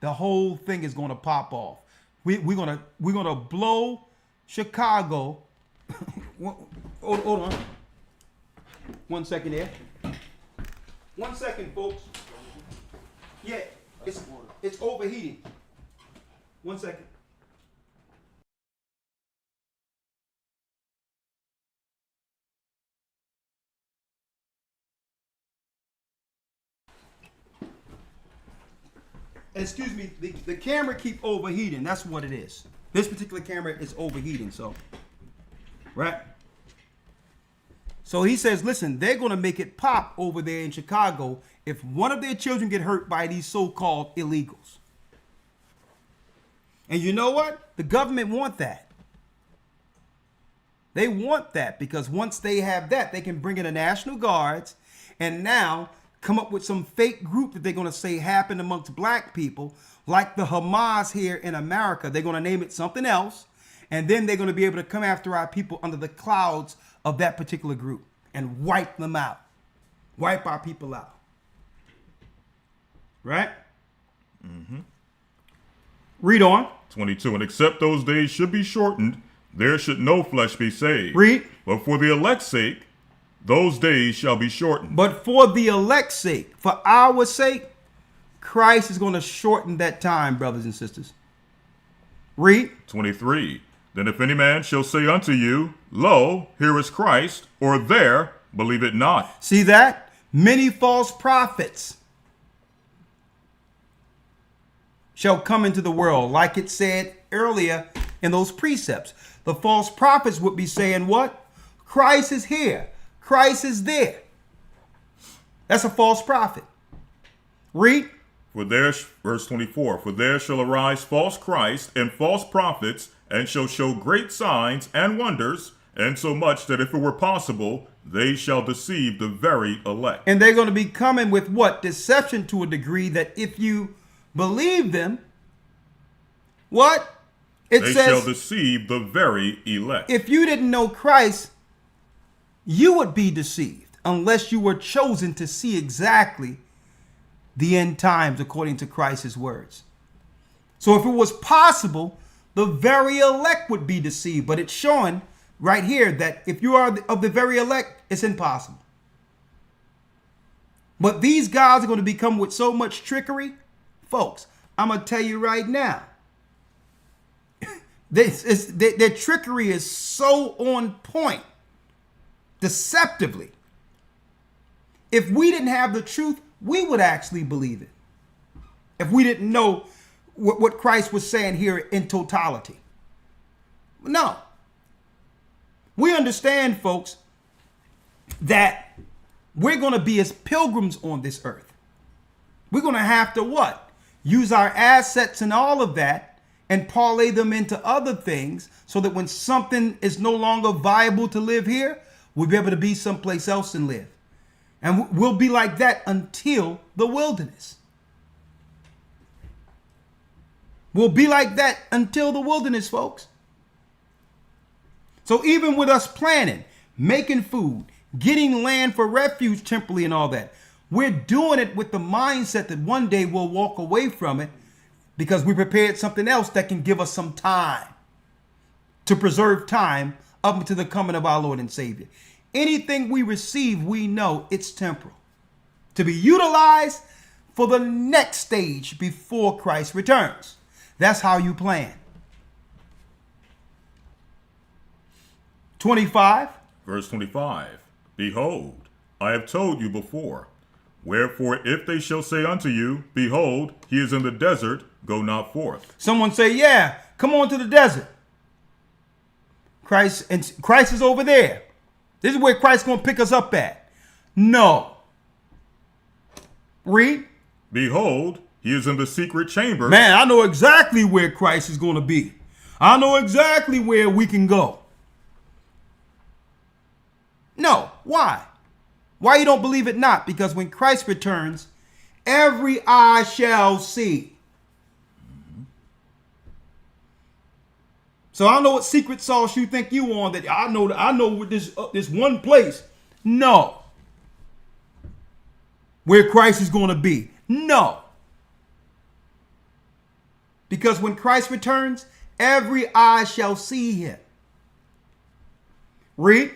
The whole thing is going to pop off. We're gonna blow Chicago. Hold on. 1 second here. 1 second, folks. Yeah, it's overheating. 1 second. Excuse me, the camera keep overheating. That's what it is. This particular camera is overheating, so. Right? So he says, listen, they're going to make it pop over there in Chicago if one of their children get hurt by these so-called illegals. And you know what? The government want that. They want that because once they have that, they can bring in the National Guards and now come up with some fake group that they're going to say happened amongst black people, like the Hamas here in America. They're going to name it something else. And then they're going to be able to come after our people under the clouds of that particular group and wipe them out. Wipe our people out. Right? Mm-hmm. Read on. 22. And except those days should be shortened, there should no flesh be saved. Read. But for the elect's sake, those days shall be shortened. But for the elect's sake, for our sake, Christ is going to shorten that time, brothers and sisters. Read. 23. Then if any man shall say unto you, Lo, here is Christ, or there, believe it not. See that? Many false prophets shall come into the world, like it said earlier in those precepts. The false prophets would be saying what? Christ is here. Christ is there. That's a false prophet. Read. For there, verse 24, for there shall arise false Christ and false prophets, and shall show great signs and wonders, and so much that if it were possible, they shall deceive the very elect. And they're going to be coming with what? Deception to a degree that if you believe them, what? It they says, shall deceive the very elect. If you didn't know Christ, you would be deceived unless you were chosen to see exactly the end times according to Christ's words. So if it was possible, the very elect would be deceived. But it's showing right here that if you are of the very elect, it's impossible. But these guys are going to become with so much trickery. Folks, I'm going to tell you right now. Their trickery is so on point. Deceptively. If we didn't have the truth, we would actually believe it. If we didn't know what Christ was saying here in totality. No. We understand, folks, that we're going to be as pilgrims on this earth. We're going to have to what? Use our assets and all of that and parlay them into other things so that when something is no longer viable to live here, we'll be able to be someplace else and live. And we'll be like that until the wilderness. We'll be like that until the wilderness, folks. So even with us planning, making food, getting land for refuge temporarily and all that, we're doing it with the mindset that one day we'll walk away from it because we prepared something else that can give us some time to preserve time up until the coming of our Lord and Savior. Anything we receive, we know it's temporal, to be utilized for the next stage before Christ returns. That's how you plan. 25. Verse 25. Behold, I have told you before. Wherefore, if they shall say unto you, Behold, he is in the desert, go not forth. Someone say, yeah, come on to the desert. Christ is over there. This is where Christ's going to pick us up at. No. Read. Behold, he is in the secret chamber. Man, I know exactly where Christ is going to be. I know exactly where we can go. No. Why? Why you don't believe it not? Because when Christ returns, every eye shall see. So I don't know what secret sauce you think you on that I know with this one place. No. Where Christ is going to be. No. Because when Christ returns, every eye shall see him. Read.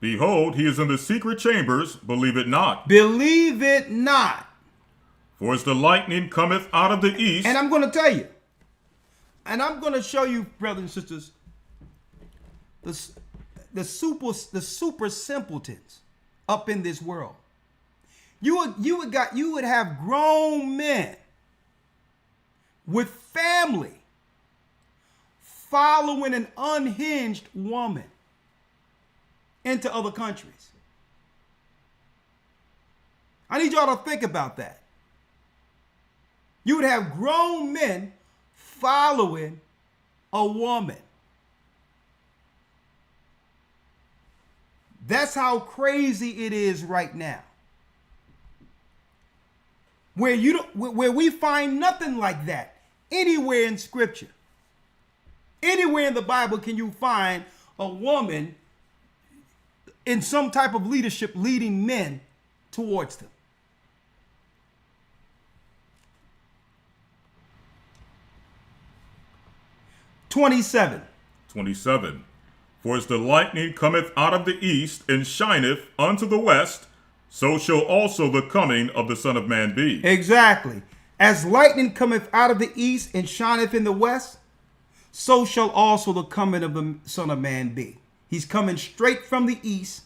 Behold, he is in the secret chambers, believe it not. Believe it not. For as the lightning cometh out of the east. And I'm going to tell you. And I'm going to show you, brothers and sisters, the super simpletons up in this world. You would have grown men with family following an unhinged woman into other countries. I need y'all to think about that. You would have grown men following a woman. That's how crazy it is right now. Where we find nothing like that anywhere in Scripture. Anywhere in the Bible can you find a woman in some type of leadership leading men towards them. (27) For as the lightning cometh out of the east and shineth unto the west, so shall also the coming of the Son of Man be. Exactly. As lightning cometh out of the east and shineth in the west, so shall also the coming of the Son of Man be. He's coming straight from the east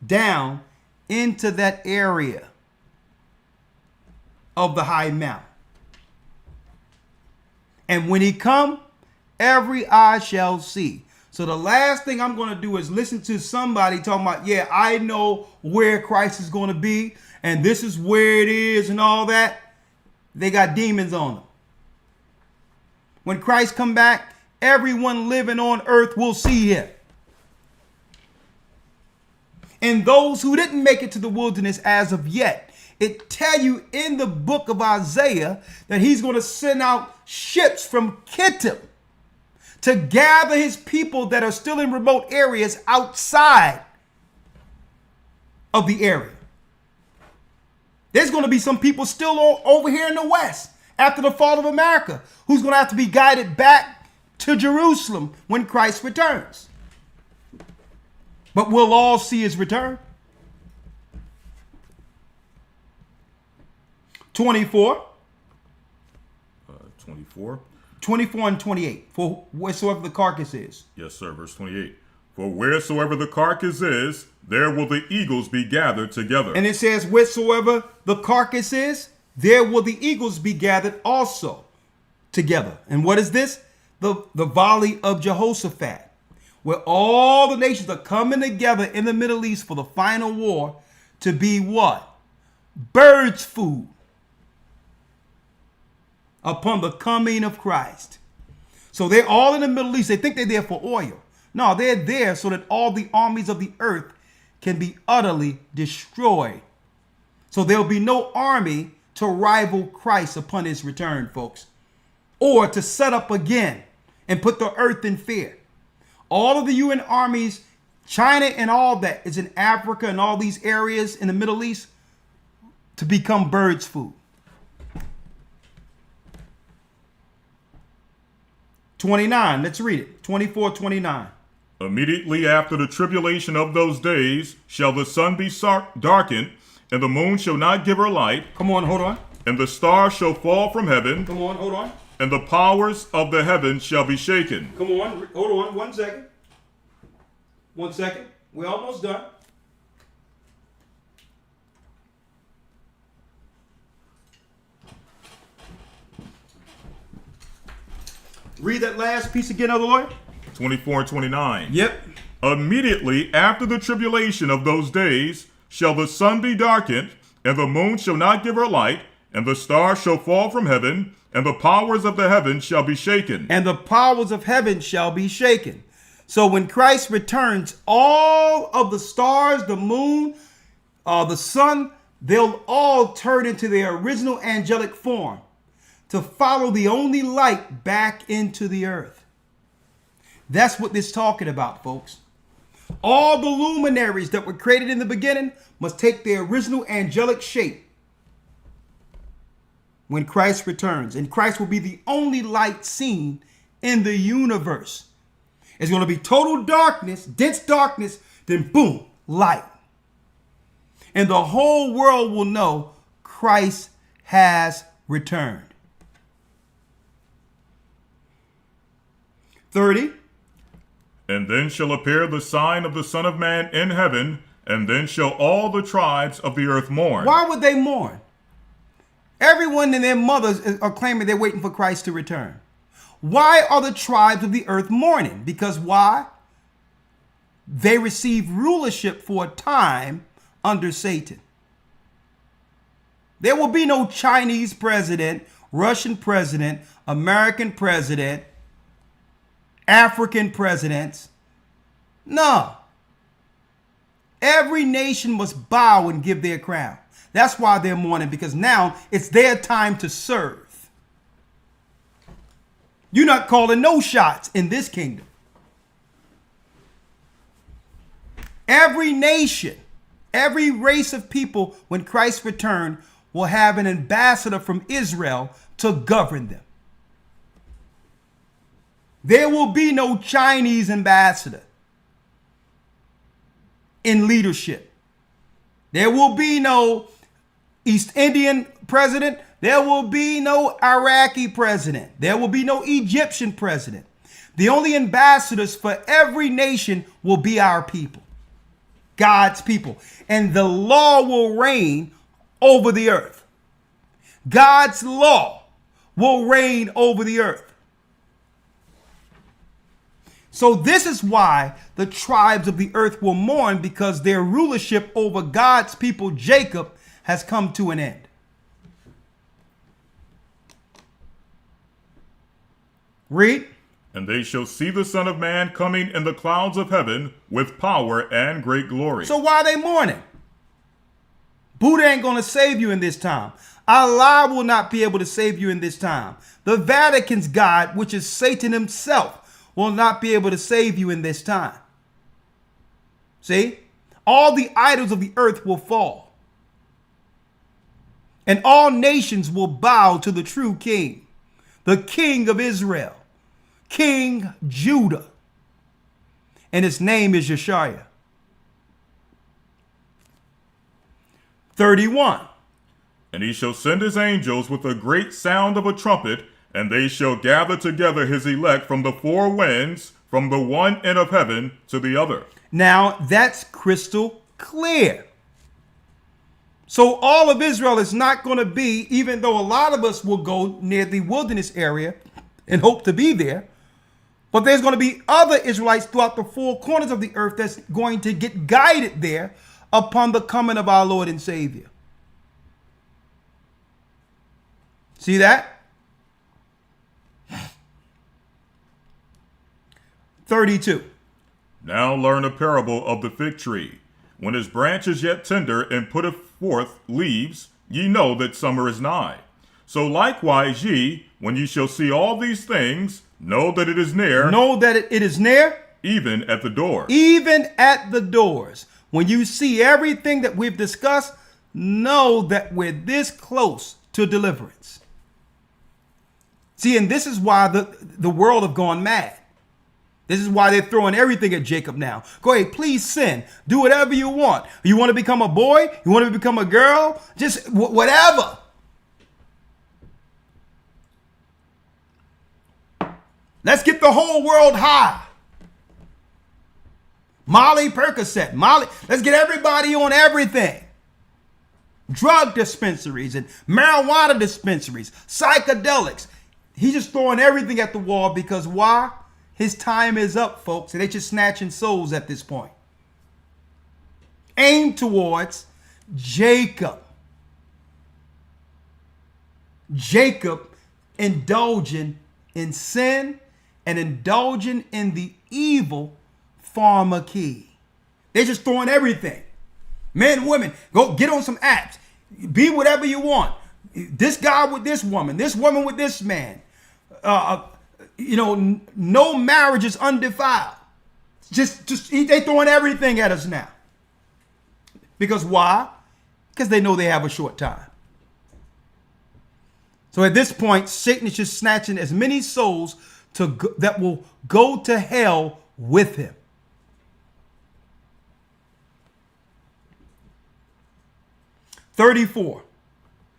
down into that area of the high mountain. And when he come, every eye shall see. So the last thing I'm going to do is listen to somebody talking about, yeah, I know where Christ is going to be, and this is where it is and all that. They got demons on them. When Christ come back, everyone living on earth will see him. And those who didn't make it to the wilderness as of yet, it tell you in the book of Isaiah that he's going to send out ships from Kittim to gather his people that are still in remote areas outside of the area. There's going to be some people still over here in the West after the fall of America who's going to have to be guided back to Jerusalem when Christ returns. But we'll all see his return. 24. 24 and 28. For wheresoever the carcass is. Yes, sir. Verse 28. For wheresoever the carcass is, there will the eagles be gathered together. And it says, wheresoever the carcass is, there will the eagles be gathered also together. And what is this? The valley of Jehoshaphat, where all the nations are coming together in the Middle East for the final war to be what? Birds' food upon the coming of Christ. So they're all in the Middle East. They think they're there for oil. No, they're there so that all the armies of the earth can be utterly destroyed. So there'll be no army to rival Christ upon his return, folks, or to set up again and put the earth in fear. All of the UN armies, China and all that is in Africa and all these areas in the Middle East to become birds' food. 29, let's read it. 24, 29. Immediately after the tribulation of those days shall the sun be darkened, and the moon shall not give her light. Come on, hold on. And the stars shall fall from heaven. Come on, hold on. And the powers of the heavens shall be shaken. Come on, hold on, 1 second. 1 second. We're almost done. Read that last piece again, other lawyer. 24 and 29. Yep. Immediately after the tribulation of those days shall the sun be darkened, and the moon shall not give her light, and the stars shall fall from heaven, and the powers of the heavens shall be shaken. And the powers of heaven shall be shaken. So when Christ returns, all of the stars, the moon, the sun, they'll all turn into their original angelic form to follow the only light back into the earth. That's what this is talking about, folks. All the luminaries that were created in the beginning must take their original angelic shape when Christ returns. And Christ will be the only light seen in the universe. It's going to be total darkness, dense darkness, then boom, light. And the whole world will know Christ has returned. 30. And then shall appear the sign of the Son of Man in heaven, and then shall all the tribes of the earth mourn. Why would they mourn? Everyone and their mothers are claiming they're waiting for Christ to return. Why are the tribes of the earth mourning? Because why? They received rulership for a time under Satan. There will be no Chinese president, Russian president, American president, African presidents. No. Every nation must bow and give their crown. That's why they're mourning, because now it's their time to serve. You're not calling no shots in this kingdom. Every nation, every race of people, when Christ returns, will have an ambassador from Israel to govern them. There will be no Chinese ambassador in leadership. There will be no East Indian president. There will be no Iraqi president. There will be no Egyptian president. The only ambassadors for every nation will be our people, God's people. And the law will reign over the earth. God's law will reign over the earth. So this is why the tribes of the earth will mourn, because their rulership over God's people, Jacob, has come to an end. Read. And they shall see the Son of Man coming in the clouds of heaven with power and great glory. So why are they mourning? Buddha ain't going to save you in this time. Allah will not be able to save you in this time. The Vatican's God, which is Satan himself, will not be able to save you in this time. See? All the idols of the earth will fall. And all nations will bow to the true king, the King of Israel, King Judah. And his name is Yeshua. 31. And he shall send his angels with a great sound of a trumpet, and they shall gather together his elect from the four winds, from the one end of heaven to the other. Now that's crystal clear. So all of Israel is not going to be, even though a lot of us will go near the wilderness area and hope to be there, but there's going to be other Israelites throughout the four corners of the earth that's going to get guided there upon the coming of our Lord and Savior. See that? 32. Now learn a parable of the fig tree. When his branch is yet tender and putteth forth leaves, ye know that summer is nigh. So likewise ye, when ye shall see all these things, know that it is near. Know that it is near. Even at the door. Even at the doors. When you see everything that we've discussed, know that we're this close to deliverance. See, and this is why the world have gone mad. This is why they're throwing everything at Jacob now. Go ahead, please sin. Do whatever you want. You want to become a boy? You want to become a girl? Just whatever. Let's get the whole world high. Molly, Percocet, Molly. Let's get everybody on everything. Drug dispensaries and marijuana dispensaries, psychedelics. He's just throwing everything at the wall because why? His time is up, folks, and they're just snatching souls at this point. Aim towards Jacob. Jacob indulging in sin and indulging in the evil pharmacy. They're just throwing everything. Men, women, go get on some apps. Be whatever you want. This guy with this woman with this man. No marriage is undefiled. Just they throwing everything at us now. Because why? Because they know they have a short time. So at this point, Satan is just snatching as many souls that will go to hell with him. (34)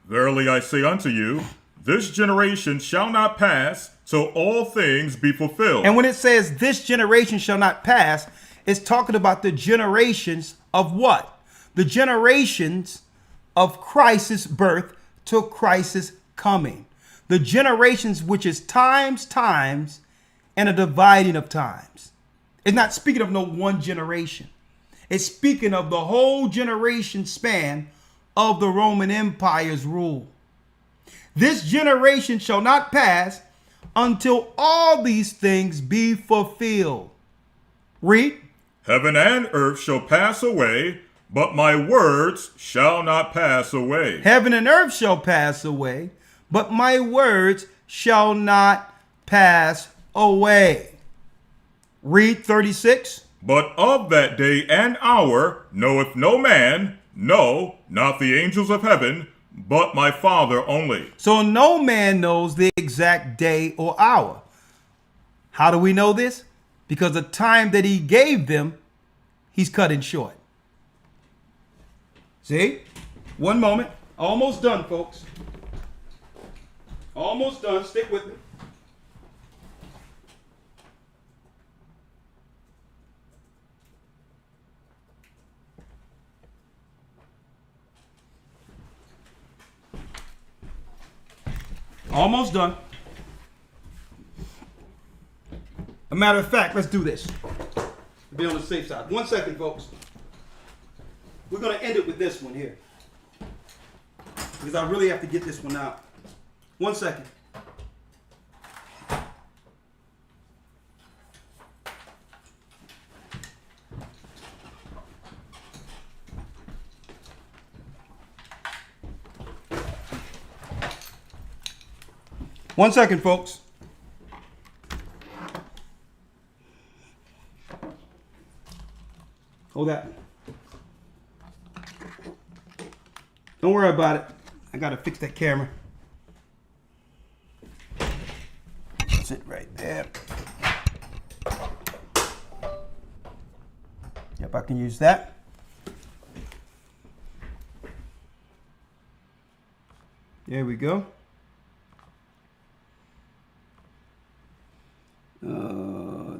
Verily I say unto you, this generation shall not pass till all things be fulfilled. And when it says this generation shall not pass, it's talking about the generations of what? The generations of Christ's birth to Christ's coming. The generations which is times, and a dividing of times. It's not speaking of no one generation. It's speaking of the whole generation span of the Roman Empire's rule. This generation shall not pass until all these things be fulfilled. Read. Heaven and earth shall pass away, but my words shall not pass away. Heaven and earth shall pass away, but my words shall not pass away. Read 36. But of that day and hour knoweth no man, no, not the angels of heaven, but my Father only. So no man knows the exact day or hour. How do we know this? Because the time that he gave them, he's cutting short. See? One moment. Almost done, folks. Almost done. Stick with me. Almost done. A matter of fact, let's do this. Be on the safe side. 1 second, folks. We're going to end it with this one here. Because I really have to get this one out. 1 second. One second, folks. Hold that. Don't worry about it. I gotta fix that camera. That's it right there. Yep, I can use that. There we go.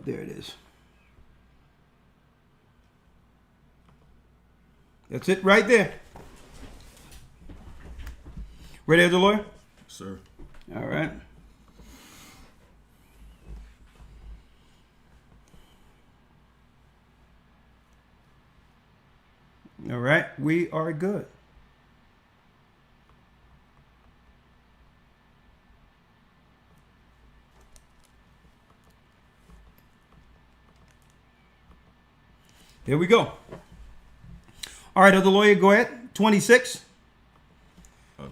There it is. That's it right there. Ready, the lawyer? Sir. All right. All right, we are good. Here we go. All right, other lawyer, go ahead. 26.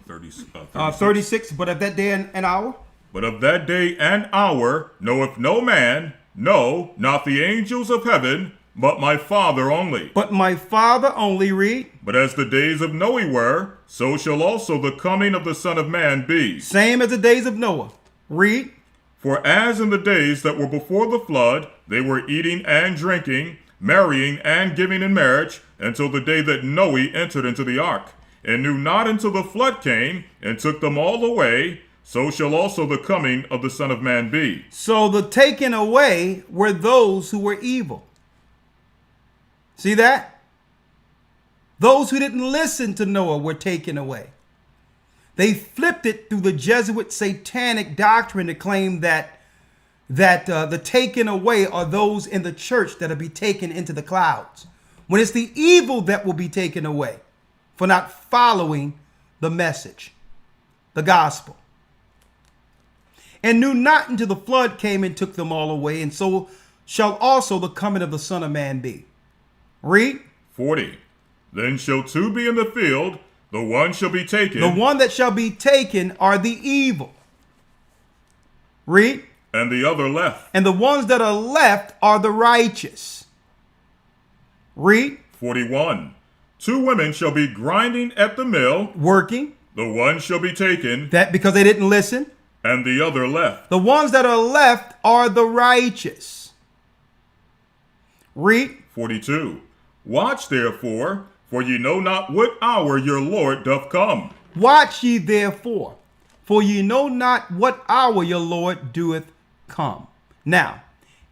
36, but of that day and hour? But of that day and hour knoweth no man, no, not the angels of heaven, but my Father only. But my Father only, read. But as the days of Noe were, so shall also the coming of the Son of Man be. Same as the days of Noah. Read. For as in the days that were before the flood, they were eating and drinking, marrying and giving in marriage, until the day that Noe entered into the ark, and knew not until the flood came, and took them all away, so shall also the coming of the Son of Man be. So the taken away were those who were evil. See that? Those who didn't listen to Noah were taken away. They flipped it through the Jesuit satanic doctrine to claim that the taken away are those in the church that will be taken into the clouds, when it's the evil that will be taken away for not following the message, the gospel. And knew not until the flood came and took them all away, and so shall also the coming of the Son of Man be. Read. 40. Then shall two be in the field, the one shall be taken, The one that shall be taken are the evil. Read. and the other left. And the ones that are left are the righteous. Read. 41. Two women shall be grinding at the mill, Working. the one shall be taken, That because they didn't listen. and the other left. The ones that are left are the righteous. Read. 42. Watch therefore, for ye know not what hour your Lord doth come. Watch ye therefore, for ye know not what hour your Lord doeth come. Now,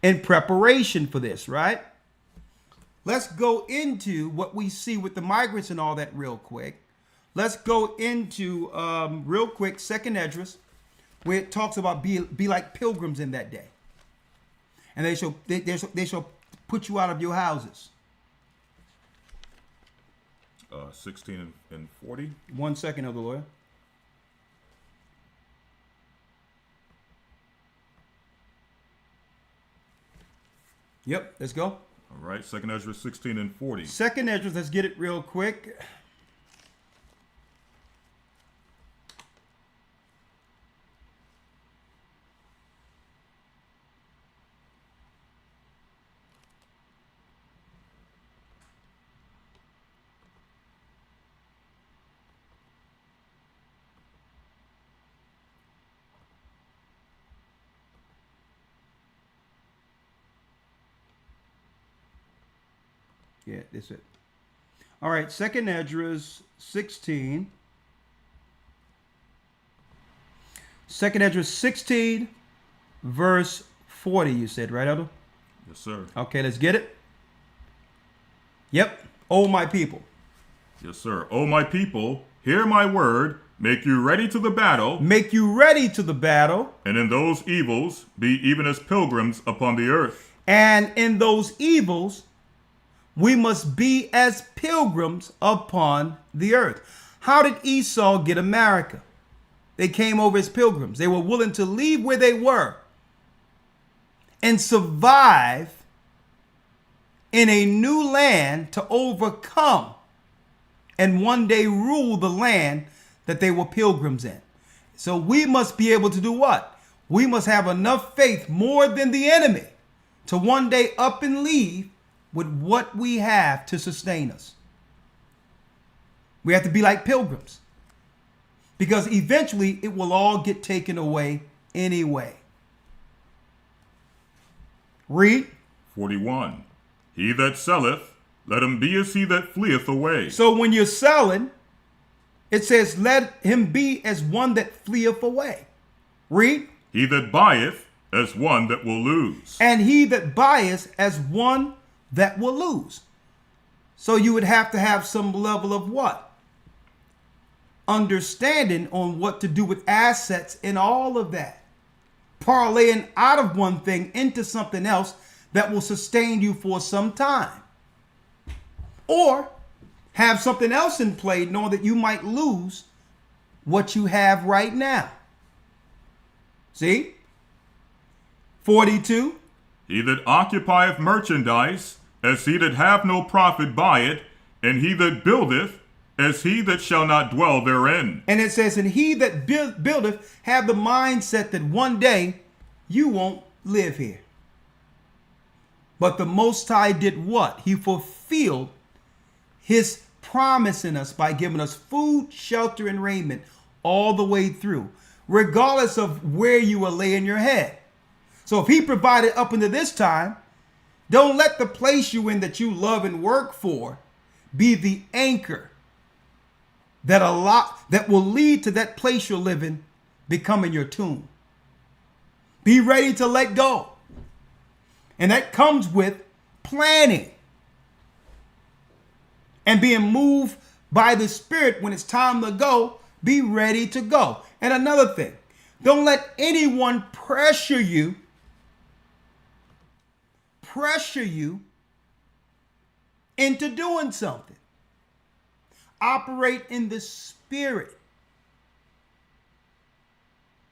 in preparation for this, right? Let's go into what we see with the migrants and all that real quick. Let's go into real quick 2nd Esdras, where it talks about be like pilgrims in that day, and they shall put you out of your houses. 16 and 40. 1 second, Elder Lawyer. Yep, let's go. All right, 2nd Ezra 16 and 40. 2nd Esdras, let's get it real quick. Yeah, that's it. All right, 2nd Esdras 16. 2nd Esdras 16, verse 40, you said, right, Elder? Yes, sir. Okay, let's get it. Yep. Oh, my people. Yes, sir. O my people, hear my word, make you ready to the battle, Make you ready to the battle, and in those evils be even as pilgrims upon the earth. and in those evils we must be as pilgrims upon the earth. How did Esau get America? They came over as pilgrims. They were willing to leave where they were and survive in a new land to overcome and one day rule the land that they were pilgrims in. So we must be able to do what? We must have enough faith, more than the enemy, to one day up and leave with what we have to sustain us. We have to be like pilgrims, because eventually it will all get taken away anyway. Read. 41. He that selleth, let him be as he that fleeth away. So when you're selling, it says, let him be as one that fleeth away. Read. He that buyeth, as one that will lose. And he that buyeth as one that will lose. So you would have to have some level of what? Understanding on what to do with assets and all of that. Parlaying out of one thing into something else that will sustain you for some time. Or have something else in play, knowing that you might lose what you have right now. See? 42. He that occupieth merchandise, as he that have no profit by it, and he that buildeth, as he that shall not dwell therein. And it says, and he that buildeth have the mindset that one day you won't live here. But the Most High did what? He fulfilled his promise in us by giving us food, shelter, and raiment all the way through, regardless of where you are laying your head. So if he provided up into this time, don't let the place you in that you love and work for be the anchor that will lead to that place you're living becoming your tomb. Be ready to let go. And that comes with planning and being moved by the Spirit when it's time to go. Be ready to go. And another thing, don't let anyone pressure you into doing something. Operate in the Spirit.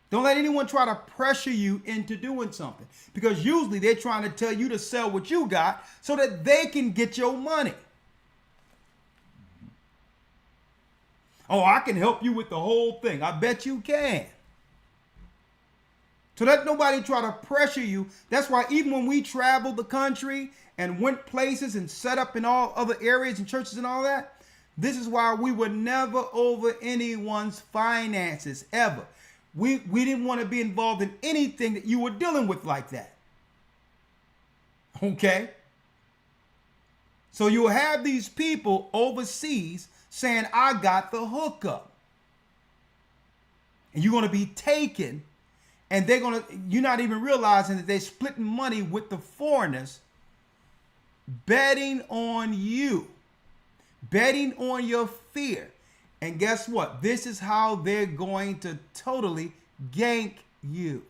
Don't let anyone try to pressure you into doing something, because usually they're trying to tell you to sell what you got so that they can get your money. Oh, I can help you with the whole thing. I bet you can. So let nobody try to pressure you. That's why even when we traveled the country and went places and set up in all other areas and churches and all that, this is why we were never over anyone's finances, ever. We didn't want to be involved in anything that you were dealing with like that. Okay? So you'll have these people overseas saying, I got the hookup. And you're going to be taken, and you're not even realizing that they're splitting money with the foreigners, betting on you, betting on your fear. And guess what? This is how they're going to totally gank you.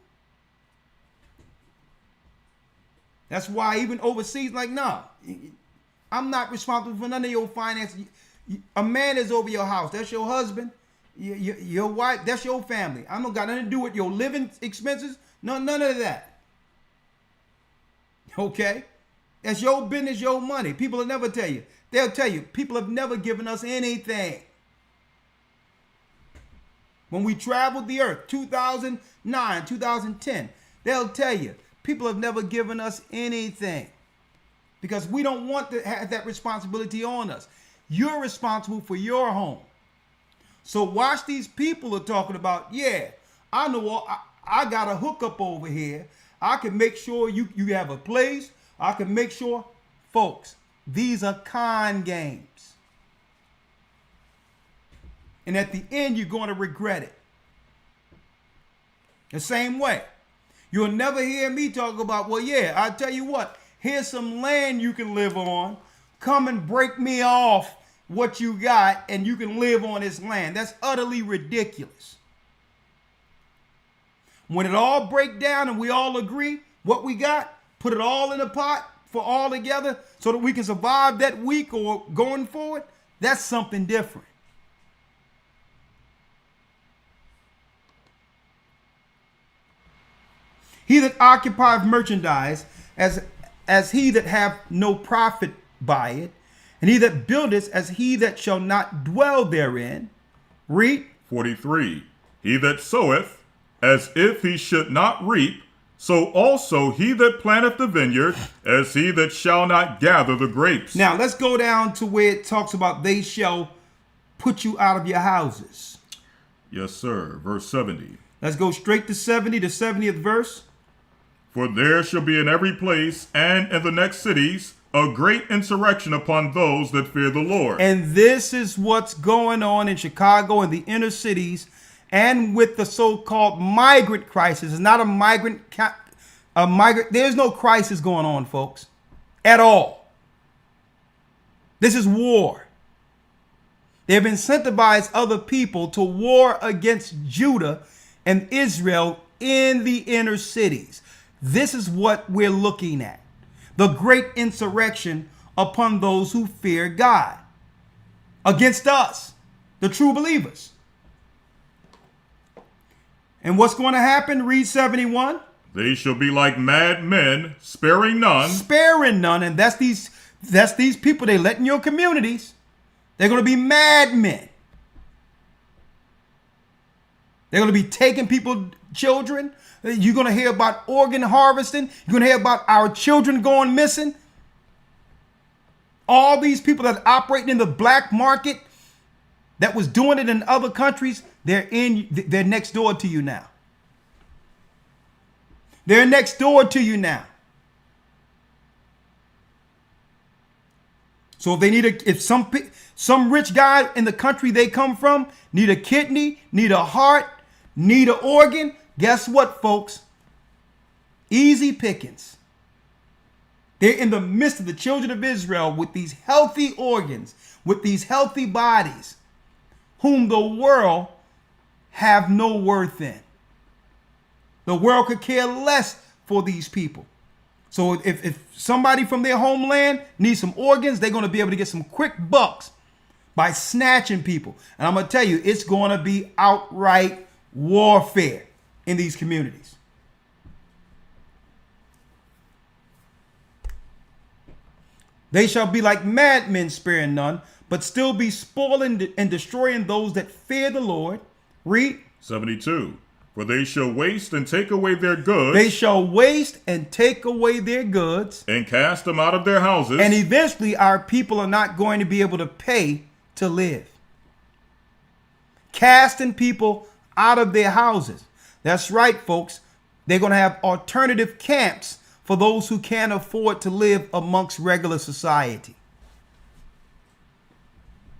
That's why even overseas, like, no, I'm not responsible for none of your finances. A man is over your house. That's your husband, your wife. That's your family. I don't got nothing to do with your living expenses. None of that. Okay? That's your business, your money. People will never tell you. They'll tell you, people have never given us anything. When we traveled the earth, 2009, 2010, they'll tell you, people have never given us anything, because we don't want to have that responsibility on us. You're responsible for your home. So watch these people are talking about, yeah, I know I got a hookup over here. I can make sure you have a place. I can make sure, folks, these are con games. And at the end, you're going to regret it. The same way. You'll never hear me talk about, well, yeah, I'll tell you what, here's some land you can live on. Come and break me off what you got, and you can live on this land. That's utterly ridiculous. When it all breaks down and we all agree what we got, put it all in a pot for all together so that we can survive that week or going forward, that's something different. He that occupieth merchandise as he that have no profit by it, and he that buildeth as he that shall not dwell therein. Read. 43. He that soweth as if he should not reap, so also he that planteth the vineyard as he that shall not gather the grapes. Now let's go down to where it talks about they shall put you out of your houses. Yes, sir. Verse 70. Let's go straight to 70, the 70th verse. For there shall be in every place and in the next cities a great insurrection upon those that fear the Lord. And this is what's going on in Chicago and the inner cities, and with the so-called migrant crisis. It's not a migrant. There's no crisis going on, folks, at all. This is war. They've incentivized other people to war against Judah and Israel in the inner cities. This is what we're looking at. The great insurrection upon those who fear God. Against us, the true believers. And what's going to happen? Read 71. They shall be like mad men, sparing none. Sparing none. And that's these people they let in your communities. They're going to be madmen. They're going to be taking people's children. You're going to hear about organ harvesting. You're going to hear about our children going missing. All these people that are operating in the black market that was doing it in other countries, they're next door to you now. They're next door to you now. So if they if some rich guy in the country they come from need a kidney, need a heart, need an organ, guess what, folks? Easy pickings. They're in the midst of the children of Israel with these healthy organs, with these healthy bodies, whom the world have no worth in. The world could care less for these people. So if somebody from their homeland needs some organs, they're going to be able to get some quick bucks by snatching people. And I'm going to tell you, it's going to be outright warfare. in these communities. They shall be like madmen, sparing none, but still be spoiling and destroying those that fear the Lord. Read. 72. For they shall waste and take away their goods. They shall waste and take away their goods. And cast them out of their houses. And eventually our people are not going to be able to pay to live. Casting people out of their houses. That's right, folks. They're going to have alternative camps for those who can't afford to live amongst regular society.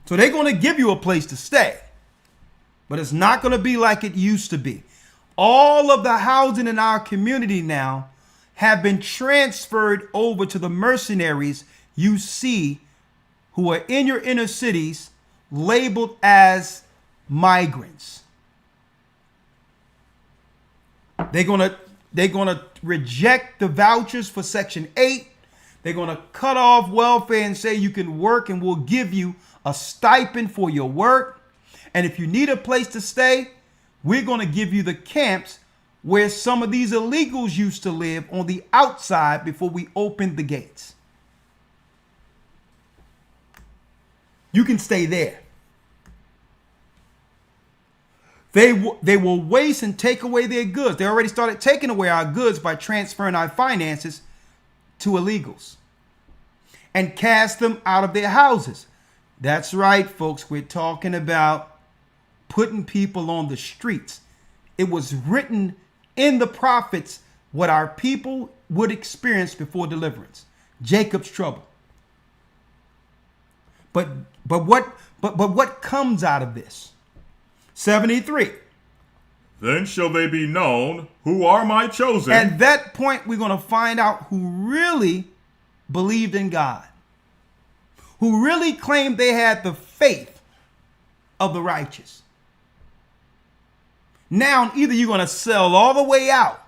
So they're going to give you a place to stay, but it's not going to be like it used to be. All of the housing in our community now have been transferred over to the mercenaries you see who are in your inner cities labeled as migrants. They're going to reject the vouchers for Section 8. They're going to cut off welfare and say you can work and we'll give you a stipend for your work. And if you need a place to stay, we're going to give you the camps where some of these illegals used to live on the outside before we opened the gates. You can stay there. They will waste and take away their goods. They already started taking away our goods by transferring our finances to illegals and cast them out of their houses. That's right, folks. We're talking about putting people on the streets. It was written in the prophets what our people would experience before deliverance. Jacob's trouble. But what comes out of this? 73. Then shall they be known who are my chosen. At that point, we're going to find out who really believed in God, who really claimed they had the faith of the righteous. Now, either you're going to sell all the way out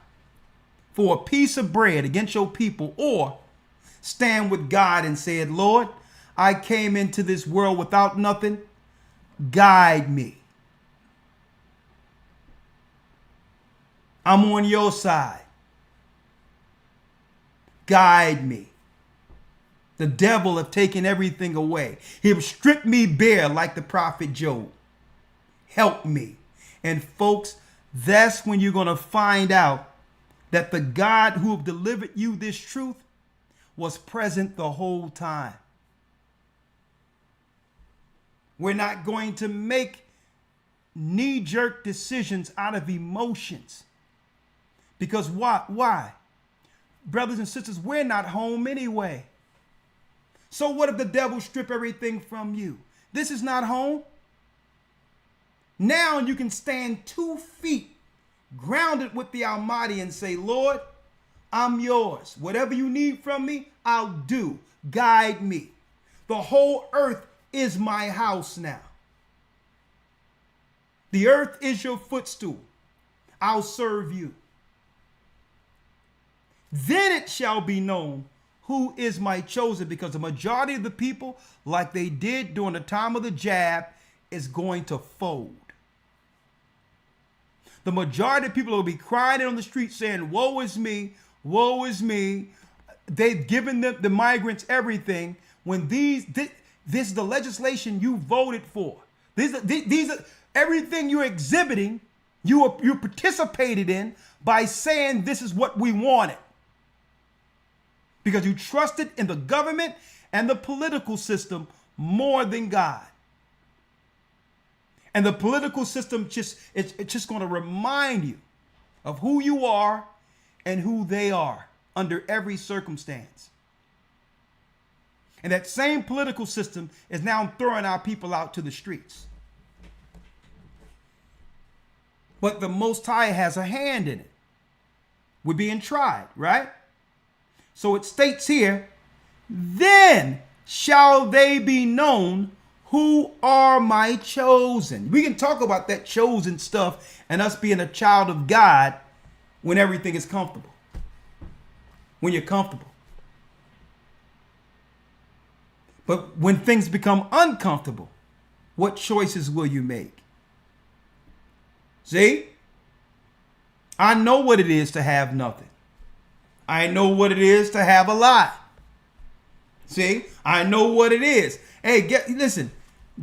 for a piece of bread against your people, or stand with God and say, Lord, I came into this world without nothing. Guide me. I'm on your side. Guide me. The devil have taken everything away. He have stripped me bare like the prophet Job. Help me. And folks, that's when you're going to find out that the God who have delivered you this truth was present the whole time. We're not going to make knee-jerk decisions out of emotions. Because why? Brothers and sisters, we're not home anyway. So what if the devil strip everything from you? This is not home. Now you can stand 2 feet grounded with the Almighty and say, Lord, I'm yours. Whatever you need from me, I'll do. Guide me. The whole earth is my house now. The earth is your footstool. I'll serve you. Then it shall be known who is my chosen, because the majority of the people, like they did during the time of the jab, is going to fold. The majority of people will be crying on the street saying, woe is me, woe is me. They've given the migrants everything, when this is the legislation you voted for. These are everything you're exhibiting, you participated in by saying this is what we wanted. Because you trusted in the government and the political system more than God. And the political system it's just going to remind you of who you are and who they are under every circumstance. And that same political system is now throwing our people out to the streets. But the Most High has a hand in it. We're being tried, right? So it states here, then shall they be known who are my chosen. We can talk about that chosen stuff and us being a child of God when everything is comfortable. When you're comfortable. But when things become uncomfortable, what choices will you make? See? I know what it is to have nothing. I know what it is to have a lot. See, I know what it is. Hey, listen,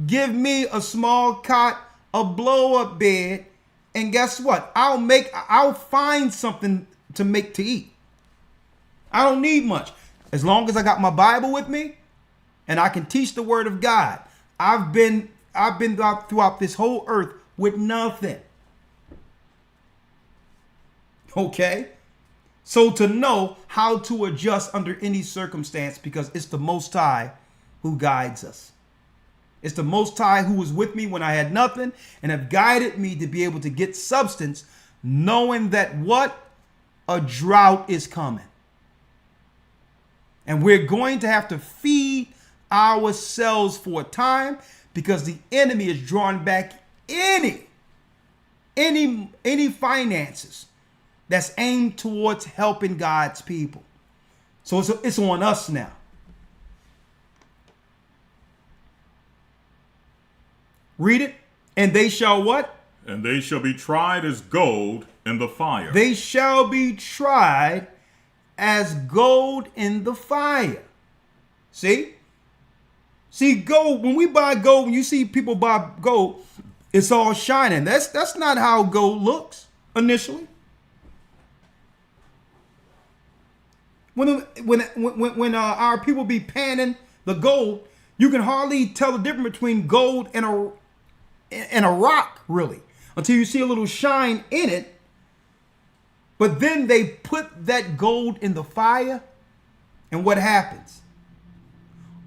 give me a small cot, a blow-up bed, and guess what? I'll find something to make to eat. I don't need much. As long as I got my Bible with me and I can teach the word of God. I've been throughout this whole earth with nothing. Okay? So to know how to adjust under any circumstance, because it's the Most High who guides us. It's the Most High who was with me when I had nothing and have guided me to be able to get substance, knowing that what? A drought is coming. And we're going to have to feed ourselves for a time because the enemy is drawing back any finances that's aimed towards helping God's people. So it's on us now. Read it. And they shall what? And they shall be tried as gold in the fire. They shall be tried as gold in the fire. See, gold, when we buy gold, when you see people buy gold, it's all shining. That's not how gold looks initially. When our people be panning the gold, you can hardly tell the difference between gold and a rock, really, until you see a little shine in it. But then they put that gold in the fire, and what happens?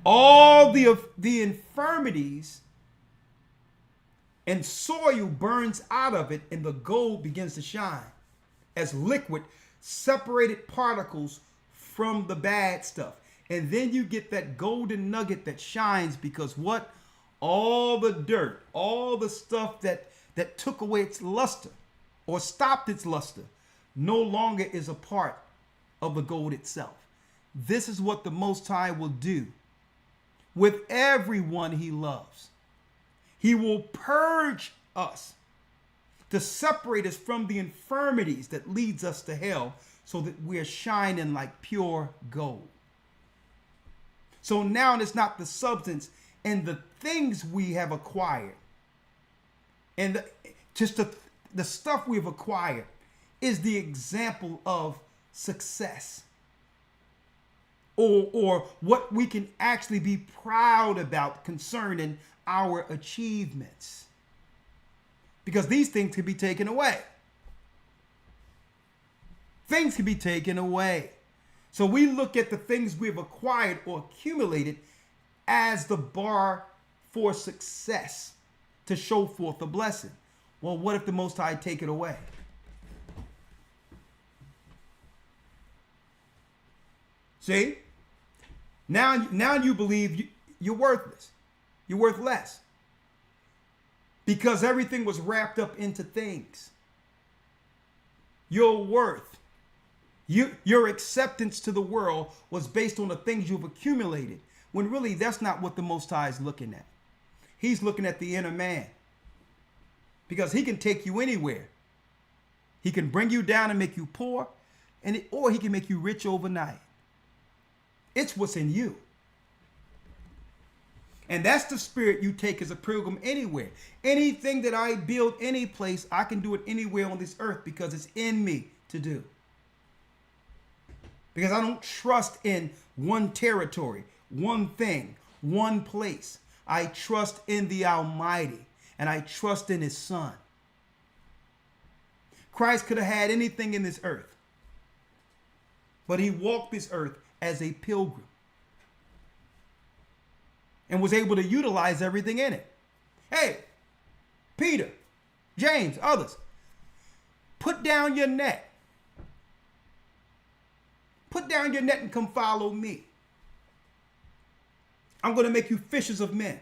All the infirmities and soil burns out of it, and the gold begins to shine as liquid, separated particles from the bad stuff. And then you get that golden nugget that shines because what? All the dirt, all the stuff that took away its luster or stopped its luster no longer is a part of the gold itself. This is what the Most High will do with everyone he loves. He will purge us to separate us from the infirmities that leads us to hell so that we're shining like pure gold. So now it's not the substance and the things we have acquired and the stuff we've acquired is the example of success or what we can actually be proud about concerning our achievements. Because these things can be taken away. Things can be taken away. So we look at the things we've acquired or accumulated as the bar for success to show forth a blessing. Well, what if the Most High take it away? See? Now you believe you're worthless. You're worth less. Because everything was wrapped up into things. Your worth, your acceptance to the world was based on the things you've accumulated. When really that's not what the Most High is looking at. He's looking at the inner man. Because he can take you anywhere. He can bring you down and make you poor, or he can make you rich overnight. It's what's in you. And that's the spirit you take as a pilgrim anywhere. Anything that I build any place, I can do it anywhere on this earth because it's in me to do. Because I don't trust in one territory, one thing, one place. I trust in the Almighty and I trust in his Son. Christ could have had anything in this earth, but he walked this earth as a pilgrim and was able to utilize everything in it. Hey, Peter, James, others, put down your net. Put down your net and come follow me. I'm going to make you fishers of men.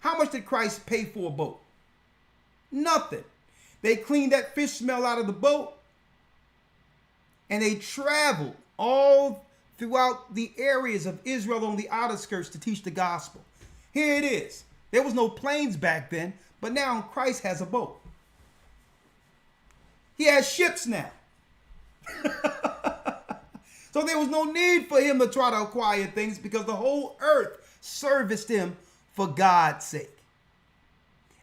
How much did Christ pay for a boat? Nothing. They cleaned that fish smell out of the boat and they traveled all throughout the areas of Israel on the outer skirts to teach the gospel. Here it is. There was no planes back then, but now Christ has a boat. He has ships now. So there was no need for him to try to acquire things because the whole earth serviced him for God's sake.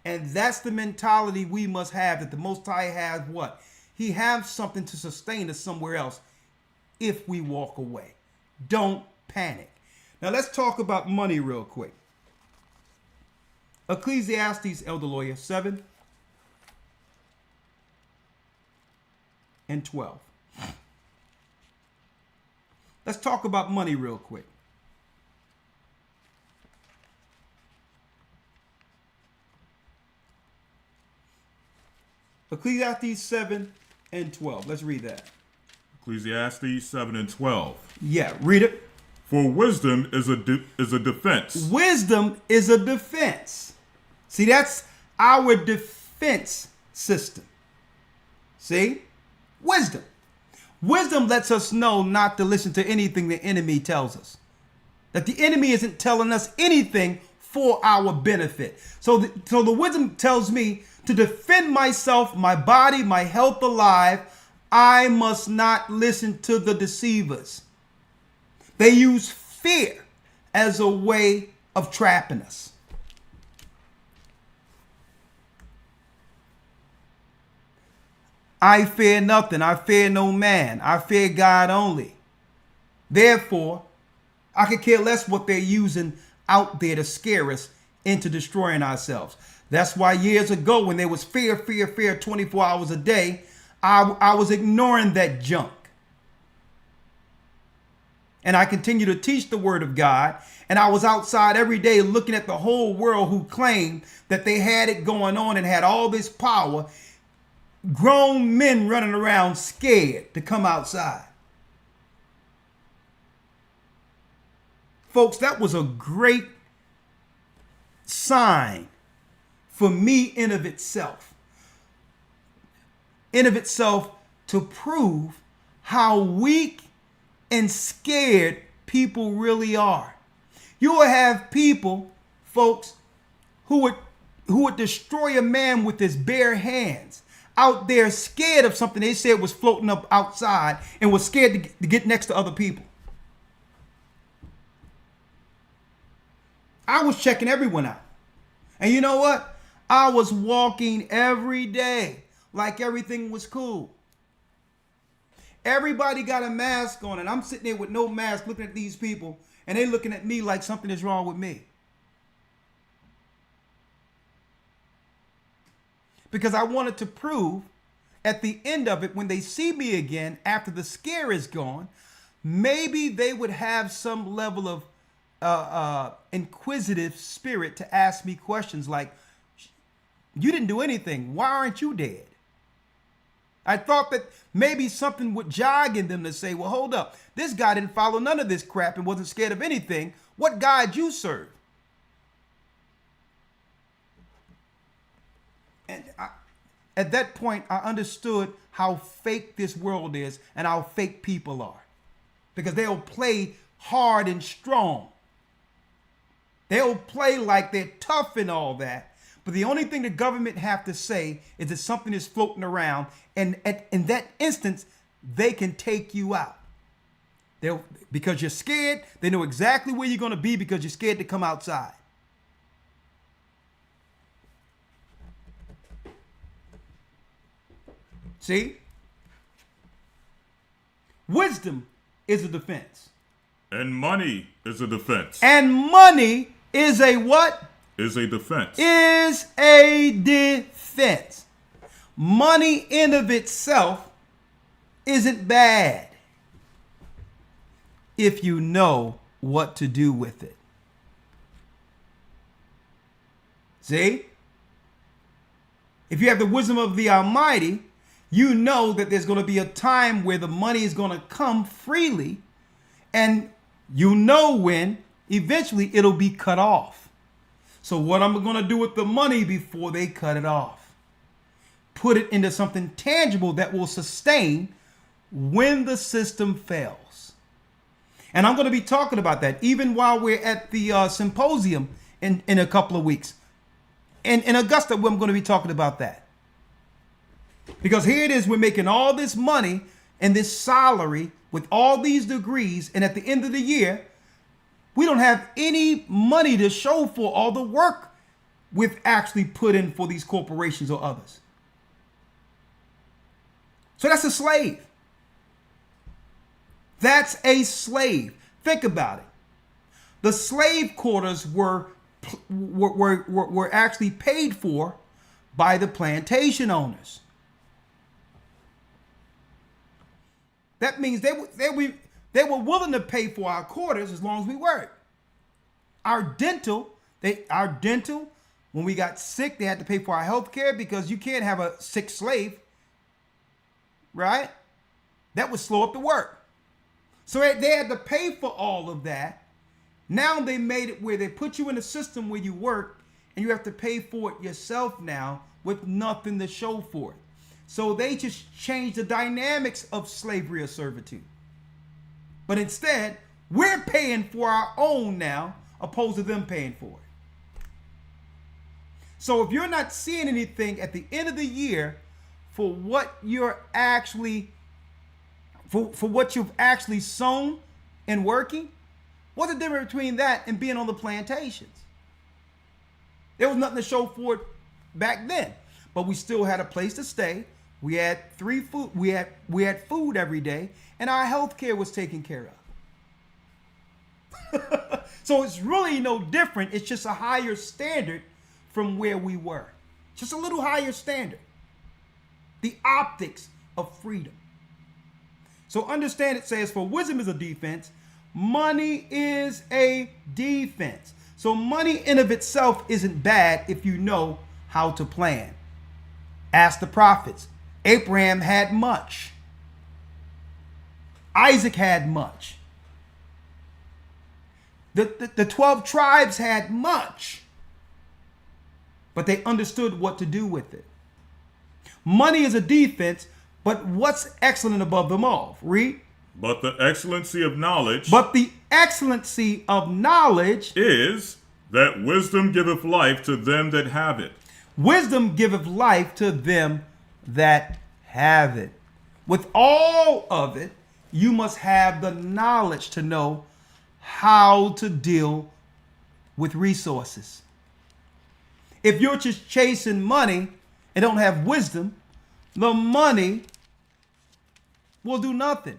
And that's the mentality we must have, that the Most High has what? He has something to sustain us somewhere else if we walk away. Don't panic. Now let's talk about money real quick. Ecclesiastes, Elder Lawyer, 7 and 12. Let's talk about money real quick. Ecclesiastes 7 and 12. Let's read that. Ecclesiastes 7 and 12. Yeah, read it. For wisdom is a defense. Wisdom is a defense. See, that's our defense system. See? Wisdom. Wisdom lets us know not to listen to anything the enemy tells us. That the enemy isn't telling us anything for our benefit. So the wisdom tells me to defend myself, my body, my health alive. I must not listen to the deceivers. They use fear as a way of trapping us. I fear nothing. I fear no man. I fear God only. Therefore, I could care less what they're using out there to scare us into destroying ourselves. That's why years ago, when there was fear 24 hours a day, I was ignoring that junk. And I continue to teach the word of God. And I was outside every day looking at the whole world who claimed that they had it going on and had all this power. Grown men running around scared to come outside. Folks, that was a great sign for me in of itself. In of itself, to prove how weak and scared people really are. You will have people, folks, who would destroy a man with his bare hands, out there scared of something they said was floating up outside and was scared to get next to other people. I was checking everyone out. And you know what? I was walking every day like everything was cool. Everybody got a mask on and I'm sitting there with no mask looking at these people and they looking at me like something is wrong with me. Because I wanted to prove at the end of it, when they see me again, after the scare is gone, maybe they would have some level of inquisitive spirit to ask me questions like, you didn't do anything. Why aren't you dead? I thought that maybe something would jog in them to say, well, hold up. This guy didn't follow none of this crap and wasn't scared of anything. What God you serve? And at that point, I understood how fake this world is and how fake people are. Because they'll play hard and strong. They'll play like they're tough and all that. But the only thing the government have to say is that something is floating around. And in that instance, they can take you out. Because you're scared, they know exactly where you're going to be because you're scared to come outside. See? Wisdom is a defense. And money is a defense. And money is a what? Is a defense. Is a defense. Money in of itself isn't bad if you know what to do with it. See? If you have the wisdom of the Almighty, you know that there's going to be a time where the money is going to come freely, and you know when eventually it'll be cut off. So what I'm going to do with the money before they cut it off? Put it into something tangible that will sustain when the system fails. And I'm going to be talking about that even while we're at the symposium in a couple of weeks. In Augusta, I'm going to be talking about that. Because here it is, we're making all this money and this salary with all these degrees, and at the end of the year, we don't have any money to show for all the work we've actually put in for these corporations or others. So that's a slave. That's a slave. Think about it. The slave quarters were actually paid for by the plantation owners. That means they were willing to pay for our quarters as long as we worked. Our dental, when we got sick, they had to pay for our health care because you can't have a sick slave, right? That would slow up the work. So they had to pay for all of that. Now they made it where they put you in a system where you work and you have to pay for it yourself now with nothing to show for it. So they just changed the dynamics of slavery or servitude. But instead, we're paying for our own now, opposed to them paying for it. So if you're not seeing anything at the end of the year for what you're actually, for what you've actually sown and working, what's the difference between that and being on the plantations? There was nothing to show for it back then, but we still had a place to stay. We had we had food every day, and our health care was taken care of. So it's really no different. It's just a higher standard from where we were. Just a little higher standard. The optics of freedom. So understand it says, for wisdom is a defense, money is a defense. So money in of itself isn't bad if you know how to plan. Ask the prophets. Abraham had much. Isaac had much. The 12 tribes had much. But they understood what to do with it. Money is a defense, but what's excellent above them all? Read. But the excellency of knowledge. But the excellency of knowledge is that wisdom giveth life to them that have it. Wisdom giveth life to them that have it. With all of it, you must have the knowledge to know how to deal with resources. If you're just chasing money and don't have wisdom, the money will do nothing.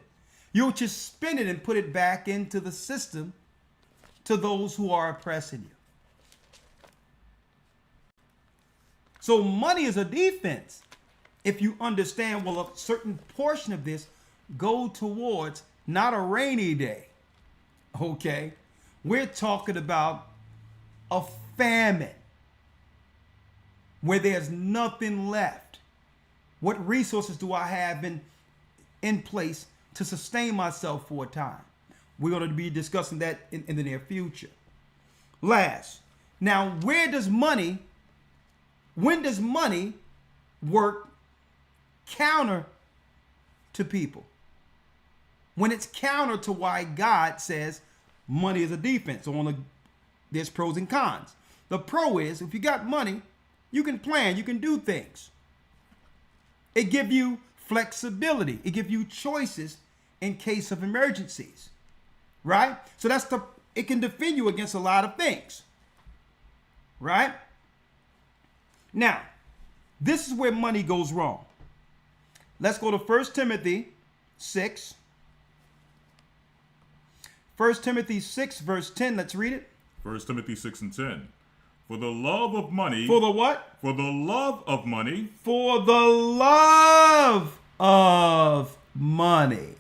You'll just spend it and put it back into the system to those who are oppressing you. So money is a defense. If you understand, well, a certain portion of this go towards not a rainy day. Okay? We're talking about a famine where there's nothing left. What resources do I have in place to sustain myself for a time? We're going to be discussing that in the near future. Last, now when does money work counter to people? When it's counter to why God says money is a defense. So there's pros and cons. The pro is, if you got money, you can plan, you can do things. It gives you flexibility. It gives you choices in case of emergencies, right? So it can defend you against a lot of things, right? Now, this is where money goes wrong. Let's go to 1 Timothy 6. 1 Timothy 6, verse 10. Let's read it. 1 Timothy 6 and 10. For the love of money. For the what? For the love of money. For the love of money.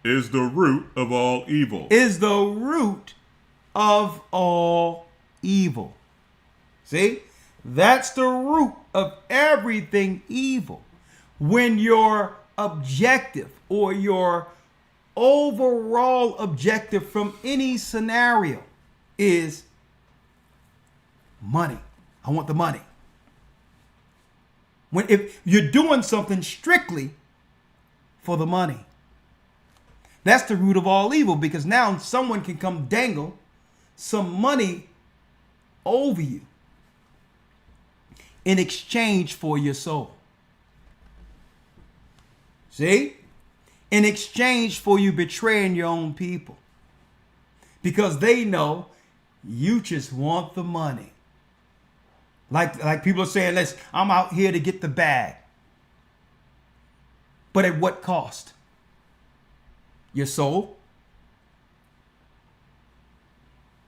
Is the root of all evil. Is the root of all evil. See? That's the root of everything evil. When your objective or your overall objective from any scenario is money. I want the money. If you're doing something strictly for the money, that's the root of all evil, because now someone can come dangle some money over you in exchange for your soul. See? In exchange for you betraying your own people. Because they know you just want the money. Like people are saying, I'm out here to get the bag. But at what cost? Your soul?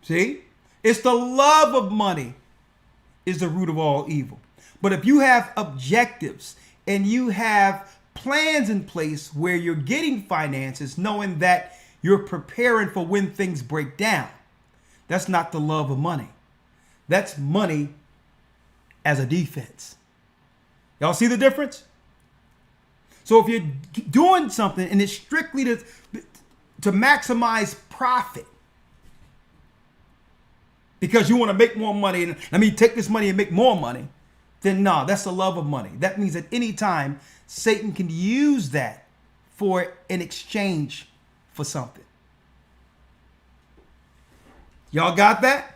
See? It's the love of money is the root of all evil. But if you have objectives and you have plans in place where you're getting finances, knowing that you're preparing for when things break down, that's not the love of money. That's money as a defense. Y'all see the difference? So if you're doing something and it's strictly to maximize profit, because you want to make more money and let me take this money and make more money, then no, that's the love of money. That means at any time, Satan can use that for an exchange for something. Y'all got that?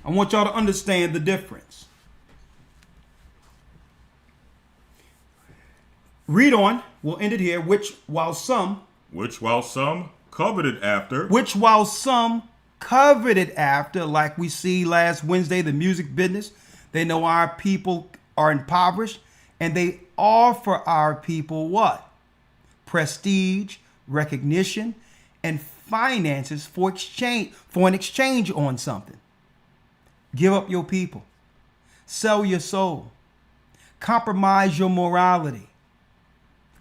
I want y'all to understand the difference. Read on. We'll end it here. Which while some coveted after. Like we see last Wednesday, the music business. They know our people are impoverished, and they offer our people what? Prestige, recognition, and finances for an exchange on something. Give up your people. Sell your soul. Compromise your morality.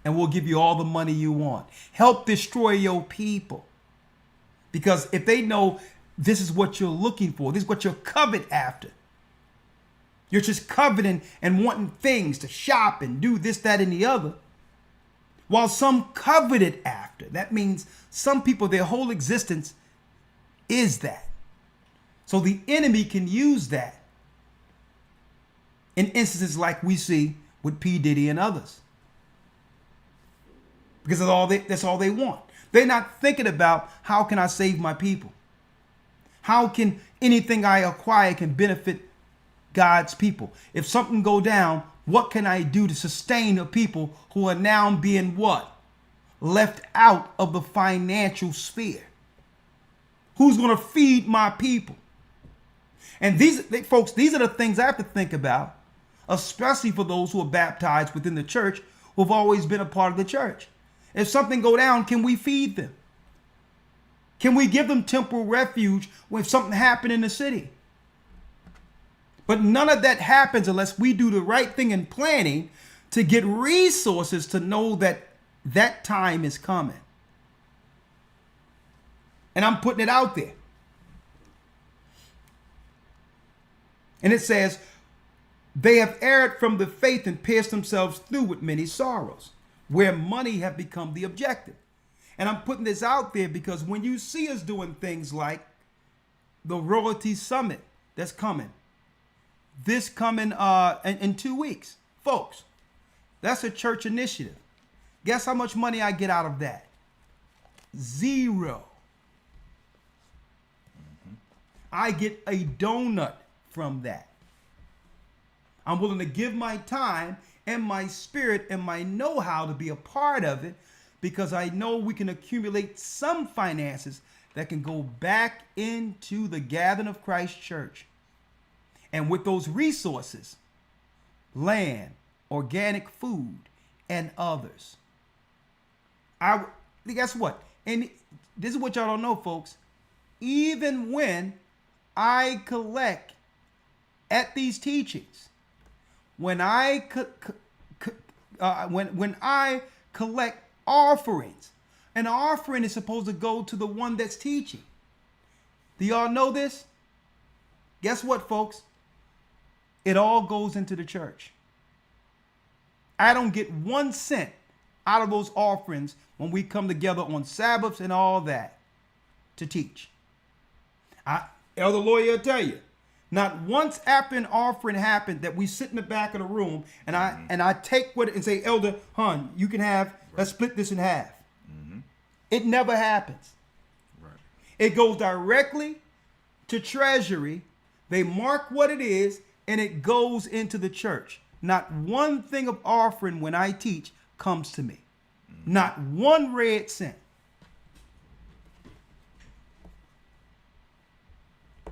And we'll give you all the money you want. Help destroy your people. Because if they know this is what you're looking for, this is what you're covet after. You're just coveting and wanting things to shop and do this, that, and the other. While some coveted after. That means some people, their whole existence is that. So the enemy can use that in instances like we see with P. Diddy and others. Because that's all they want. They're not thinking about how can I save my people? How can anything I acquire can benefit God's people? If something go down, what can I do to sustain the people who are now being what? Left out of the financial sphere. Who's going to feed my people? And these are the things I have to think about, especially for those who are baptized within the church, who have always been a part of the church. If something go down, can we feed them? Can we give them temporal refuge when something happened in the city? But none of that happens unless we do the right thing in planning to get resources to know that that time is coming. And I'm putting it out there. And it says, they have erred from the faith and pierced themselves through with many sorrows, where money have become the objective. And I'm putting this out there because when you see us doing things like the Royalty Summit that's coming, this coming in 2 weeks, folks, that's a church initiative. Guess how much money I get out of that? Zero. I get a donut from that. I'm willing to give my time and my spirit and my know-how to be a part of it because I know we can accumulate some finances that can go back into the gathering of Christ Church. And with those resources, land, organic food, and others. Guess what? And this is what y'all don't know, folks. Even when I collect at these teachings, when I collect offerings, an offering is supposed to go to the one that's teaching. Do y'all know this? Guess what, folks? It all goes into the church. I don't get 1 cent out of those offerings when we come together on Sabbaths and all that to teach. Elder Lawyer will tell you, not once after an offering happened that we sit in the back of the room and I take what and say, Elder Hun, you can have, let's split this in half. Mm-hmm. It never happens. Right. It goes directly to Treasury. They mark what it is and it goes into the church. not one thing of offering when I teach comes to me. Not one red cent.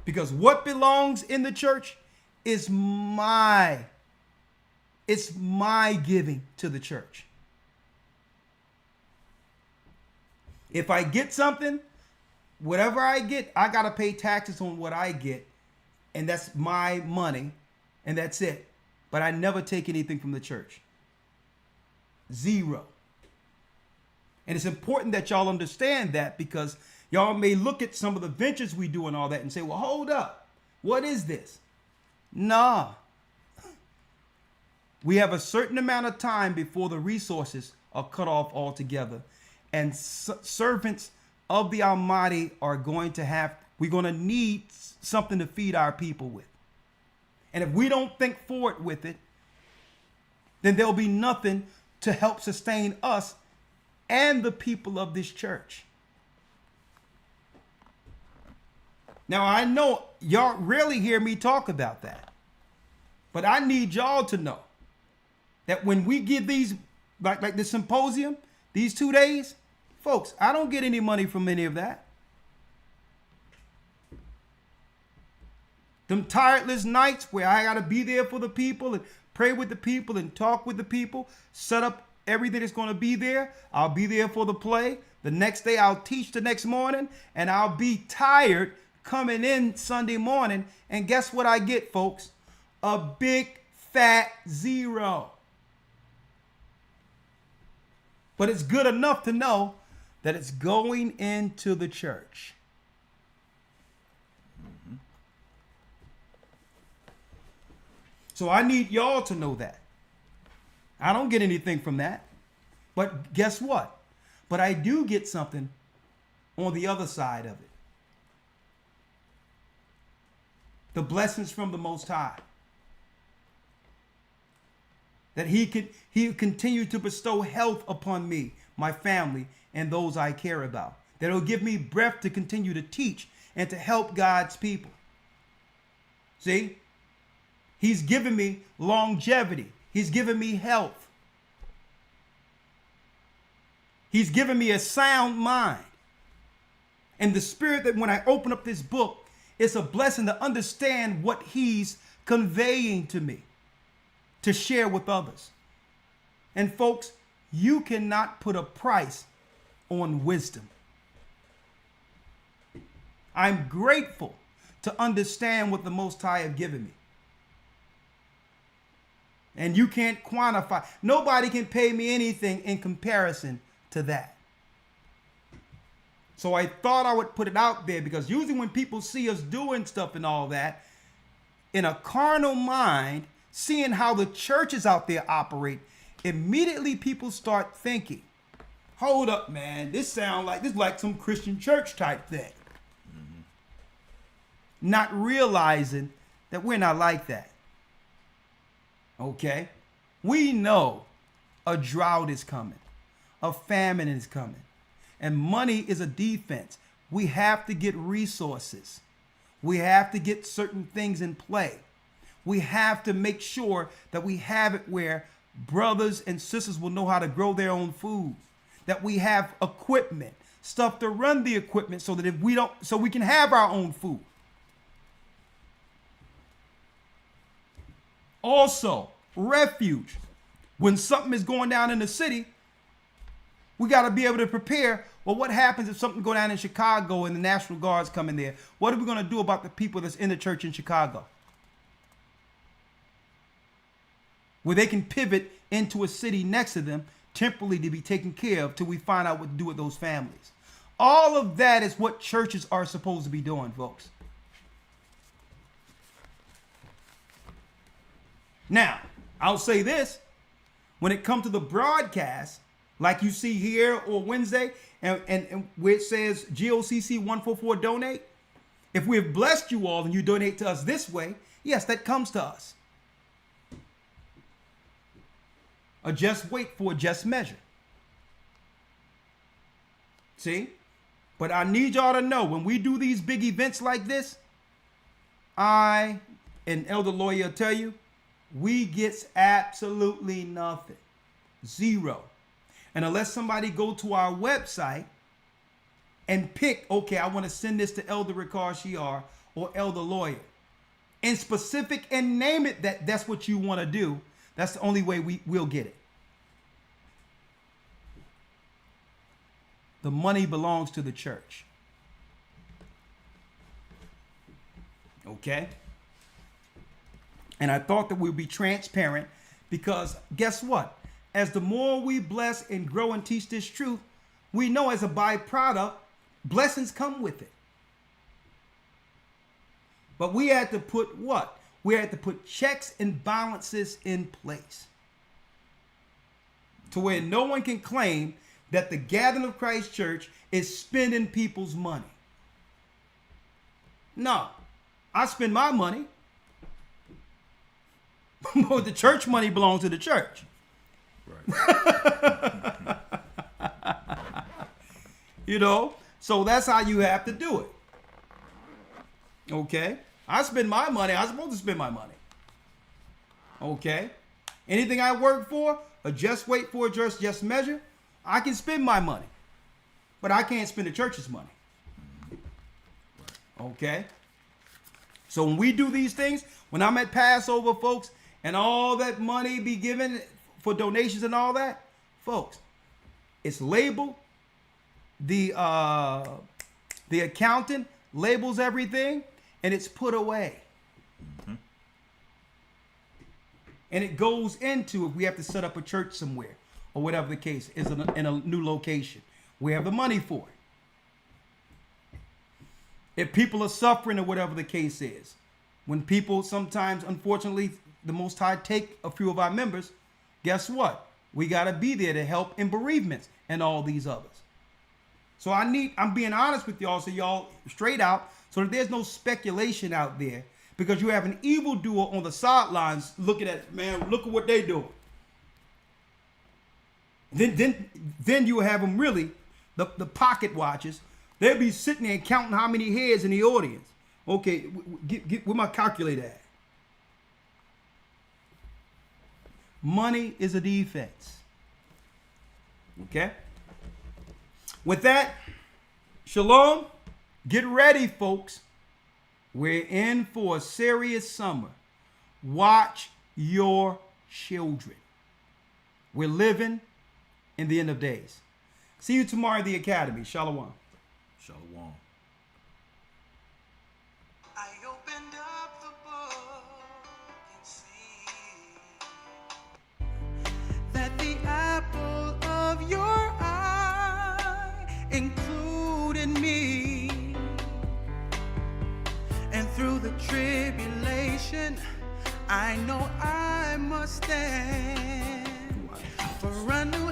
Because what belongs in the church is it's my giving to the church. If I get something, whatever I get, I got to pay taxes on what I get. And that's my money. And that's it. But I never take anything from the church. Zero. And it's important that y'all understand that, because y'all may look at some of the ventures we do and all that and say, well, hold up. What is this? Nah. We have a certain amount of time before the resources are cut off altogether. And servants of the Almighty we're going to need something to feed our people with. And if we don't think forward with it, then there'll be nothing to help sustain us and the people of this church. Now, I know y'all rarely hear me talk about that, but I need y'all to know that when we give these, like the symposium, these 2 days, folks, I don't get any money from any of that. Them tireless nights where I got to be there for the people and pray with the people and talk with the people, set up everything that's going to be there. I'll be there for the play. The next day I'll teach the next morning, and I'll be tired coming in Sunday morning. And guess what I get, folks? A big fat zero. But it's good enough to know that it's going into the church. So I need y'all to know that. I don't get anything from that. But guess what? But I do get something on the other side of it. The blessings from the Most High. That he continue to bestow health upon me, my family, and those I care about. That he'll give me breath to continue to teach and to help God's people. See? He's given me longevity. He's given me health. He's given me a sound mind. And the spirit that when I open up this book, it's a blessing to understand what he's conveying to me, to share with others. And folks, you cannot put a price on wisdom. I'm grateful to understand what the Most High have given me. And you can't quantify. Nobody can pay me anything in comparison to that. So I thought I would put it out there, because usually when people see us doing stuff and all that, in a carnal mind, seeing how the churches out there operate, immediately people start thinking, hold up, man, this is like some Christian church type thing. Mm-hmm. Not realizing that we're not like that. Okay? We know a drought is coming. A famine is coming. And money is a defense. We have to get resources. We have to get certain things in play. We have to make sure that we have it where brothers and sisters will know how to grow their own food. That we have equipment, stuff to run the equipment so that we can have our own food. Also, refuge. When something is going down in the city, we got to be able to prepare. Well, what happens if something go down in Chicago and the National Guards come in there? What are we going to do about the people that's in the church in Chicago? Where they can pivot into a city next to them temporarily to be taken care of till we find out what to do with those families. All of that is what churches are supposed to be doing, folks. Now, I'll say this. When it comes to the broadcast, like you see here or Wednesday, and where it says GOCC 144 donate, if we have blessed you all and you donate to us this way, yes, that comes to us. A just weight for a just measure. See? But I need y'all to know, when we do these big events like this, I, and Elder Lawyer will tell you, we gets absolutely nothing. Zero. And unless somebody go to our website and pick, okay, I want to send this to Elder Ricard Shiar or Elder Lawyer, and specific and name it that's what you want to do, that's the only way we'll get it. The money belongs to the church. Okay? And I thought that we'd be transparent because guess what? As the more we bless and grow and teach this truth, we know as a byproduct, blessings come with it. But we had to put what? We had to put checks and balances in place to where no one can claim that the Gathering of Christ Church is spending people's money. No, I spend my money. But the church money belongs to the church. Right. You know, so that's how you have to do it. Okay? I spend my money. I'm supposed to spend my money. Okay? Anything I work for, or just wait for, just measure, I can spend my money. But I can't spend the church's money. Okay? So when we do these things, when I'm at Passover, folks, and all that money be given for donations and all that, folks, it's labeled. The accountant labels everything, and it's put away. Mm-hmm. And it goes into if we have to set up a church somewhere or whatever the case is in a new location. We have the money for it. If people are suffering or whatever the case is, when people sometimes, unfortunately, the Most High take a few of our members, guess what? We got to be there to help in bereavements and all these others. So I'm being honest with y'all, so y'all straight out, so that there's no speculation out there, because you have an evildoer on the sidelines looking at, man, look at what they doing. Then you have them really, the pocket watchers. They'll be sitting there counting how many heads in the audience. Okay, where my calculator at? Money is a defense. Okay? With that, shalom. Get ready, folks. We're in for a serious summer. Watch your children. We're living in the end of days. See you tomorrow at the Academy. Shalom. Shalom. I opened up the book and see that the apple of your eye included me, and through the tribulation I know I must stand, for I knew